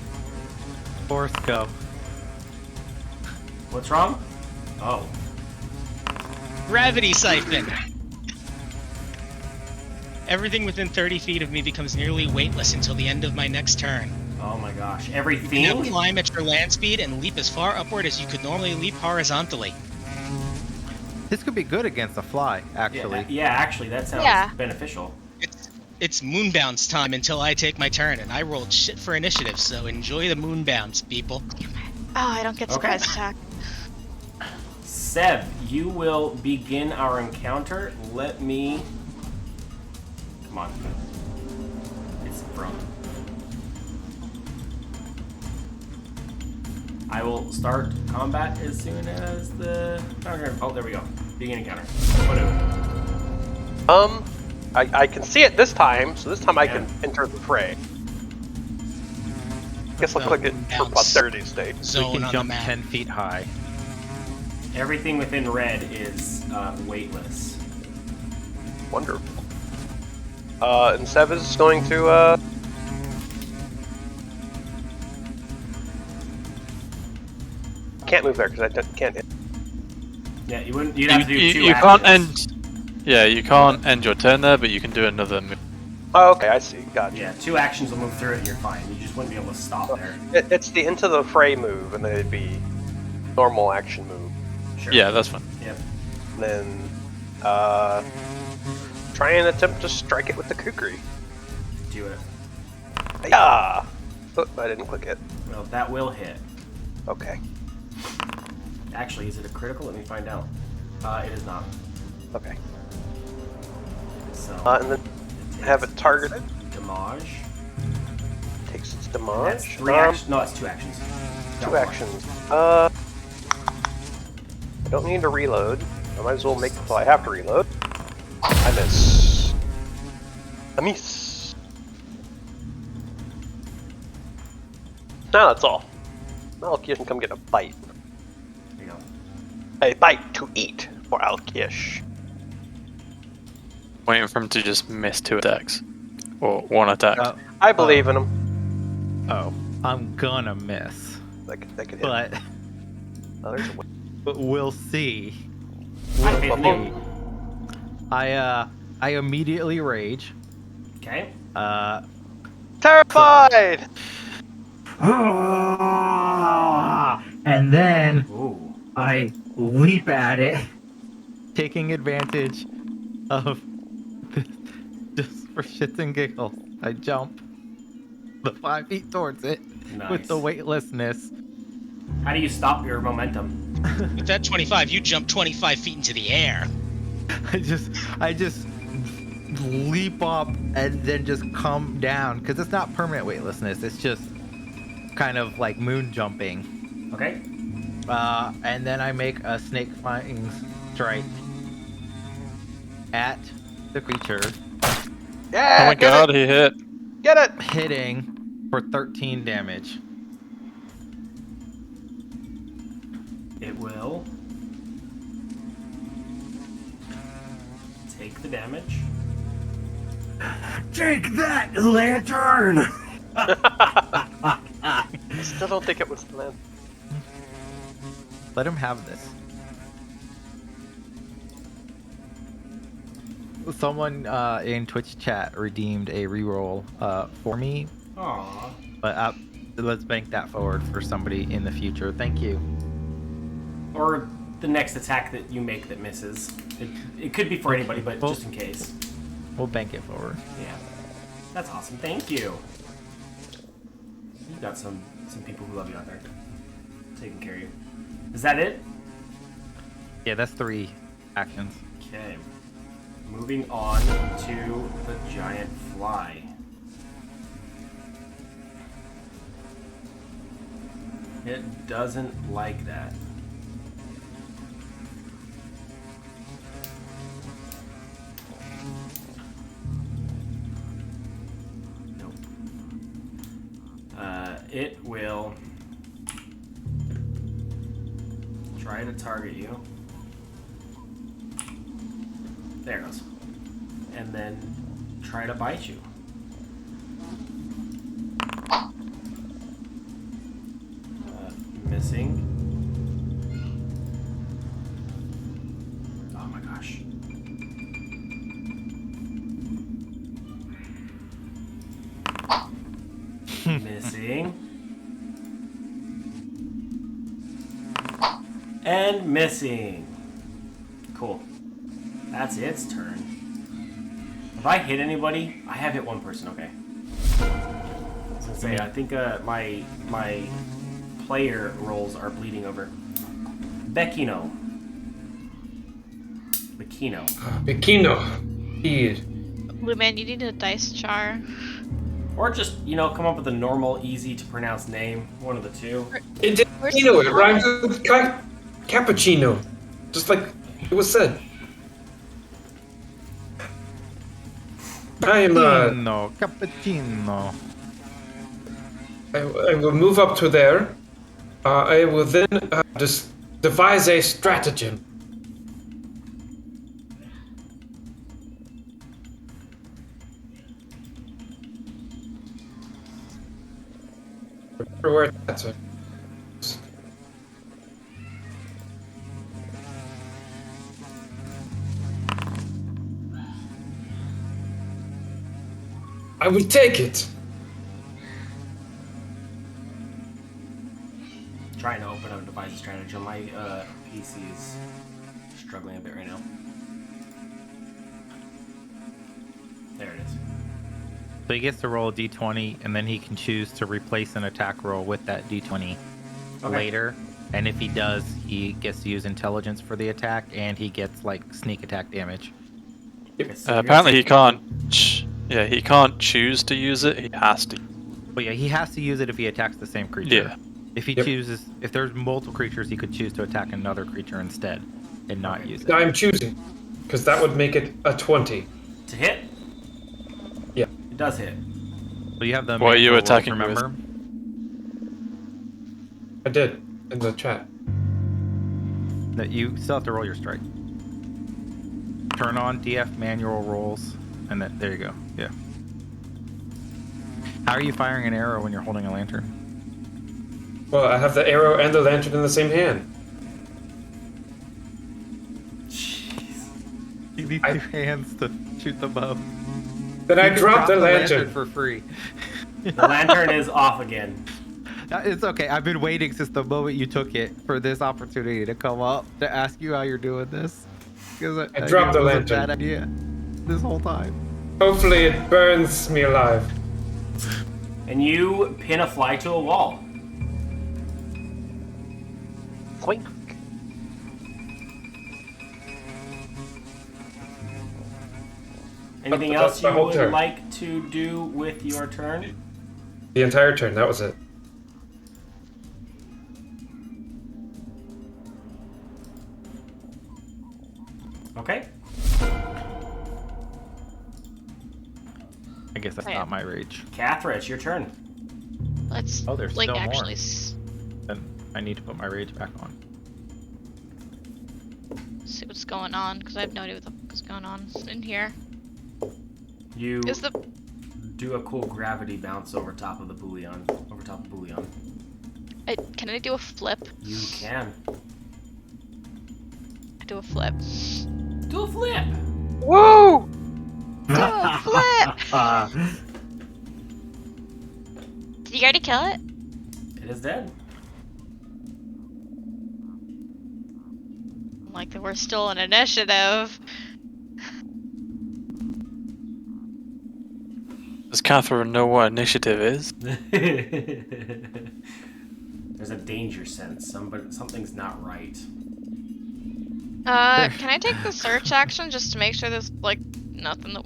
Force go. What's wrong? Oh. Gravity siphon. Everything within 30 feet of me becomes nearly weightless until the end of my next turn. Oh my gosh. Now Everything? climb at your land speed and leap as far upward as you could normally leap horizontally. This could be good against a fly, actually. Yeah, actually, that sounds Yeah. beneficial. It's moon bounce time until I take my turn, and I rolled shit for initiative, so enjoy the moon bounce, people. Oh, I don't get Okay. surprise attack. Seb, you will begin our encounter. Let me. Come on. It's from. I will start combat as soon as the. Oh, there we go. Begin encounter. Whatever. I can see it this time, so this time I Yeah. can enter the fray. Guess I'll So, click it for bounce posterity's sake. We zone can on the jump map. 10 feet high. Everything within red is weightless. Wonderful. And Sev is going to, can't move there because I can't hit. Yeah, you wouldn't. You'd have to do two You actions. can't end. Yeah, you can't end your turn there, but you can do another move. Oh, okay, I see. Gotcha. Yeah, two actions will move through it and you're fine. You just wouldn't be able to stop there. It's the into the fray move, and then it'd be normal action move. Sure. Yeah, that's fine. Yep. And then, try and attempt to strike it with the kukri. Do it. Yeah. Oh, I didn't click it. Well, that will hit. Okay. Actually, is it a critical? Let me find out. It is not. Okay. So. And then have it targeted. Damage. Takes its And damage. that's three actions. No, it's two actions. Not Two one. actions. I don't need to reload. I might as well make. Well, I have to reload. I miss. I miss. No, that's all. Alkish can come get a bite. There you go. A bite to eat for Alkish. Waiting for him to just miss two attacks. Or one attack. I believe in him. Oh, I'm gonna miss. They could hit. But, Oh, there's a way. but we'll see. Okay, We'll see. I immediately rage. Okay. Terrified! And then Ooh. I leap at it taking advantage of this, just for shits and giggles, I jump the 5 feet towards it with the Nice. weightlessness. How do you stop your momentum? With that 25, you jump 25 feet into the air. I just leap up and then just come down because it's not permanent weightlessness. It's just kind of like moon jumping. Okay. And then I make a snake flying strike at the creature, Yeah. Oh my get god, It. he hit. Get it. hitting for 13 damage. It will take the damage. Take that, lantern! I still don't think it was the man. Let him have this. Someone in Twitch chat redeemed a reroll for me, Aww. but let's bank that forward for somebody in the future. Thank you. Or the next attack that you make that misses. It could be for anybody, but Well- just in case. We'll bank it forward. Yeah. That's awesome. Thank you. You've got some people who love you out there. Taking care of you. Is that it? Yeah, that's 3 actions. Okay. Moving on to the giant fly. It doesn't like that. Nope. It will try to target you. There it goes. And then try to bite you. Missing. Oh my gosh. Missing. And missing. Cool. That's its turn. Have I hit anybody? I have hit one person, okay. I was gonna say, I think my player rolls are bleeding over. Bekino. Bekino. Here. Luman, you need a dice jar. Or just, come up with a normal, easy to pronounce name. One of the two. It rhymes with cappuccino. Just like it was said. I am, Cappuccino, cappuccino. I will move up to there. I will then just devise a stratagem. Where that's it. I will take it. Trying to open up a device stratagem. My PC is struggling a bit right now. There it is. So he gets to roll a d20, and then he can choose to replace an attack roll with that d20 later. And if he does, he gets to use intelligence for the attack, and he gets like sneak attack damage. Okay, so you're Apparently he taking- can't. Yeah, he can't choose to use it. He has to. But yeah, he has to use it if he attacks the same creature. Yeah. If he chooses, if there's multiple creatures, he could choose to attack another creature instead, and not use it. I'm choosing, because that would make it a 20. To hit? Yeah. It does hit. So you have the. What are you magical rolls, attacking with? remember? I did in the chat. That you still have to roll your strike. Turn on DF manual rolls, and that there you go. Yeah. How are you firing an arrow when you're holding a lantern? Well, I have the arrow and the lantern in the same hand. Jeez. You need 2 hands to shoot the bow. Then I You can drop the lantern lantern. for free. The lantern is off again. It's okay. I've been waiting since the moment you took it for this opportunity to come up to ask you how you're doing this. Because I dropped the it was a lantern. bad idea this whole time. Hopefully it burns me alive. And you pin a fly to a wall. Clink. Anything That's else my you whole would turn. like to do with your turn? The entire turn, that was it. Okay. I guess that's Right. not my rage. Catherine, it's your turn. Let's Oh, there's like still more. actually Then I need to put my rage back on. see what's going on because I have no idea what the fuck is going on in here. You Is the do a cool gravity bounce over top of the bullion. can I do a flip? You can. I do a flip. Do a flip! Woo! Do a flip! Did you already kill it? It is dead. Like that we're still in initiative. Does Catherine know what initiative is? There's a danger sense. Something's not right. Can I take the search action just to make sure there's like nothing that?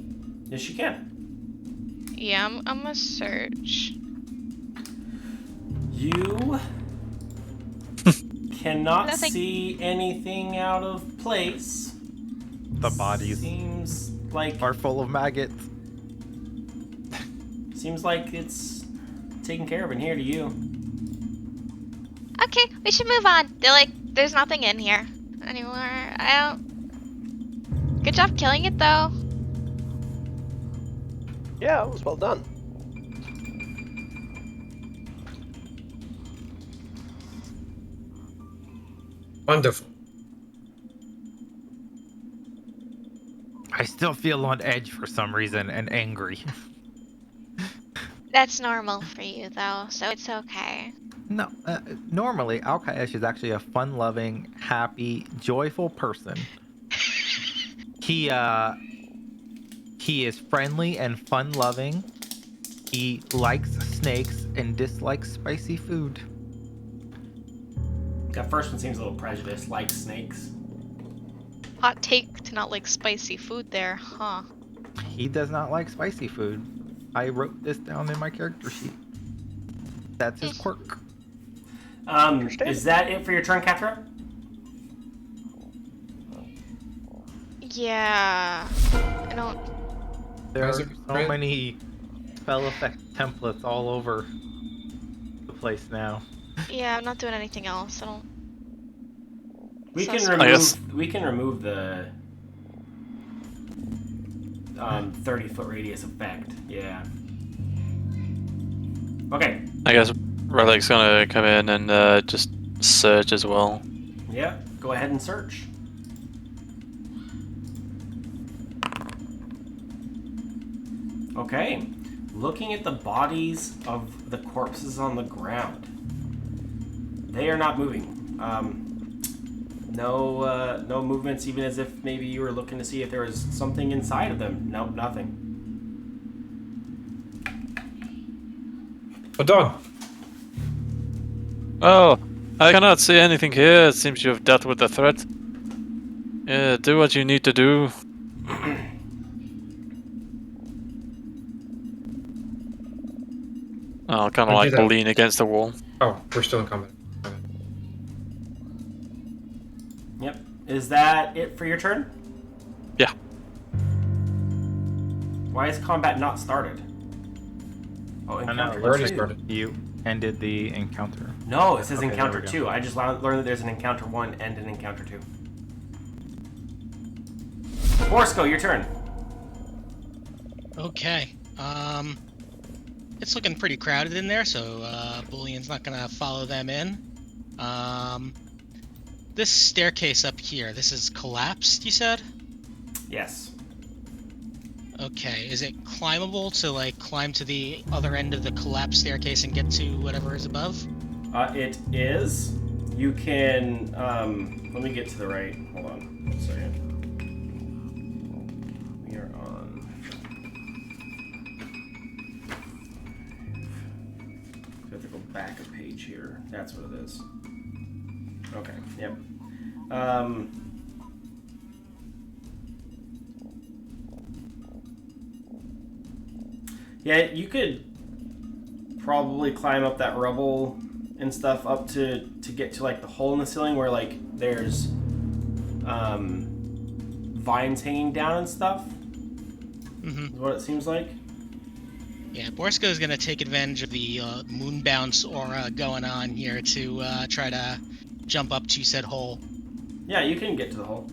Yes, you can. Yeah, I'm gonna search. You cannot Nothing. see anything out of place. The bodies Seems like are full of maggots. it's taken care of in here to you. Okay, we should move on. There's nothing in here anymore. I don't. Good job killing it though. Yeah, it was well done. Wonderful. I still feel on edge for some reason and angry. That's normal for you though, so it's okay. No, normally Alkaesh is actually a fun-loving, happy, joyful person. He is friendly and fun-loving. He likes snakes and dislikes spicy food. That first one seems a little prejudiced, like snakes. Hot take to not like spicy food there, huh? He does not like spicy food. I wrote this down in my character sheet. That's his quirk. Is that it for your turn, Catherine? Yeah. I don't. There are Guys, so right? many spell effect templates all over the place now. Yeah, I'm not doing anything else. I don't. We So can sorry. remove the 30-foot radius effect. Yeah. Okay. I guess Relic's gonna come in and just search as well. Yeah. Go ahead and search. Okay. Looking at the bodies of the corpses on the ground, they are not moving. No movements, even as if maybe you were looking to see if there was something inside of them. Nope, nothing. Hold on. Oh, I cannot see anything here. It seems you have dealt with the threat. Yeah, do what you need to do. I'll kind of I'll do like that. lean against the wall. Oh, we're still in combat. Okay. Yep. Is that it for your turn? Yeah. Why is combat not started? Oh, I know, encounter it already looks like started. you ended the encounter. No, it says Okay, there encounter we go. 2. I just learned that there's an encounter 1 and an encounter 2. Borsco, your turn. Okay. It's looking pretty crowded in there, so Bullion's not gonna follow them in. This staircase up here, this is collapsed, you said? Yes. Okay, is it climbable to like climb to the other end of the collapsed staircase and get to whatever is above? It is. You can, let me get to the right. Hold on a second. back a page here. That's what it is. Okay, yep. Yeah, you could probably climb up that rubble and stuff up to get to like the hole in the ceiling where like there's vines hanging down and stuff. Mm-hmm. Is what it seems like. Yeah, Borsko is going to take advantage of the moon bounce aura going on here to try to jump up to said hole Yeah, you can get to the hole.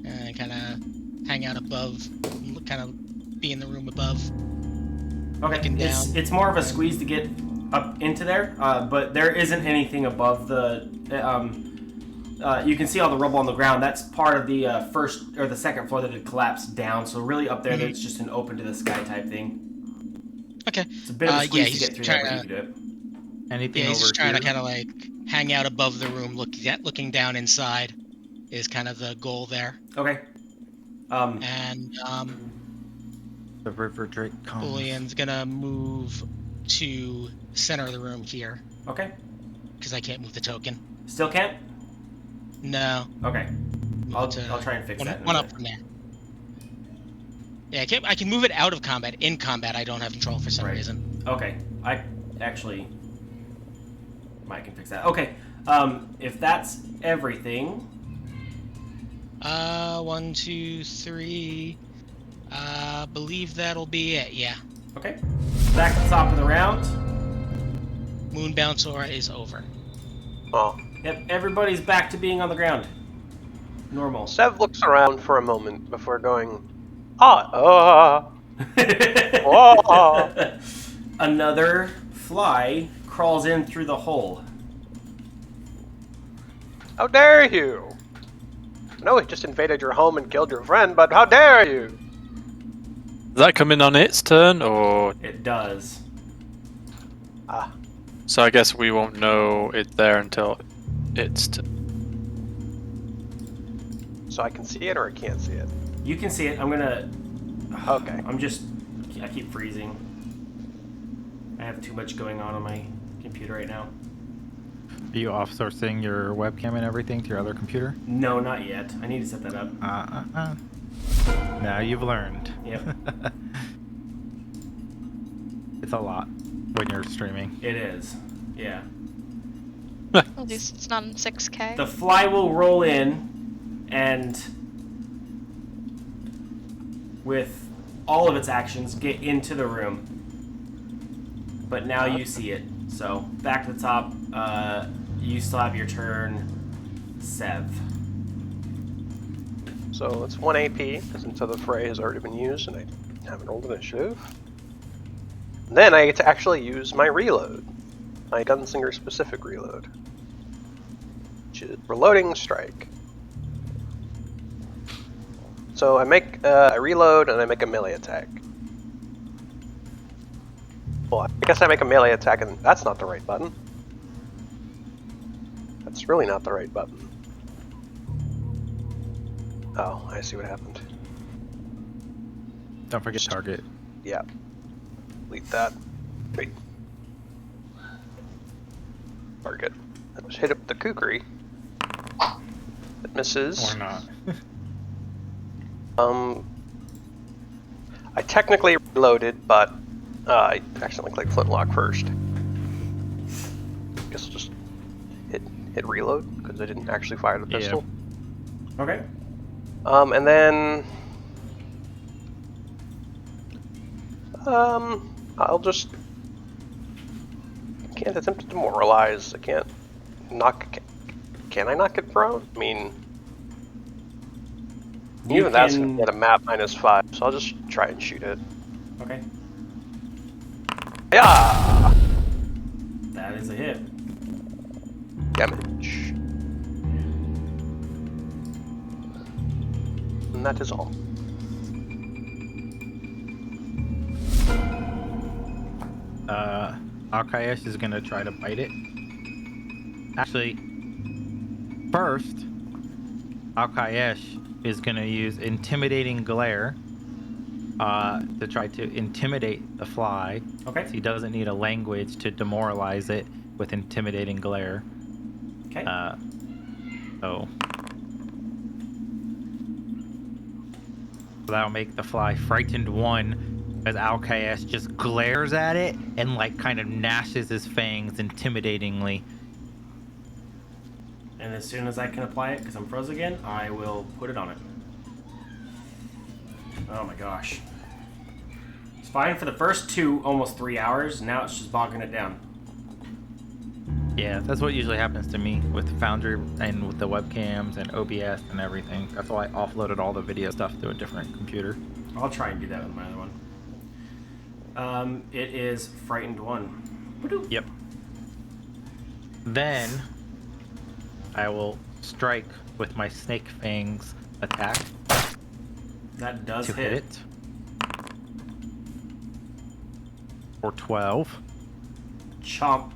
and kind of hang out above, kind of be in the room above. Okay, Looking down. it's more of a squeeze to get up into there, but there isn't anything above the. You can see all the rubble on the ground. That's part of the first or the second floor that had collapsed down. So really up there, it's just an open to the sky type thing. Okay. It's a bit of a squeeze he's to get through trying there, but to, you can do it. Anything yeah, he's over just trying here? to kind of like hang out above the room, looking down inside is kind of the goal there. Okay. And The river drake comes. Julian's gonna move to center of the room here Okay. because I can't move the token. Still can't? No. Okay. Move I'll it to try and fix one, that. in a one up minute. from there. Yeah, I can move it out of combat. In combat, I don't have control for some Right. reason. Okay. I actually might can fix that. Okay. If that's everything. 1, 2, 3. Believe that'll be it. Yeah. Okay. Back to the top of the round. Moon bounce aura is over. Oh. Yep, everybody's back to being on the ground. Normal. Sev looks around for a moment before going, oh. Another fly crawls in through the hole. How dare you? I know it just invaded your home and killed your friend, but how dare you? Does that come in on its turn, or It does. Ah, so? I guess we won't know it's there until it's turn. so I can see it or I can't see it? You can see it. I'm gonna. Okay. I keep freezing. I have too much going on my computer right now. Are you off-sourcing your webcam and everything to your other computer? No, not yet. I need to set that up. Now you've learned. Yep. It's a lot when you're streaming. It is. Yeah. At least it's not in 6K. The fly will roll in, and with all of its actions, get into the room. But now you see it. So, back to the top. You still have your turn, Sev. So it's 1 AP, because Into the Fray has already been used, and I haven't rolled initiative. Then I get to actually use my reload. My Gunslinger specific reload. Which is Reloading Strike. So I make I reload and I make a melee attack. Well, I guess I make a melee attack and that's not the right button. That's really not the right button. Oh, I see what happened. Don't forget target. Yeah. Delete that. Wait. Target. I just hit it with the kukri. It misses. Or not. I technically reloaded, but I accidentally clicked flintlock first. Guess I'll just hit reload because I didn't actually fire the pistol. Okay. And then I'll just I can't attempt to demoralize. I can't knock. Can I knock it prone? I mean, even that's gonna get a map -5, so I'll just try and shoot it. Okay. Yeah. That is a hit. Damage. And that is all. Alkayesh is gonna try to bite it. Actually, first, Alkayesh is gonna use Intimidating Glare to try to intimidate the fly. Okay. He doesn't need a language to demoralize it with intimidating glare. Okay. So that'll make the fly frightened 1 as Alcaes just glares at it and like kind of gnashes his fangs intimidatingly. And as soon as I can apply it, because I'm frozen again, I will put it on it. Oh my gosh. It's fine for the first 2, almost 3 hours. Now it's just bogging it down. Yeah, that's what usually happens to me with Foundry and with the webcams and OBS and everything. That's why I offloaded all the video stuff to a different computer. I'll try and do that with my other one. It is frightened 1. Woo-doo. Yep. Then I will strike with my snake fangs attack That does to hit. hit it for 12. Chomp.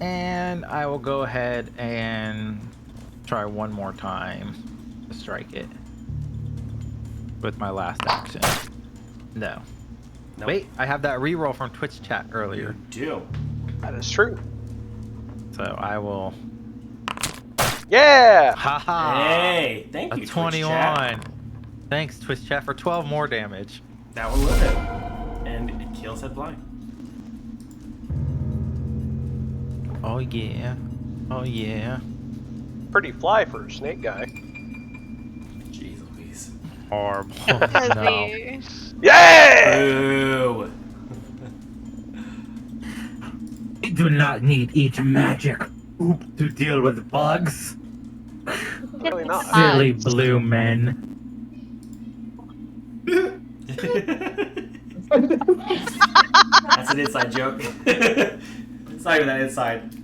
And I will go ahead and try one more time to strike it with my last action. No. Nope. Wait, I have that reroll from Twitch chat earlier. You do. That is true. So I will. Yeah! Haha! Hey, thank A you, Twitch 21. chat. Thanks, Twitch chat, for 12 more damage. That one will hit. And it kills that fly. Oh yeah. Oh yeah. Pretty fly for a snake guy. Jeez Louise. Horrible. No. Heavy. Yeah! Boo! We do not need each magic oop to deal with bugs. Really not. Silly blue men. That's an inside joke. It's not even that inside.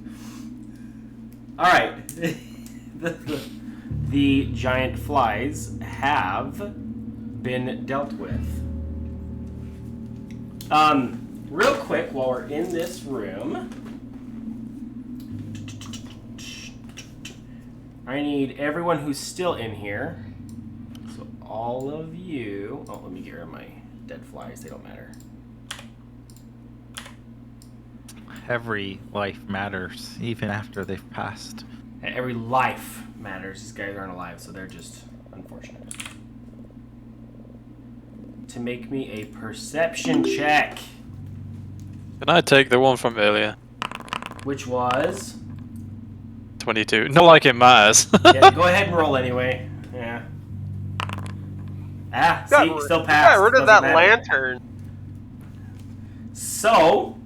Alright. The giant flies have been dealt with. Real quick, while we're in this room, I need everyone who's still in here. So all of you. Oh, let me get rid of my dead flies. They don't matter. Every life matters, even after they've passed. And every life matters. These guys aren't alive, so they're just unfortunate. To make me a perception check, Can I take the one from earlier? which was 22. Not like it matters. yeah. Go ahead and roll anyway. Yeah. Ah, see, Got still passed. rid of Doesn't that matter. lantern. So,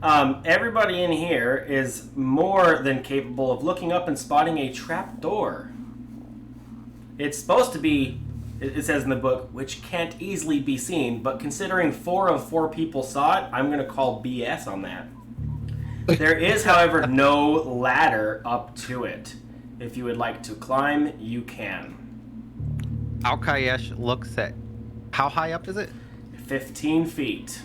everybody in here is more than capable of looking up and spotting a trap door. It's supposed to be, it says in the book, which can't easily be seen, but considering 4 of 4 people saw it, I'm going to call BS on that. There is, however, no ladder up to it. If you would like to climb, you can. Alcaesh looks at. How high up is it? 15 feet.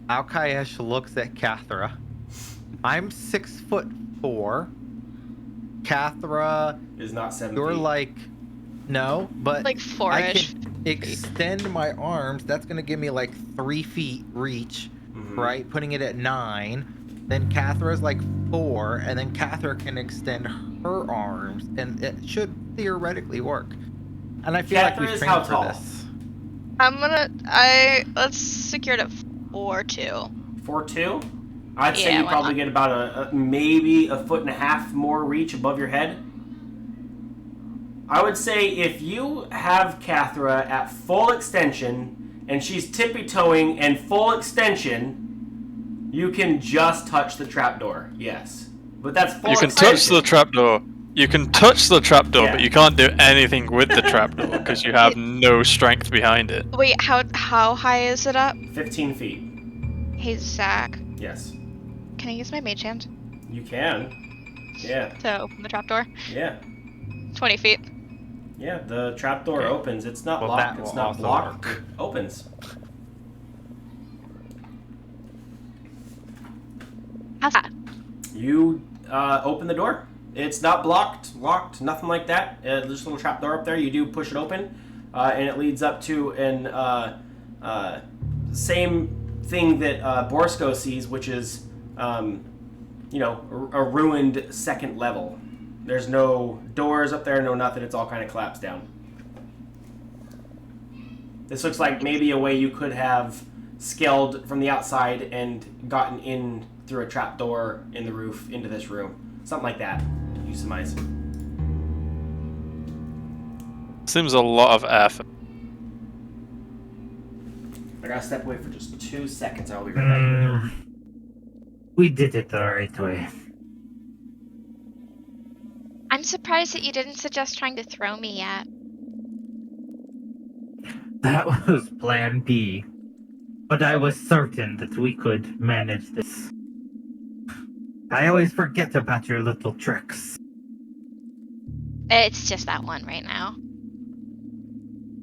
Alcaesh looks at Cathra. I'm 6'4". Cathra, Is not 7 you're feet. like. No, but Like I 4-ish. can extend my arms. That's gonna give me like 3 feet reach, Mhm. right? Putting it at 9. Then Cathra's like 4, and then Cathra can extend her arms, and it should theoretically work. And I feel like Cathra we've is trained how for tall? this. Let's secure it at 4-2. 4'2"? I'd say Yeah, you why probably not? get about a maybe 1.5 feet more reach above your head. I would say if you have Cathra at full extension and she's tippy-toeing and full extension, you can just touch the trapdoor. Yes. But that's full You can extension. touch the trapdoor. You can touch the trapdoor, Yeah. but you can't do anything with the trapdoor because you have no strength behind it. Wait, how high is it up? 15 feet. Hey Zach, Yes. can I use my mage hand You can. Yeah. to open the trapdoor? Yeah. 20 feet. Yeah, the trapdoor Okay. opens. It's not Well, locked. that It's will not also blocked. work. It opens. How's that? You open the door. It's not blocked, locked, nothing like that. There's a little trap door up there. You do push it open, and it leads up to an same thing that Borsko sees, which is, a ruined second level. There's no doors up there, no nothing. It's all kind of collapsed down. This looks like maybe a way you could have scaled from the outside and gotten in through a trap door in the roof into this room. Something like that, you surmise. Seems a lot of effort. I gotta step away for just 2 seconds. I'll be right back. We did it the right way. I'm surprised that you didn't suggest trying to throw me yet. That was plan B. But I was certain that we could manage this. I always forget about your little tricks. It's just that one right now.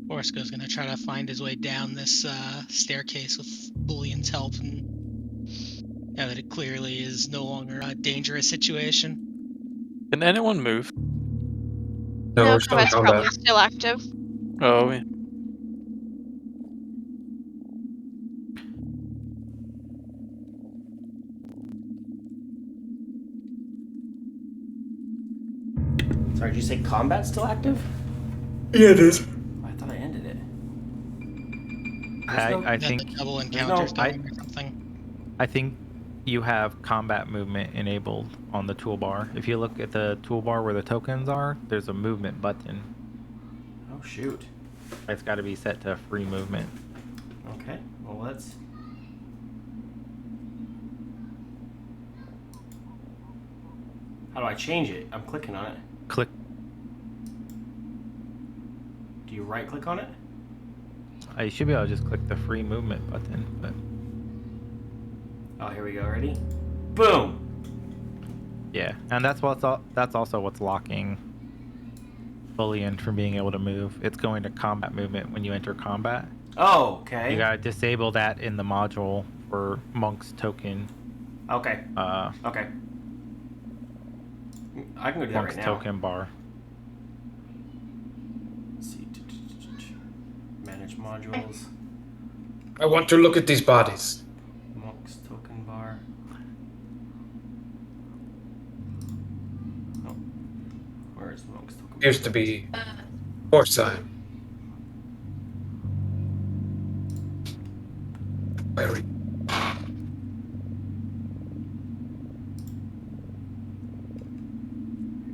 Borsko's gonna try to find his way down this staircase with Boolean's help, and now that it clearly is no longer a dangerous situation. Can anyone move? No, No, we're still in quest probably combat. still active. Oh, yeah. Sorry, did you say combat's still active? Yeah, it is. I thought I ended it. I Got think the double encounters I- going or something. I think you have combat movement enabled on the toolbar. If you look at the toolbar where the tokens are, there's a movement button. Oh, shoot. It's got to be set to free movement. Okay, well, let's... How do I change it? I'm clicking on it. Click. Do you right-click on it? You should be able to just click the free movement button, but Oh, here we go. Ready? Boom! yeah, and that's also what's locking Bullion from being able to move. It's going to combat movement when you enter combat. Oh, okay. You gotta disable that in the module for Monk's token. Okay. Okay. I can go do that Monk's right now. token bar. Let's see. Manage modules. I want to look at these bodies. Monk's token bar. Oh. Where's Monk's token bar? Appears to be porcine. Very.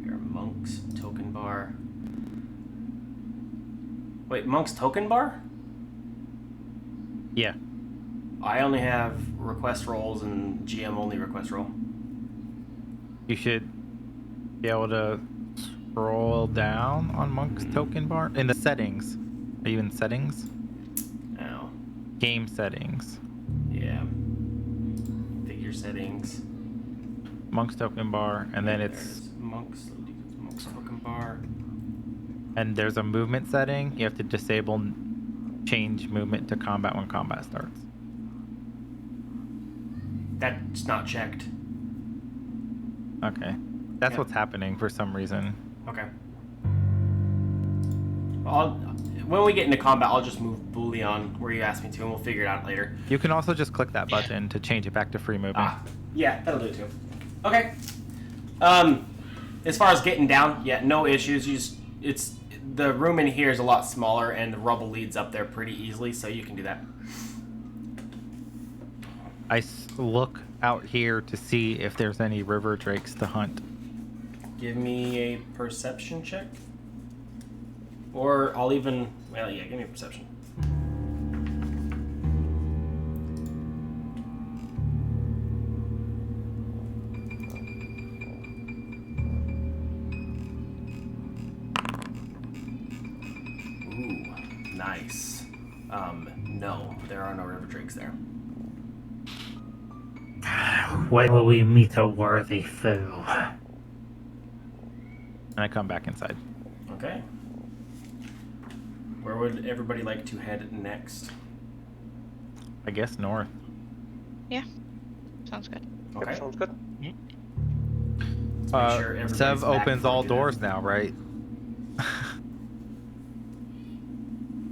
Here, Monk's token bar. Wait, Monk's token bar? Yeah. I only have request rolls and GM only request roll. You should be able to scroll down on Monk's token bar in the settings. Are you in settings? Oh. Game settings. Yeah. Figure settings. Monk's token bar, and then it's There's Monk's token bar. and there's a movement setting. You have to disable change movement to combat when combat starts. That's not checked. Okay. That's Yeah. what's happening for some reason. Okay. Well, when we get into combat, I'll just move Boolean where you asked me to, and we'll figure it out later. You can also just click that button to change it back to free movement. Yeah, that'll do it too. Okay. As far as getting down, yeah, no issues. It's the room in here is a lot smaller, and the rubble leads up there pretty easily, so you can do that. I look out here to see if there's any river drakes to hunt. Give me a perception check. Or I'll even... Well, yeah, give me a perception. Ooh, nice. No, there are no river drakes there. When will we meet a worthy foe? And I come back inside. Okay. Where would everybody like to head next? I guess north. Sounds good. Okay. Yep, sounds good. Make sure everybody's Sev back opens before we all do that. doors now, right?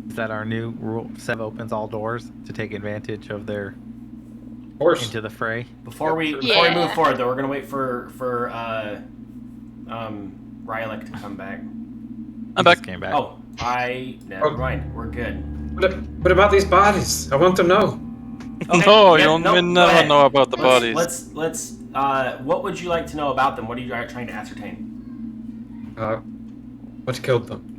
Is that our new rule? Sev opens all doors to take advantage of their Of course. into the fray. Before we Yeah. move forward, though, we're gonna wait for Rylek to come back. He back. just came back. Oh, never mind. We're good. What about these bodies? I want to know. Okay, No, yeah, you'll no, go never ahead. know about the bodies. Let's. What would you like to know about them? What are you trying to ascertain? What killed them?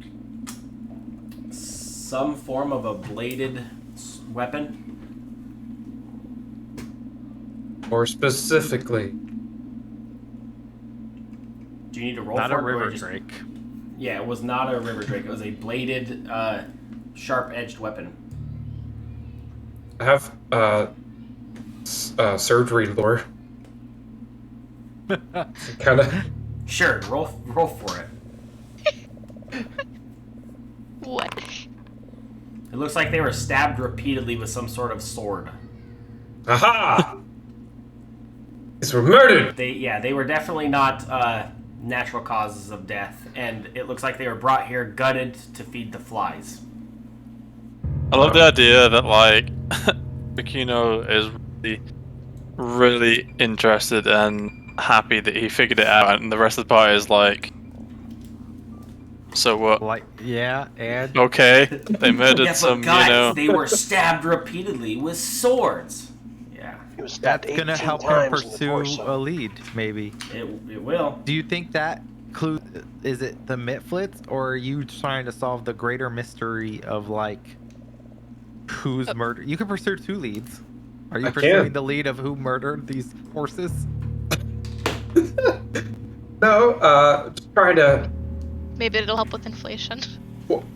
Some form of a bladed weapon. More specifically, Do you need to roll Not for a it, or river just- drake. Yeah, it was not a river drake. It was a bladed, sharp-edged weapon. I have surgery lore. Kind of. Sure, roll for it. What? It looks like they were stabbed repeatedly with some sort of sword. Aha! These were murdered. They were definitely not natural causes of death, and it looks like they were brought here gutted to feed the flies. I love the idea that like Makino is really interested and happy that he figured it out, and the rest of the party is like, so what? Like, yeah, and Okay, they murdered Yeah, but some, guys, they were stabbed repeatedly with swords. Yeah, He was stabbed that's gonna 18 help him times in the pursue torso. a lead, maybe. it will. Do you think that clue is it the Mitflits, or are you trying to solve the greater mystery of like who's murdered? You can pursue two leads. Are you I pursuing can. the lead of who murdered these horses? No, just trying to. Maybe it'll help with inflation.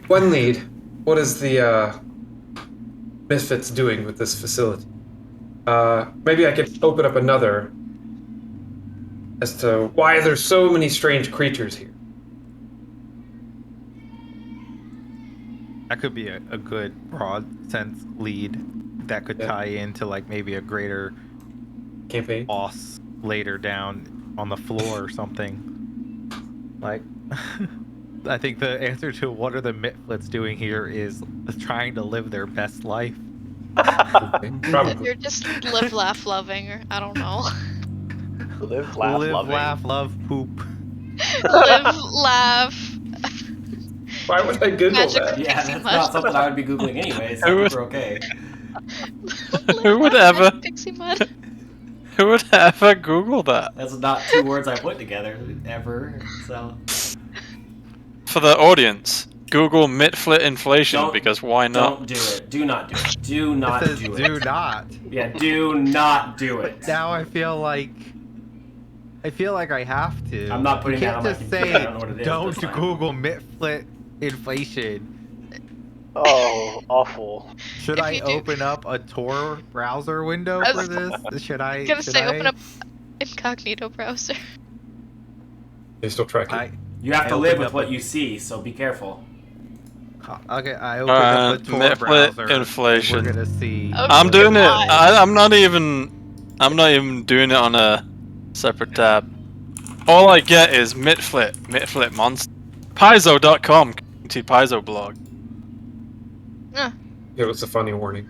One lead. What is the Misfits doing with this facility? Maybe I could open up another as to why there's so many strange creatures here. That could be a good broad sense lead that could Yeah. tie into like maybe a greater Campaign. boss later down on the floor or something. Like, I think the answer to what are the Mitflits doing here is trying to live their best life. Probably. You're just live, laugh, loving, or I don't know. Live, laugh, live, loving. laugh, love, poop. Live, laugh. Why would I Google Magic that? Yeah, Pixie that's mud. not something I would be googling anyway. So we're okay. Who would Live, ever? laugh, Pixie mud. Who would ever Google that? That's not two words I put together ever. So For the audience, Google Mitflit inflation, Don't- because why not? don't do it. Do not do it. Do not It says do do it. not. Yeah, do not do it. Now I feel like I have to. I'm not putting you that can't on my just computer. say I don't know what it is, don't but it's fine. Google Mitflit inflation. Oh, awful. Should If I you do- open up a Tor browser window I for was this? Should I? gonna should say I? open up incognito browser. They still track it. You have I to live opened with up what a- you see, so be careful. Okay, I opened up the Tor Mitflit browser. and inflation. We're gonna see. Oh, I'm doing it. God. I'm not even doing it on a separate tab. All I get is Mitflit monster. Paizo.com, community Paizo blog. It was a funny warning.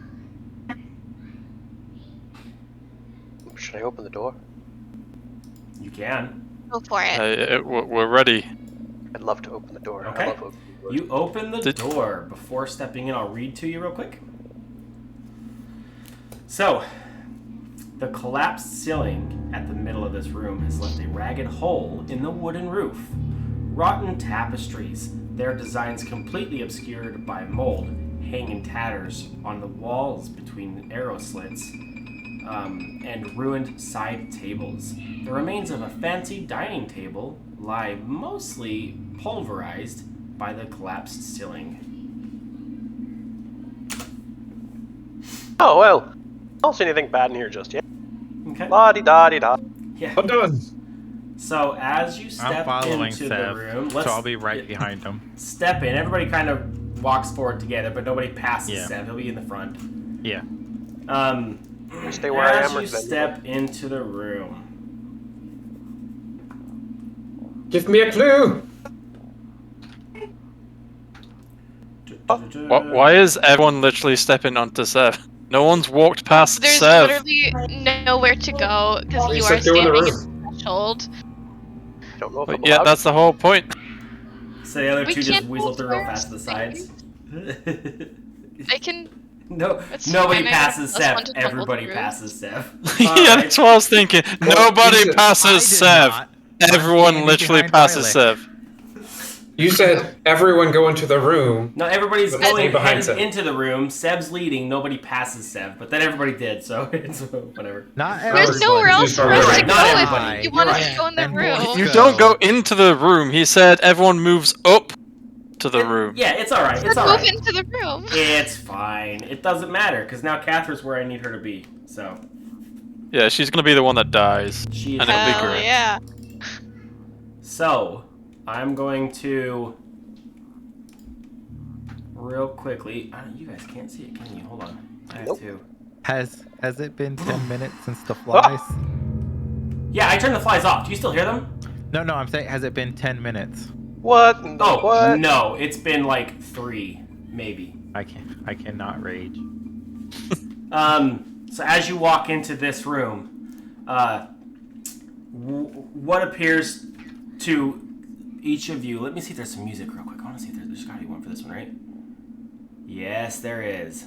Should I open the door? You can. Go for it. We're ready. I'd love to open the door. Okay. I love opening doors. You open the Did- door. Before stepping in, I'll read to you real quick. So, the collapsed ceiling at the middle of this room has left a ragged hole in the wooden roof. Rotten tapestries, their designs completely obscured by mold, hang in tatters on the walls between arrow slits, and ruined side tables. The remains of a fancy dining table lie mostly pulverized by the collapsed ceiling. Oh, well. I don't see anything bad in here just yet. Okay. La-di-da-di-da. Yeah. I'm done. So as you I'm step following into Sev, the room, so I'll be right behind him. Step in. Everybody kind of walks forward together, but nobody passes Yeah. Sev. He'll be in the front. Yeah. Stay where I As am or you should I step into the room, Give me a clue. Why is everyone literally stepping onto Sev? No one's walked past There's Sev. literally nowhere to go because You you said are go in the standing room. at the threshold. I don't know if But I'm yeah, allowed. that's the whole point. So the other We two just can't weasel move through real where fast to the sides. I can. No, It's nobody fine, I got a passes +1 Sev. to tumble Everybody through. passes Sev. Yeah, Alright. that's what I was thinking. Well, Nobody you said- I passes did Sev. not. I'm Everyone standing literally behind passes Twi'lek. Sev. You said everyone go into the room. No, everybody's Let's stay going behind headed Sev. into the room. Seb's leading. Nobody passes Sev, but then everybody did, so it's whatever. Not There's everybody. nowhere else for us to Right, go not if everybody. you want You're us right. to go in the And room. boys You go. don't go into the room. He said everyone moves up to the room. Yeah, it's alright. It's Let's move alright. into the room. It's fine. It doesn't matter, because now Catherine's where I need her to be, so. Yeah, she's gonna be the one that dies. She is And it'll be Hell great. yeah. So, I'm going to real quickly. You guys can't see it, can you? Hold on. I have Nope. to. Has it been 10 minutes since the flies? Yeah, I turned the flies off. Do you still hear them? No, I'm saying, has it been 10 minutes? What? in the Oh, what? no. It's been like 3, maybe. I cannot rage. So as you walk into this room, what appears to each of you? Let me see if there's some music real quick. I want to see if there's got to be one for this one, right? Yes, there is.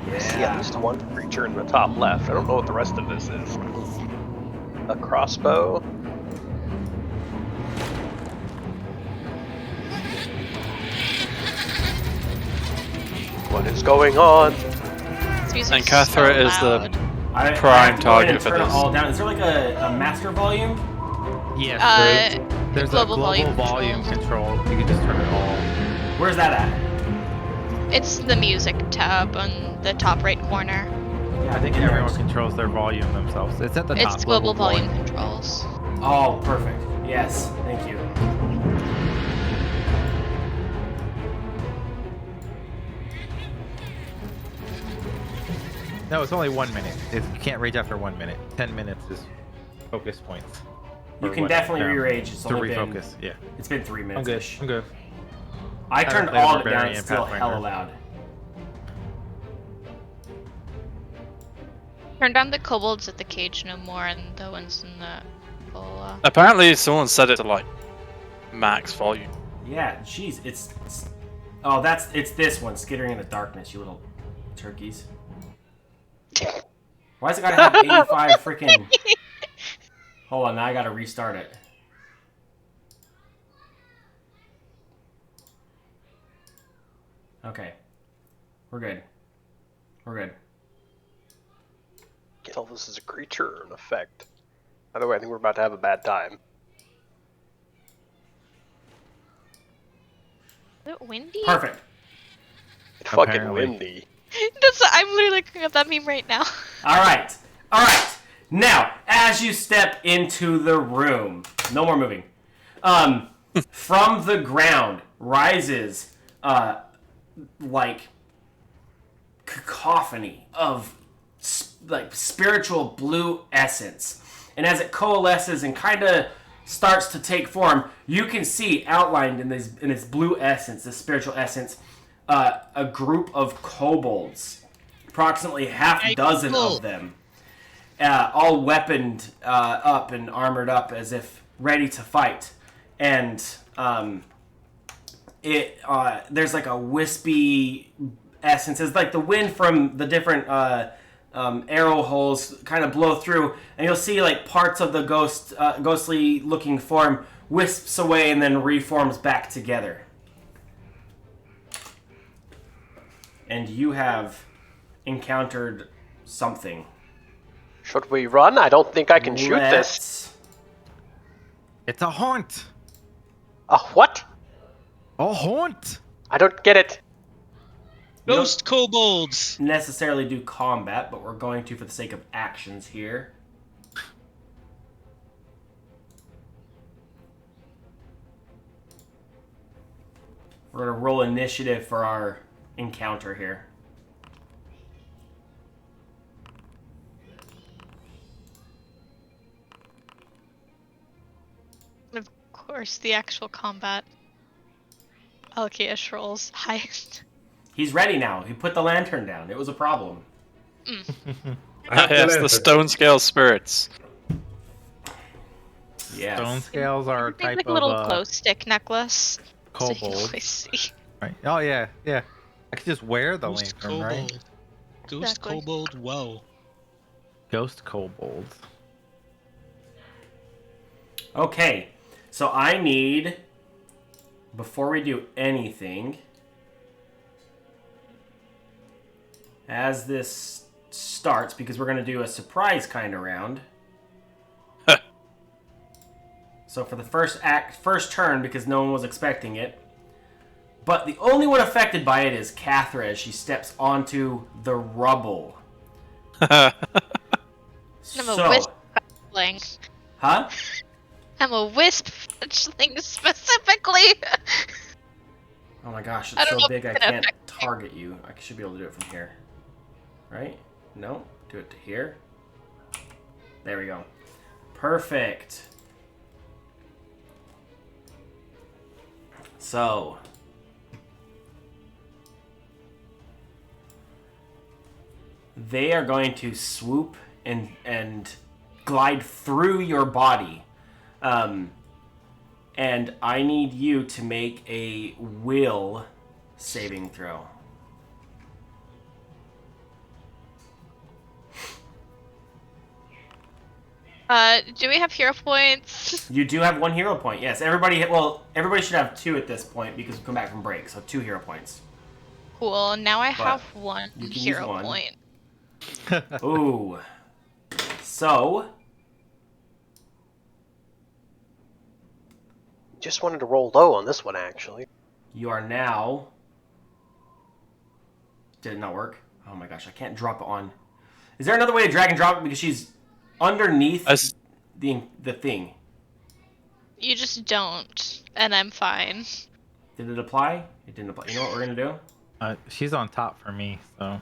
I see at least one creature in the top left. I don't know what the rest of this is. A crossbow? What is going on? This music's And Cathra so is the loud. I have prime to go in and target for turn it this. all down. Is there like a master volume? Yes, there's global a global volume control. You can just turn it all. Where's that at? It's the music tab on the top right corner. Yeah, I think in there. everyone controls their volume themselves. It's at the top. It's global volume controls. Oh, perfect. Yes, thank you. No, it's only 1 minute. You can't rage after 1 minute. 10 minutes is focus points. You Or can what, definitely um, re-rage. It's to only been, refocus. Yeah, it's been 3 minutes. I'm good. I'm good. I haven't turned played all of it down. Barbarian It's still Pathfinder. hella loud. Turn down the kobolds at the cage no more, and the ones in the bola. Apparently, someone set it to like max volume. Yeah, jeez, it's oh, it's this one, skittering in the darkness, you little turkeys. Why's it gotta have 85 freaking? Hold on, now I gotta restart it. Okay, we're good. We're good. Elvis is a creature or an effect? By the way, I think we're about to have a bad time. Is it windy? Perfect. It's fucking Apparently. windy. I'm literally looking at that meme right now. All right. All right. Now, as you step into the room, no more moving. From the ground rises like cacophony of like spiritual blue essence, and as it coalesces and kind of starts to take form, you can see outlined in this blue essence, this spiritual essence, a group of kobolds, approximately half dozen of them, all weaponed up and armored up as if ready to fight. And there's like a wispy essence. It's like the wind from the different arrow holes kind of blow through, and you'll see like parts of the ghostly looking form wisps away and then reforms back together. And you have encountered something. Should we run? I don't think I can shoot this. It's a haunt. What? A haunt. I don't get it. Ghost kobolds! Necessarily do combat, but we're going to for the sake of actions here. We're going to roll initiative for our encounter here. Of course, the actual combat. Alkiash rolls highest. He's ready now. He put the lantern down. It was a problem. I have Yes, the lantern. stone scale spirits. Yes. Stone scales are a It's type like a little of glow stick necklace. So you can kobold. always see. Right. Oh yeah, yeah. I could just wear the Ghost lantern, right? kobold. Ghost Exactly. kobold, whoa. Ghost kobolds. Okay, so I need, before we do anything, as this starts, because we're going to do a surprise kind of round. So for the first turn, because no one was expecting it, but the only one affected by it is Cathra as she steps onto the rubble. I'm a So, wisp fledgling. huh? I'm a wisp fledgling specifically. Oh my gosh, I it's don't so know big if I it's gonna can't affect me. target you. I should be able to do it from here. Right? No? Do it to here. There we go. Perfect. So. They are going to swoop and glide through your body. And I need you to make a will saving throw. Do we have hero points? You do have 1 hero point. Yes, everybody should have 2 at this point because we come back from break. So 2 hero points. Cool. Now I But have 1 you can hero use 1. point. Ooh. So, Just wanted to roll low on this one, actually. you are now. Did it not work? Oh my gosh, I can't drop it on. Is there another way to drag and drop it because she's underneath As the thing? You just don't, and I'm fine. Did it apply? It didn't apply. You know what we're gonna do? She's on top for me, so.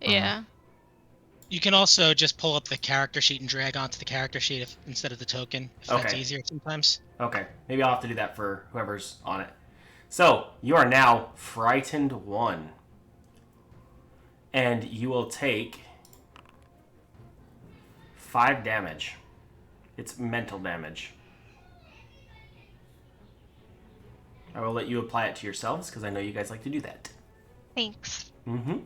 Yeah. You can also just pull up the character sheet and drag onto the character sheet instead of the token, if that's Okay. easier sometimes. Okay, maybe I'll have to do that for whoever's on it. So, you are now frightened 1. And you will take 5 damage. It's mental damage. I will let you apply it to yourselves because I know you guys like to do that. Thanks. Mm-hmm.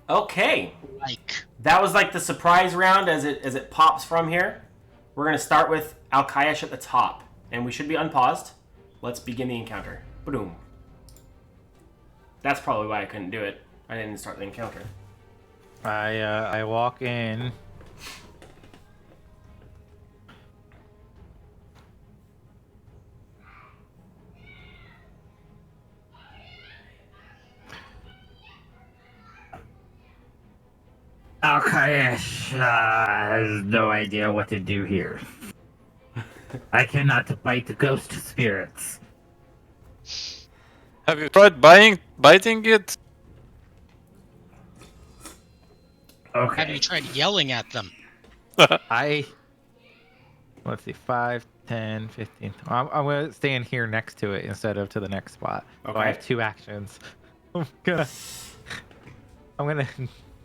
Okay. Like, That was like the surprise round as it pops from here. We're going to start with Alkayesh at the top. And we should be unpaused. Let's begin the encounter. Boom. That's probably why I couldn't do it. I didn't start the encounter. I walk in. Alkayesh has no idea what to do here. I cannot bite the ghost spirits. have you tried biting it? Okay. have you tried yelling at them? Let's see, 5, 10, 15. I'm going to stand here next to it instead of to the next spot. So I have Okay. 2 actions. I'm gonna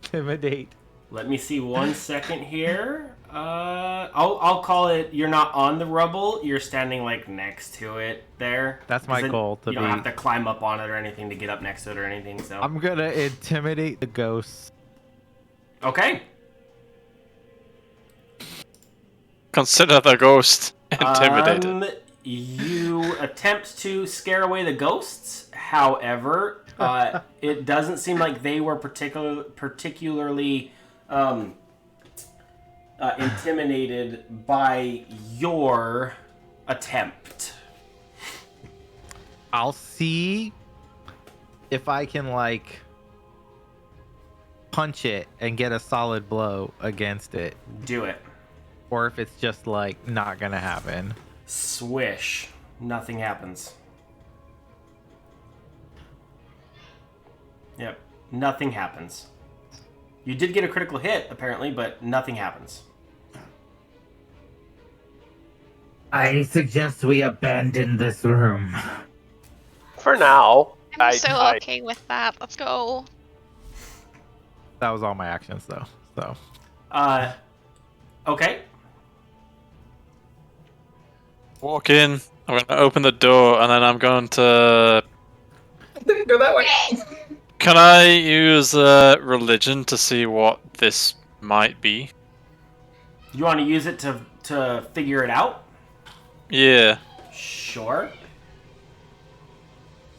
intimidate. Let me see 1 second here. I'll call it. You're not on the rubble. You're standing like next to it there. That's my 'Cause then goal, to you don't be- have to climb up on it or anything to get up next to it or anything. So I'm gonna intimidate the ghosts. okay. Consider the ghost intimidated. You attempt to scare away the ghosts. However, it doesn't seem like they were particularly intimidated by your attempt. I'll see if I can like punch it and get a solid blow against it, Do it. or if it's just like not gonna happen. Swish. Nothing happens. Yep. Nothing happens. You did get a critical hit, apparently, but nothing happens. I suggest we abandon this room. For now, I'm so okay with that. Let's go. That was all my actions, though. So Okay. Walk in. I'm going to open the door, and then I'm going to. Go that way. Can I use religion to see what this might be? You want to use it to figure it out? Yeah. Sure.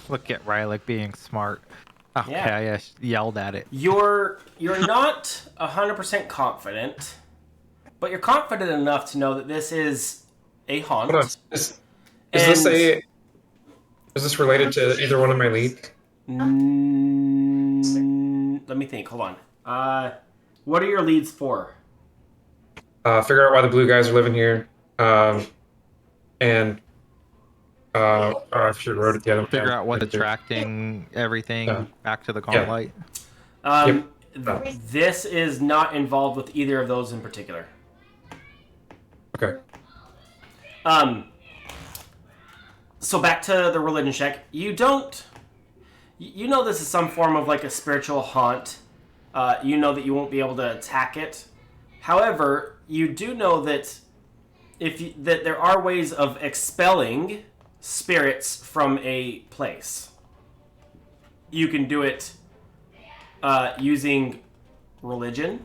look at Rylick being smart. Okay, Yeah. I yelled at it. You're not 100% confident, but you're confident enough to know that this is a haunt. Hold on. Is this related to either one of my leads? Let me think. Hold on. What are your leads for? Figure out why the blue guys are living here. And I should have wrote it down. Figure out what's attracting everything back to the Gauntlight. Yep. This is not involved with either of those in particular. Okay. So back to the religion check. You know this is some form of like a spiritual haunt. You know that you won't be able to attack it. However, you do know that that there are ways of expelling spirits from a place. You can do it using religion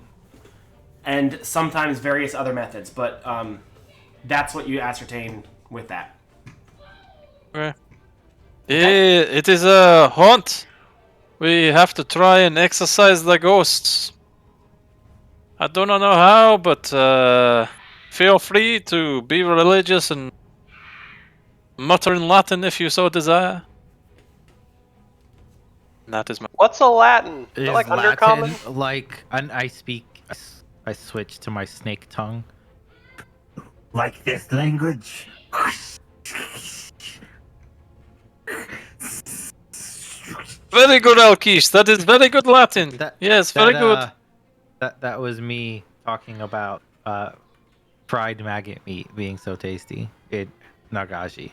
and sometimes various other methods, but that's what you ascertain with that. Okay. It is a haunt. We have to try and exorcise the ghosts. I do not know how, but feel free to be religious and mutter in Latin if you so desire. And that is my. What's a Latin? Is Is it like Latin undercommon? like I speak? I switch to my snake tongue. Like this language? Very good, Alkish. That is very good Latin. Yes, very good. That was me talking about fried maggot meat being so tasty. Nagashi.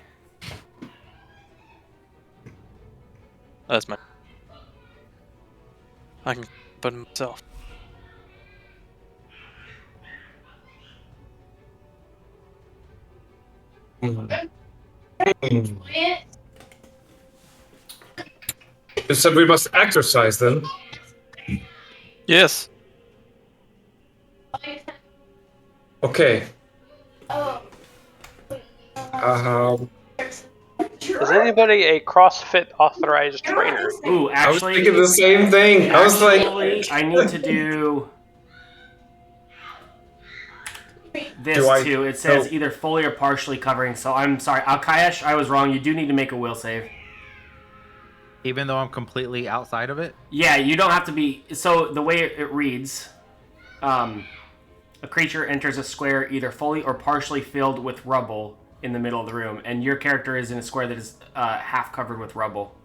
That's my. I can put it myself. It said we must exercise them. Yes. Okay. Is anybody a CrossFit authorized trainer? Ooh, I was actually, thinking the same thing. I was like, I need to do this Do I- too. It says oh. either fully or partially covering. So I'm sorry, Alkayesh, I was wrong. You do need to make a will save. Even though I'm completely outside of it. Yeah, you don't have to be. So the way it reads, a creature enters a square either fully or partially filled with rubble in the middle of the room, and your character is in a square that is half covered with rubble.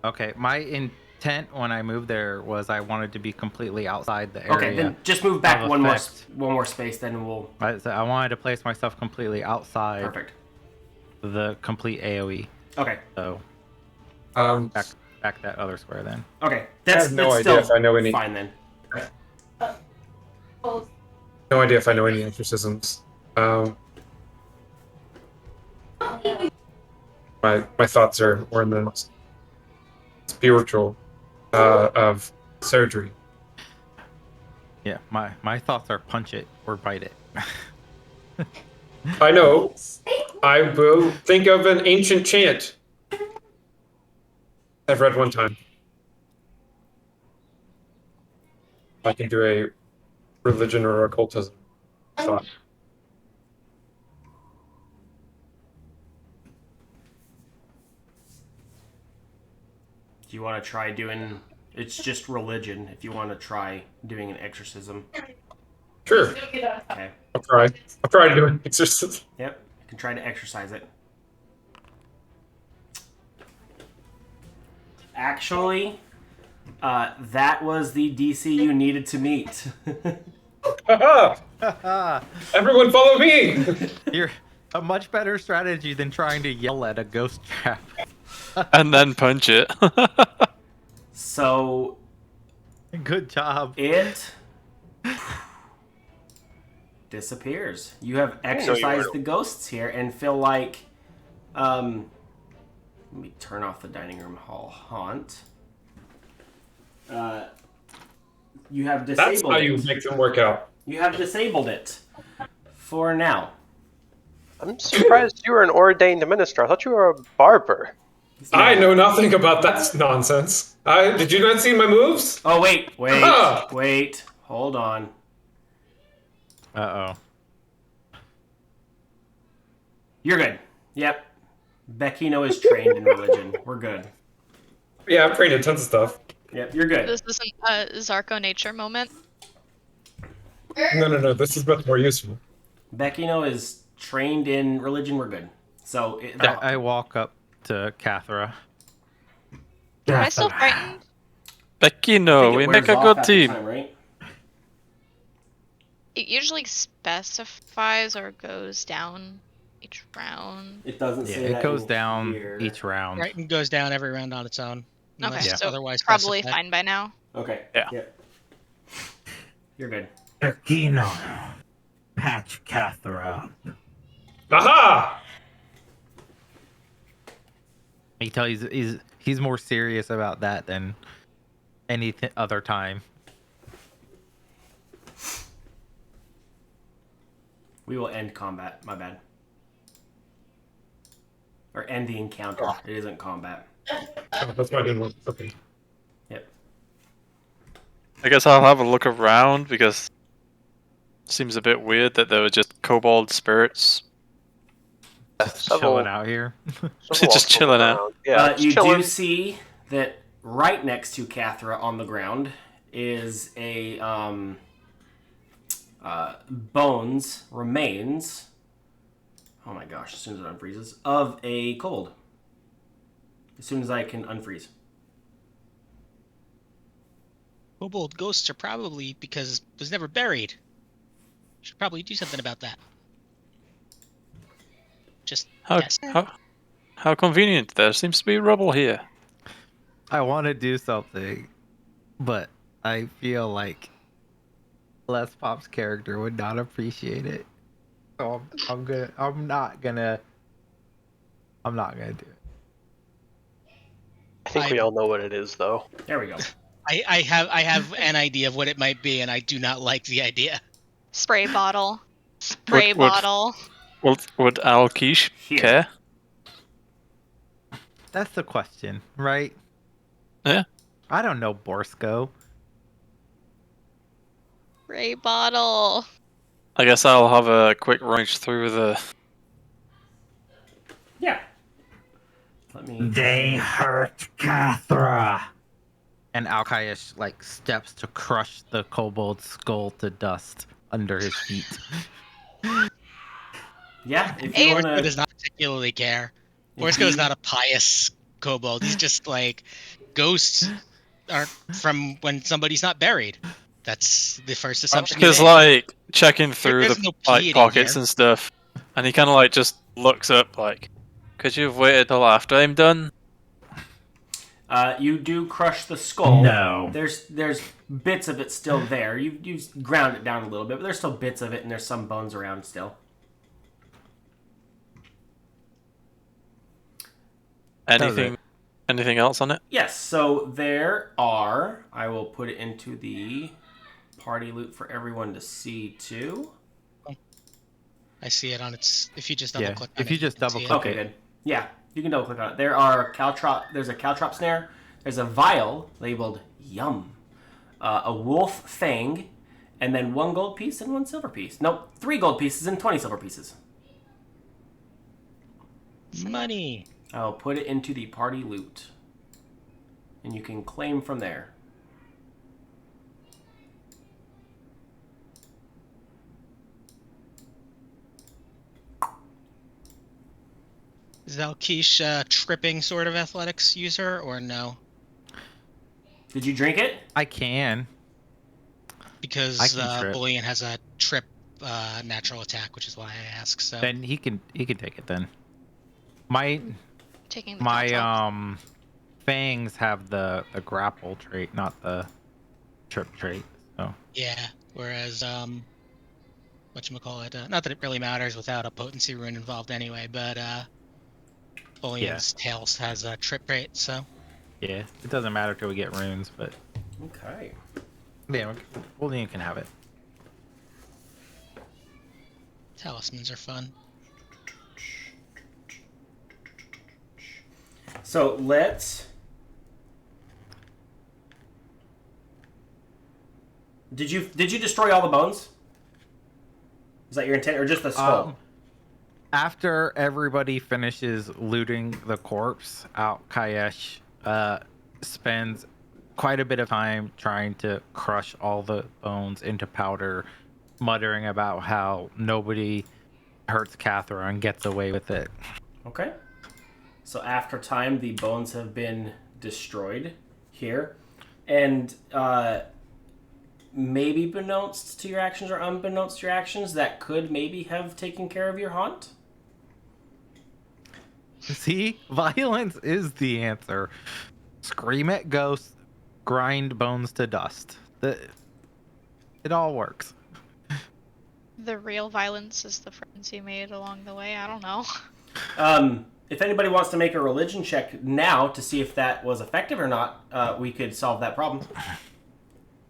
Okay, my intent when I moved there was I wanted to be completely outside the area. Okay, then just move back of one effect. more space, then we'll. I wanted to place myself completely outside Perfect. the complete AOE. Okay. So back that other square then. Okay, I have no that's idea still if I know any. fine then. No idea if I know any exorcisms. My thoughts were in the spiritual of surgery. Yeah, my thoughts are punch it or bite it. I know. I will think of an ancient chant I've read one time. I can do a religion or occultism thought. Do you want to try doing? It's just religion. If you want to try doing an exorcism. Sure. Okay. I'll try. I'll try to do an exorcism. Yep. You can try to exercise it. Actually, that was the DC you needed to meet. Haha! Everyone follow me! You're a much better strategy than trying to yell at a ghost trap. And then punch it. So Good job. it disappears. You have you exercised weren't. the ghosts here and feel like let me turn off the dining room hall haunt. You have That's disabled how it. you make them work out. You have disabled it for now. I'm surprised you were an ordained minister. I thought you were a barber. I know nothing about that nonsense. Did you not see my moves? Oh wait, Ah! wait. Hold on. Uh-oh. You're good. Yep. Beckino is trained in religion. We're good. Yeah, I've traded tons of stuff. Yep, you're good. This isn't a Zarko nature moment. No. This is much more useful. Beckino is trained in religion. We're good. So I walk up to Cathra. Am I still frightened? Beckino, we make a good team. Time, right? It usually specifies or goes down each round. It doesn't Yeah, say it that goes in down here. each round. Right, and goes down every round on its own. Okay, Unless so otherwise probably specified. fine by now. Okay. Yeah. Yep. You're good. Erkino. Patch Cathra. Aha! He tells he's more serious about that than any other time. We will end combat. My bad. Or end the encounter. It isn't combat. Oh, that's why I didn't want. Okay. Yep. I guess I'll have a look around because it seems a bit weird that there were just kobold spirits. Chilling out here. Just chilling out. Yeah, just You chilling. do see that right next to Cathra on the ground is a remains. Oh my gosh! As soon as it unfreezes, of a kobold. As soon as I can unfreeze. Kobold ghosts are probably because it was never buried. Should probably do something about that. Just guess. How convenient. There seems to be rubble here. I want to do something, but I feel like Les Pop's character would not appreciate it. So I'm not gonna do it. I think we all know what it is, though. There we go. I have an idea of what it might be, and I do not like the idea. Spray bottle. Spray Would- bottle. Would Alkish Here. care? That's the question, right? Yeah. I don't know Borsko. Spray bottle. I guess I'll have a quick rummage through the. Yeah. Let me. They hurt Cathra. And Alkayesh like steps to crush the kobold's skull to dust under his feet. Yeah. If you Hey, want Borsko to. does not particularly care. Borsko is not a pious kobold. He's just like ghosts are from when somebody's not buried. That's the first assumption. Because like checking through There's the no like piety pockets here. and stuff, and he kind of like just looks up like, "Could you have waited till after I'm done?" You do crush the skull. No. There's bits of it still there. You ground it down a little bit, but there's still bits of it, and there's some bones around still. Anything else on it? Yes. So there are. I will put it into the party loot for everyone to see too. I see it on its. If you just double Yeah, click. if on you it, just can see double it. click. Okay, Okay. good. Yeah, you can double click on it. There are caltrop. There's a caltrop snare. There's a vial labeled "Yum," a wolf fang, and then 1 gold piece and 1 silver piece. Nope, 3 gold pieces and 20 silver pieces. Money. I'll put it into the party loot, and you can claim from there. Is Valkish a tripping sort of athletics user or no? Did you drink it? I can. because trip. Bullion has a trip natural attack, which is why I ask. So Then he can take it then. My Taking the concept. fangs have the grapple trait, not the trip trait. So yeah. Whereas whatchamacallit, not that it really matters without a potency rune involved anyway, but Bullion's tails has a trip rate, so yeah, it doesn't matter till we get runes, but Okay. yeah, Bullion can have it. talismans are fun. So let's. Did you destroy all the bones? Is that your intent, or just the skull? After everybody finishes looting the corpse, Kayesh spends quite a bit of time trying to crush all the bones into powder, muttering about how nobody hurts Cathra and gets away with it. Okay. So after time, the bones have been destroyed here, and maybe beknownst to your actions or unbeknownst to your actions, that could maybe have taken care of your haunt. See, violence is the answer. Scream at ghosts, grind bones to dust. It all works. The real violence is the friends you made along the way. I don't know. If anybody wants to make a religion check now to see if that was effective or not, we could solve that problem.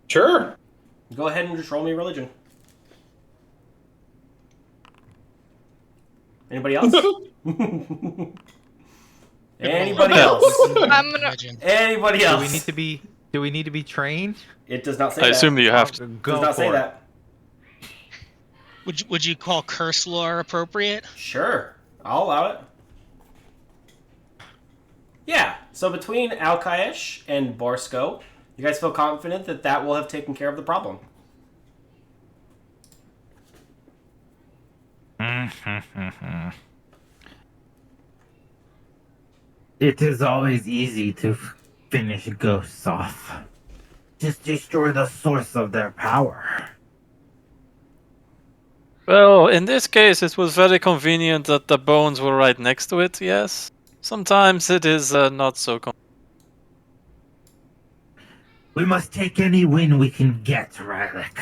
Sure. Go ahead and just roll me religion. Anybody else? Anybody else? I'm gonna. Anybody else? Do we need to be trained? It does not say I that. assume you have to. It does not say that. Would you call curse lore appropriate? Sure, I'll allow it. Yeah. So between Alkaesh and Borsko, you guys feel confident that that will have taken care of the problem. It is always easy to finish ghosts off. Just destroy the source of their power. Well, in this case, it was very convenient that the bones were right next to it, yes. Sometimes it is not so convenient. We must take any win we can get, Rylick.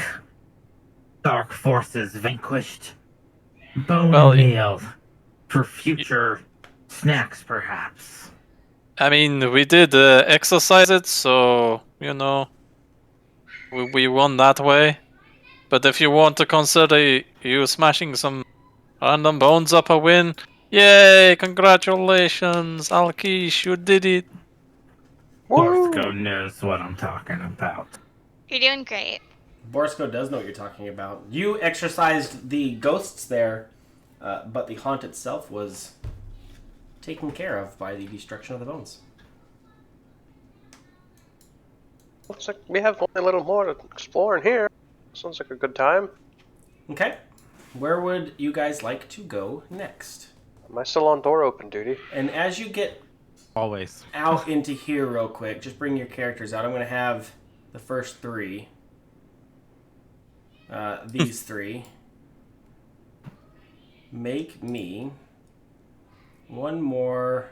Dark forces vanquished. Bone nailed. For future snacks, perhaps. I mean, we did exercise it, so, you know, we won that way. But if you want to consider you smashing some random bones up a win, yay, congratulations, Alkish, you did it. Borsko knows what I'm talking about. You're doing great. Borsko does know what you're talking about. You exorcised the ghosts there, but the haunt itself was taken care of by the destruction of the bones. Looks like we have only a little more to explore in here. Sounds like a good time. Okay. Where would you guys like to go next? Am I still on door open duty? And as you get Always out into here real quick, just bring your characters out. I'm going to have the first three. These three. Make me one more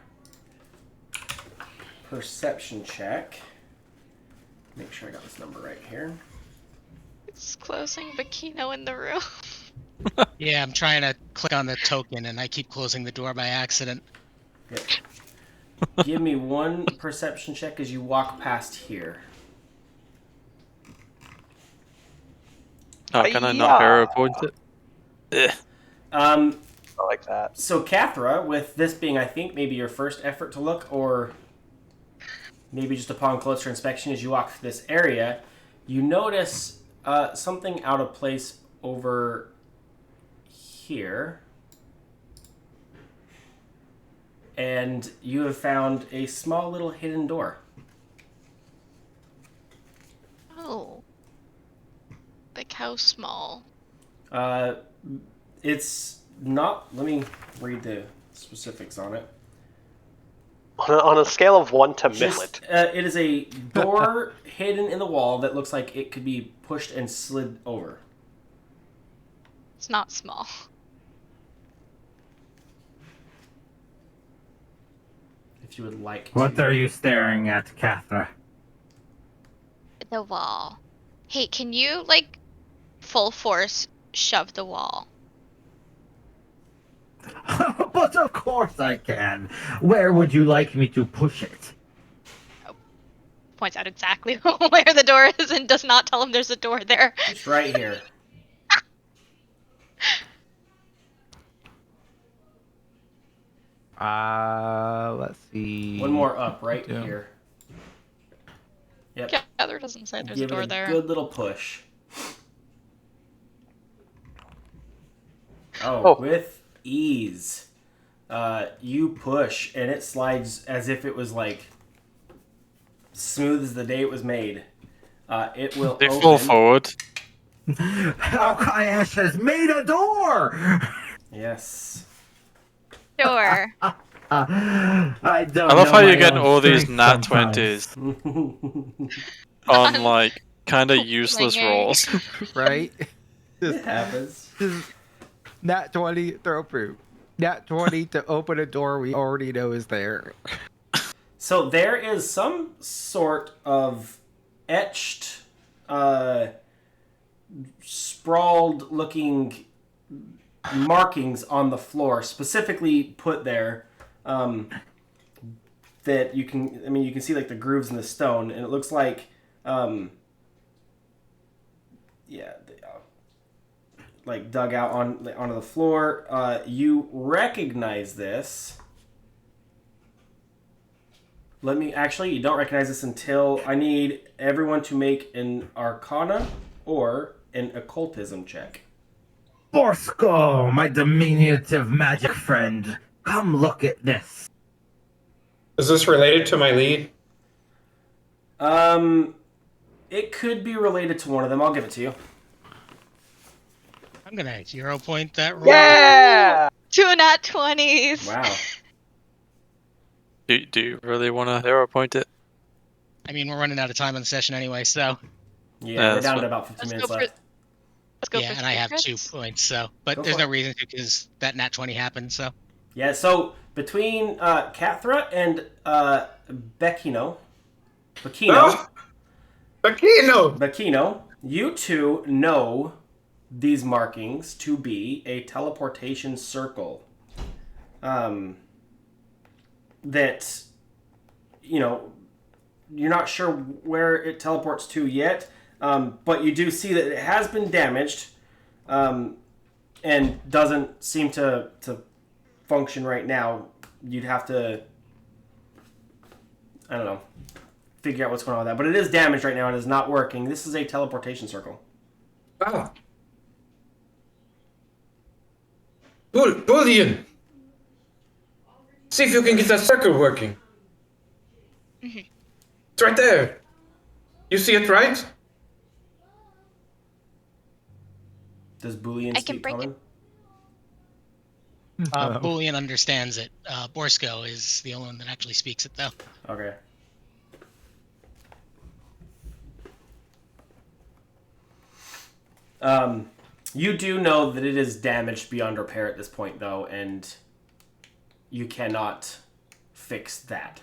perception check. Make sure I got this number right here. It's closing Bakino in the room. Yeah, I'm trying to click on the token and I keep closing the door by accident. Good. Give me one perception check as you walk past here. Oh, can I not hero point it? I like that. So Cathra, with this being, I think, maybe your first effort to look, or maybe just upon closer inspection as you walk through this area, you notice something out of place over here. And you have found a small little hidden door. Oh. Like how small? It's not... Let me read the specifics on it. On a scale of 1 to Just, Miflet. it is a door hidden in the wall that looks like it could be pushed and slid over. It's not small. If you would like What to. are you staring at, Cathra? The wall. Hey, can you, like, full force shove the wall? But of course I can. Where would you like me to push it? Points out exactly where the door is and does not tell him there's a door there. Just right here. Let's see. One more up, right Yeah. here. Yep. Yeah, there doesn't say there's Give a door it a there. good little push. Oh. With ease. You push, and it slides as if it was like smooth as the day it was made. It will They open. fall forward. Alkayash has made a door! Yes. Door. I don't I love know how you my get own all these strength nat sometimes. 20s on like kind of useless Winger. rolls. Right? It happens. Just nat 20, throw proof. Nat 20 to open a door we already know is there. So there is some sort of etched, sprawled looking markings on the floor, specifically put there, that you can see like the grooves in the stone, and it looks like, like dug out onto the floor. You recognize this. You don't recognize this until I need everyone to make an Arcana or an Occultism check. Borsco, my diminutive magic friend, come look at this. Is this related to my lead? It could be related to one of them. I'll give it to you. I'm gonna 0 point that roll. Yeah! 2 nat 20s. Wow. Do you really want to hero point it? I mean, we're running out of time on the session anyway, so Yeah, we're that's down fine. to about 15 Let's minutes go for- left. Let's go yeah, for and I have 2 secrets. points. So, but Go there's for no it. reason to because that nat 20 happened. So, Yeah, so between Cathra and Bacchino, Aquino! you two know these markings to be a teleportation circle. That, you're not sure where it teleports to yet, but you do see that it has been damaged, and doesn't seem to function right now. You'd have to, I don't know, figure out what's going on with that. But it is damaged right now and is not working. This is a teleportation circle. Ah. Bullion! See if you can get that circle working. It's right there. You see it, right? Does Boolean I can speak break common? Boolean understands it. Borsco is the only one that actually speaks it, though. Okay. You do know that it is damaged beyond repair at this point, though, and you cannot fix that.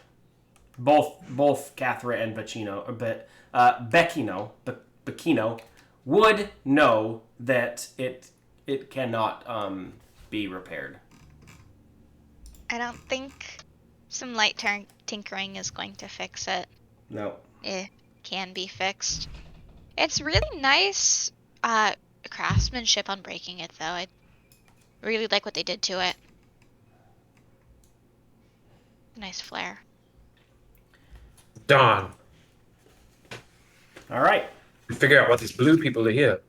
Both Cathra and Bacchino would know that it cannot be repaired. I don't think some light tinkering is going to fix it. No. It can be fixed. It's really nice craftsmanship on breaking it, though. I really like what they did to it. Nice flair. Darn. All right. Figure out what these blue people are here.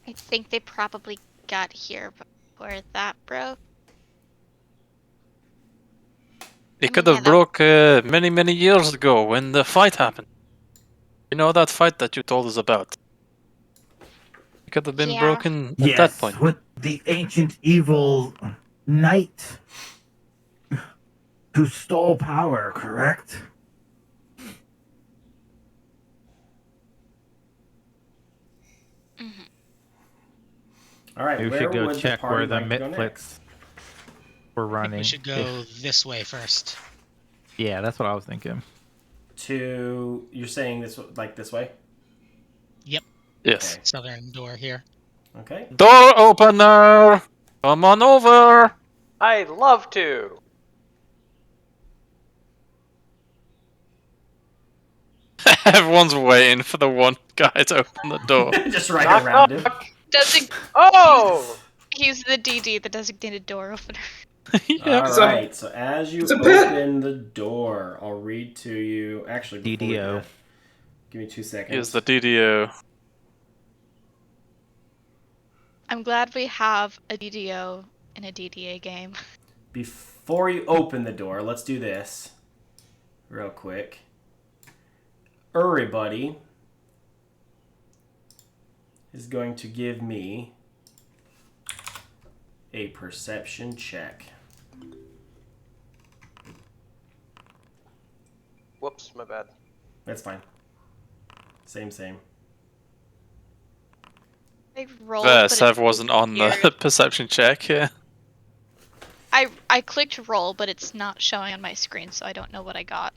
I think they probably got here before that broke. It I could mean, have yeah, broke many years ago when the fight happened. You know that fight that you told us about? It could have been Yeah. broken at Yes, that point. with the ancient evil knight. who stole power, correct? All right, We where should go would the check party where the like to go Mitflits next? were I think running. we should go this way first. Yeah, that's what I was thinking. You're saying this way? Yep, Yes. southern door here. Okay. Door opener! Come on over! I'd love to. Everyone's waiting for the one guy to open the door. Just right Knock, around him. knock. Desig- Oh! he's the DD, the designated door opener. Yep. All right. So as you It's a pit. open the door, I'll read to you. Actually, before we do DDO. that, give me 2 seconds. Here's the DDO. I'm glad we have a DDO in a DDA game. Before you open the door, let's do this real quick. Everybody is going to give me a perception check. Whoops, my bad. That's fine. Same. I rolled, but Sev it's wasn't on the weird. perception check, yeah. I clicked roll, but it's not showing on my screen, so I don't know what I got.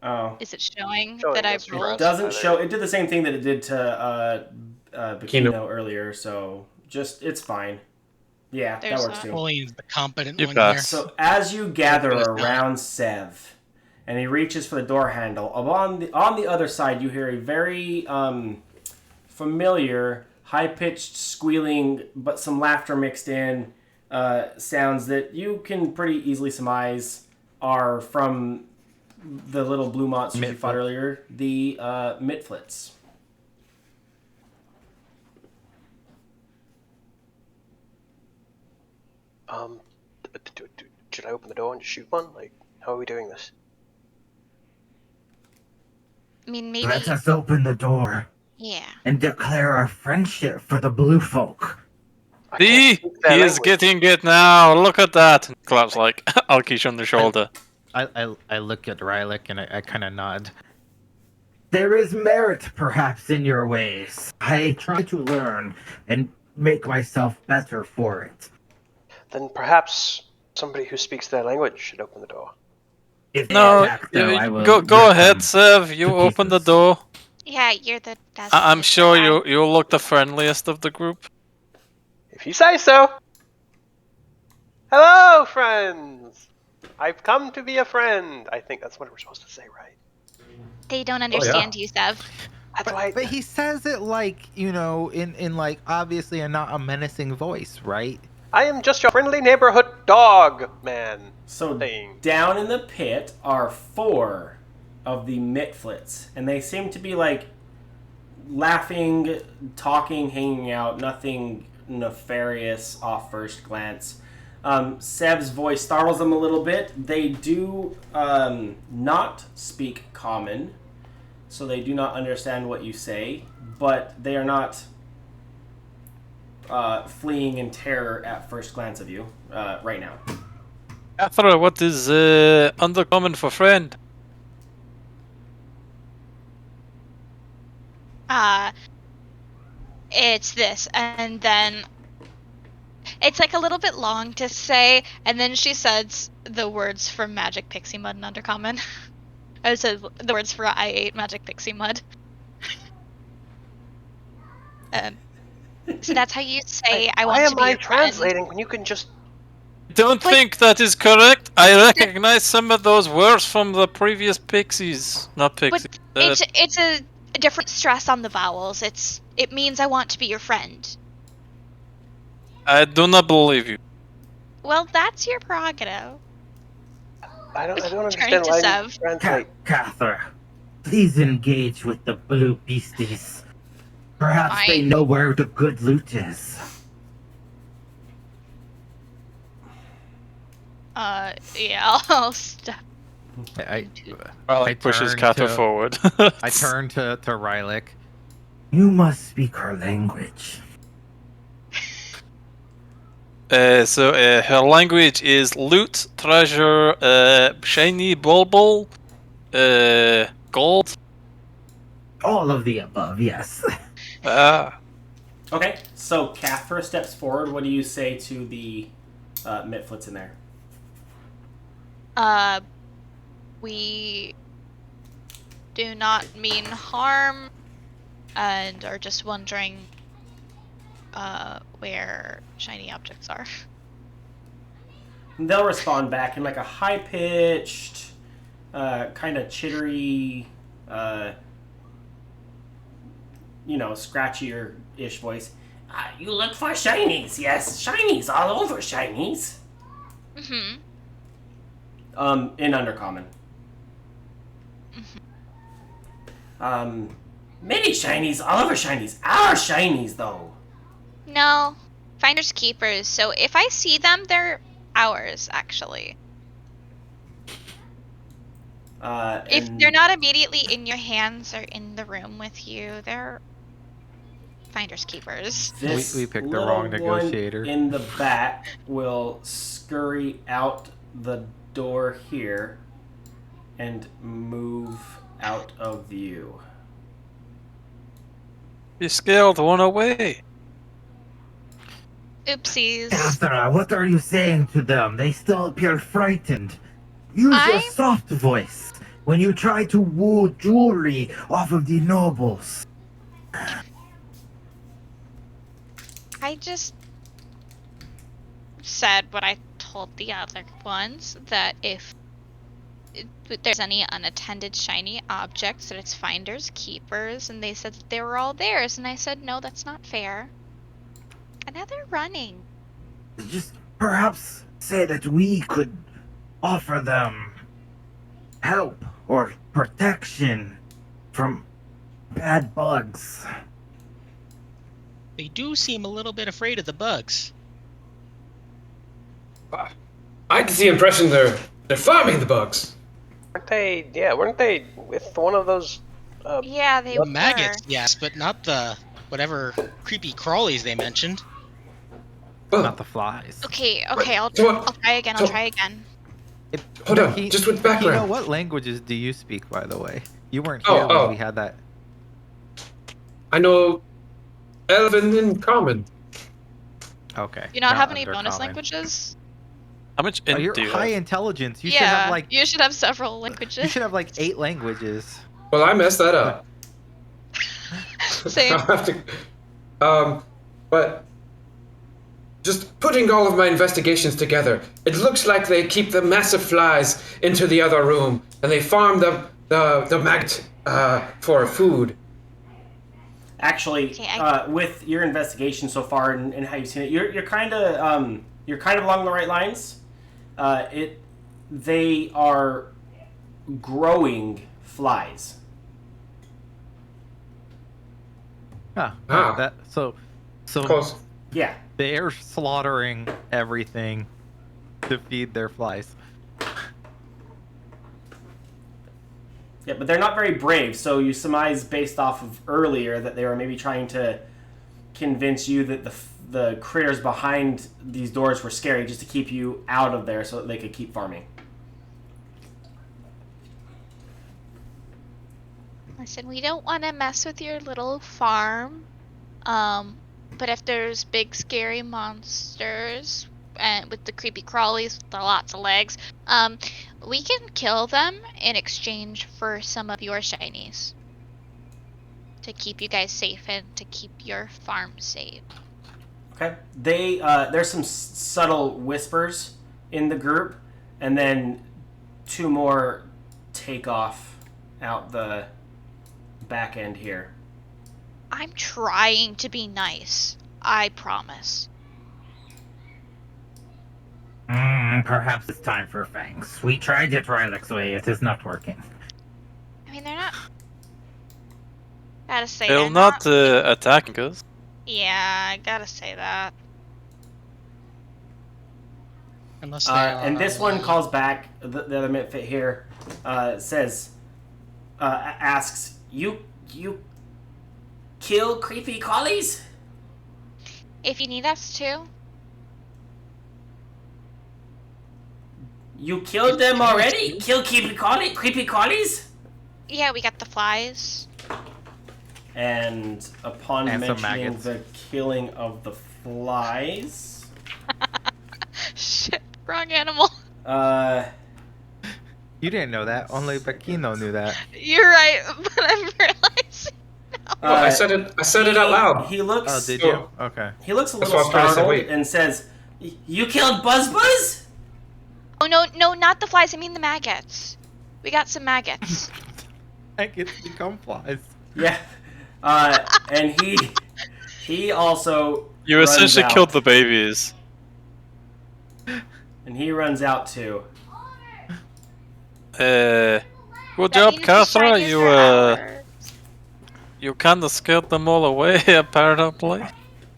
Oh. Is it showing Showing that I us for rolled? us. Doesn't show. It did the same thing that it did to Bikino earlier, so it's fine. Yeah, There's that works a- too. Only the competent You one pass. So as you gather Everybody's done. around Sev, and he reaches for the door handle, on the other side you hear a very familiar, high-pitched squealing, but some laughter mixed in sounds that you can pretty easily surmise are from the little blue monsters you fought Mitflits. earlier, the Mitflits. Should I open the door and just shoot one? Like, how are we doing this? I mean, maybe. Let us open the door Yeah. and declare our friendship for the blue folk. I See? can't speak their He is language. getting it now. Look at that. And claps like Alkish on the shoulder. I look at Rylick and I kind of nod. There is merit, perhaps, in your ways. I try to learn and make myself better for it. Then perhaps somebody who speaks their language should open the door. If they No, attack, though, I will go rip them ahead, Sev. You to open the pieces. door. Yeah, you're the. I'm sure you look the friendliest of the group. If you say so. Hello, friends! I've come to be a friend. I think that's what we're supposed to say, right? They don't understand you, Sev. That's why. But he says it like, in like obviously a not a menacing voice, right? I am just your friendly neighborhood dog man. So Thing. down in the pit are 4 of the Mitflits, and they seem to be like laughing, talking, hanging out, nothing nefarious off first glance. Sev's voice startles them a little bit. They do not speak common, so they do not understand what you say, but they are not fleeing in terror at first glance of you right now. Athra, what is undercommon for friend? It's this, and then it's like a little bit long to say, and then she says the words for Magic Pixie Mud and Undercommon. I said the words for I ate Magic Pixie Mud. So that's how you say I want Why to am be I your friend. translating when you can just? Don't Like- think that is correct. I recognize some of those words from the previous pixies. Not pixies. It's a different stress on the vowels. It means I want to be your friend. I do not believe you. Well, that's your prerogative. I don't Turning understand to why you Sev. translate. Cather, please engage with the blue beasties. Perhaps they Fine. know where the good loot is. Yeah, I'll step. I Pushes turn Kata to- forward. I turn to Rylick. You must speak her language. Her language is loot, treasure, shiny bulbul, gold. All of the above, yes. Okay, so Kathra steps forward. What do you say to the Mitflits in there? We do not mean harm and are just wondering where shiny objects are. They'll respond back in like a high-pitched, kind of chittery, scratchier-ish voice. You look for shinies, yes, shinies, all over shinies. Mm-hmm. In Undercommon. Many shinies, all over shinies. Our shinies, though. No, finders keepers. So if I see them, they're ours, actually. If they're not immediately in your hands or in the room with you, they're finders keepers. This We picked the little wrong negotiator. One in the back will scurry out the door here and move out of view. You scared one away. Oopsies. Kathra, what are you saying to them? They still appear frightened. Use your soft voice when you try to woo jewelry off of the nobles. I just said what I told the other ones, that if there's any unattended shiny objects, that it's finders keepers, and they said that they were all theirs, and I said no, that's not fair. And now they're running. Just perhaps say that we could offer them help or protection from bad bugs. They do seem a little bit afraid of the bugs. I get the impression they're farming the bugs. Weren't they? Yeah, weren't they with one of those? Yeah, they were. Maggots, yes, but not the whatever creepy crawlies they mentioned. Not the flies. Okay, I'll try again. I'll try again. Hold on, just with background. Kino, what languages do you speak, by the way? You weren't here when we had that. I know Elven and Common. Okay. You not have any bonus languages? How much you're do you high have? intelligence. You should have like. You should have several languages. You should have like 8 languages. Well, I messed that up. Same. I'll have to, but just putting all of my investigations together, it looks like they keep the massive flies into the other room, and they farm the maggot for food. Actually, with your investigation so far and how you've seen it, you're kind of along the right lines. They are growing flies. So Close. Yeah. They're slaughtering everything to feed their flies. Yeah, but they're not very brave, so you surmise based off of earlier that they were maybe trying to convince you that the critters behind these doors were scary just to keep you out of there so that they could keep farming. Listen, we don't want to mess with your little farm, but if there's big scary monsters and with the creepy crawlies with lots of legs, we can kill them in exchange for some of your shinies to keep you guys safe and to keep your farm safe. Okay. There's some subtle whispers in the group, and then 2 more take off out the back end here. I'm trying to be nice. I promise. Perhaps it's time for Fangs. We tried it Rylex's way. It is not working. I mean, they're not... Gotta say, They're they're not attacking us. Yeah, I gotta say that. Unless and this one calls back, the other Mitfit here, asks, you kill creepy collies? If you need us to. You killed them already? Kill creepy collies? Yeah, we got the flies. And upon And some mentioning maggots. the killing of the flies, Shit, wrong animal. You didn't know that. Only Bequino knew that. You're right, but I'm realizing. Oh, I said it out loud. He looks. Oh, did So- you? Okay. He looks a That's little what I was trying to say, startled wait. and says, "You killed Buzz?" Oh no, not the flies. I mean the maggots. We got some maggots. Maggots become flies. Yeah. And he also You runs essentially out. killed the babies. And he runs out too. Good That job, means he's Katha. trying to You devour. you kind of scared them all away, apparently.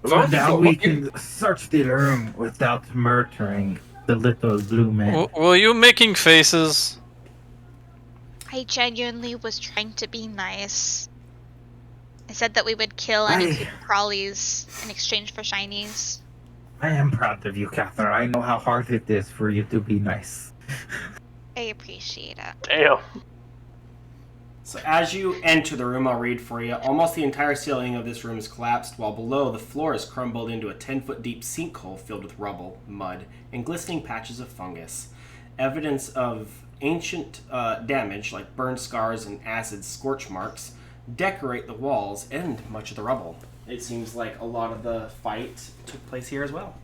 Well, now we can search the room without murdering the little blue man. Were you making faces? I genuinely was trying to be nice. I said that we would kill any creepy crawlies in exchange for shinies. I am proud of you, Catherine. I know how hard it is for you to be nice. I appreciate it. Damn. So as you enter the room, I'll read for you. Almost the entire ceiling of this room is collapsed, while below the floor is crumbled into a 10-foot deep sinkhole filled with rubble, mud, and glistening patches of fungus. Evidence of ancient damage, like burn scars and acid scorch marks, decorate the walls and much of the rubble. It seems like a lot of the fight took place here as well.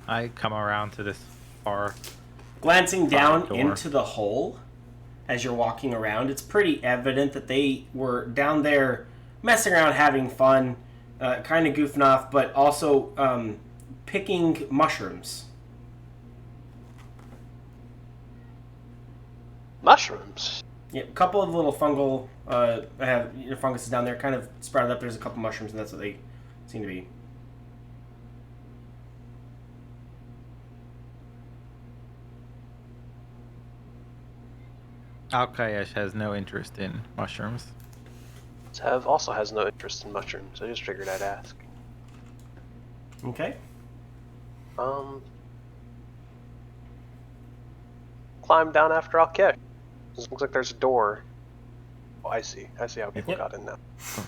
I come around to this far. Glancing down door. into the hole as you're walking around, it's pretty evident that they were down there messing around, having fun, kind of goofing off, but also picking mushrooms. Mushrooms. Yeah, a couple of little fungal funguses down there, kind of sprouted up. There's a couple mushrooms, and that's what they seem to be. Alkayesh has no interest in mushrooms. Sev also has no interest in mushrooms. I just figured I'd ask. Okay. Climb down after Alkesh. This looks like there's a door. Oh, I see. I see how people Yep. got in now. You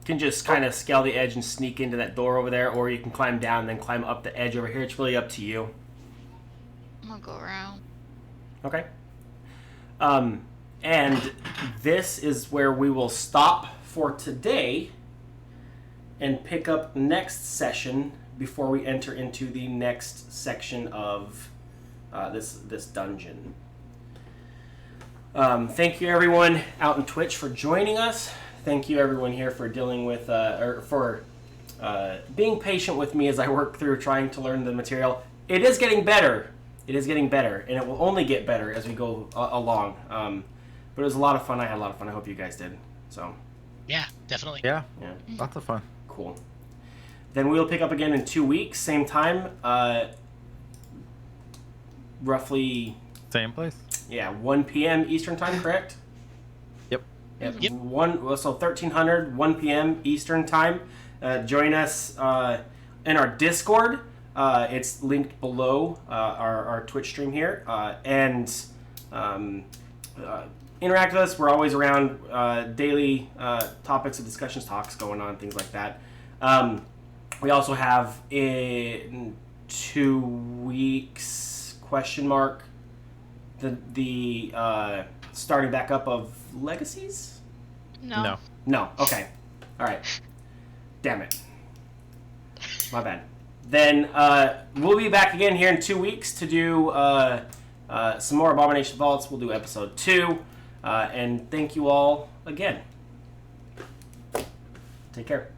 can just kind of scale the edge and sneak into that door over there, or you can climb down and then climb up the edge over here. It's really up to you. I'm gonna go around. Okay. And this is where we will stop for today and pick up next session before we enter into the next section of this dungeon. Thank you everyone out in Twitch for joining us. Thank you everyone here for dealing with being patient with me as I work through trying to learn the material. It is getting better. It is getting better, and it will only get better as we go along. But it was a lot of fun. I had a lot of fun. I hope you guys did. So, Yeah, definitely. Yeah, yeah, lots of fun. cool. Then we'll pick up again in 2 weeks, same time. Roughly, Same place. yeah, 1 p.m. Eastern time, correct? Yep. Yep. Yep. 1300, 1 p.m. Eastern time. Join us in our Discord. It's linked below our Twitch stream here. And interact with us. We're always around, daily topics of discussions, talks going on, things like that. We also have in 2 weeks, the starting back up of Legacies? No. No. Okay. All right. Damn it. My bad. Then we'll be back again here in 2 weeks to do some more Abomination Vaults. We'll do episode 2. And thank you all again. Take care.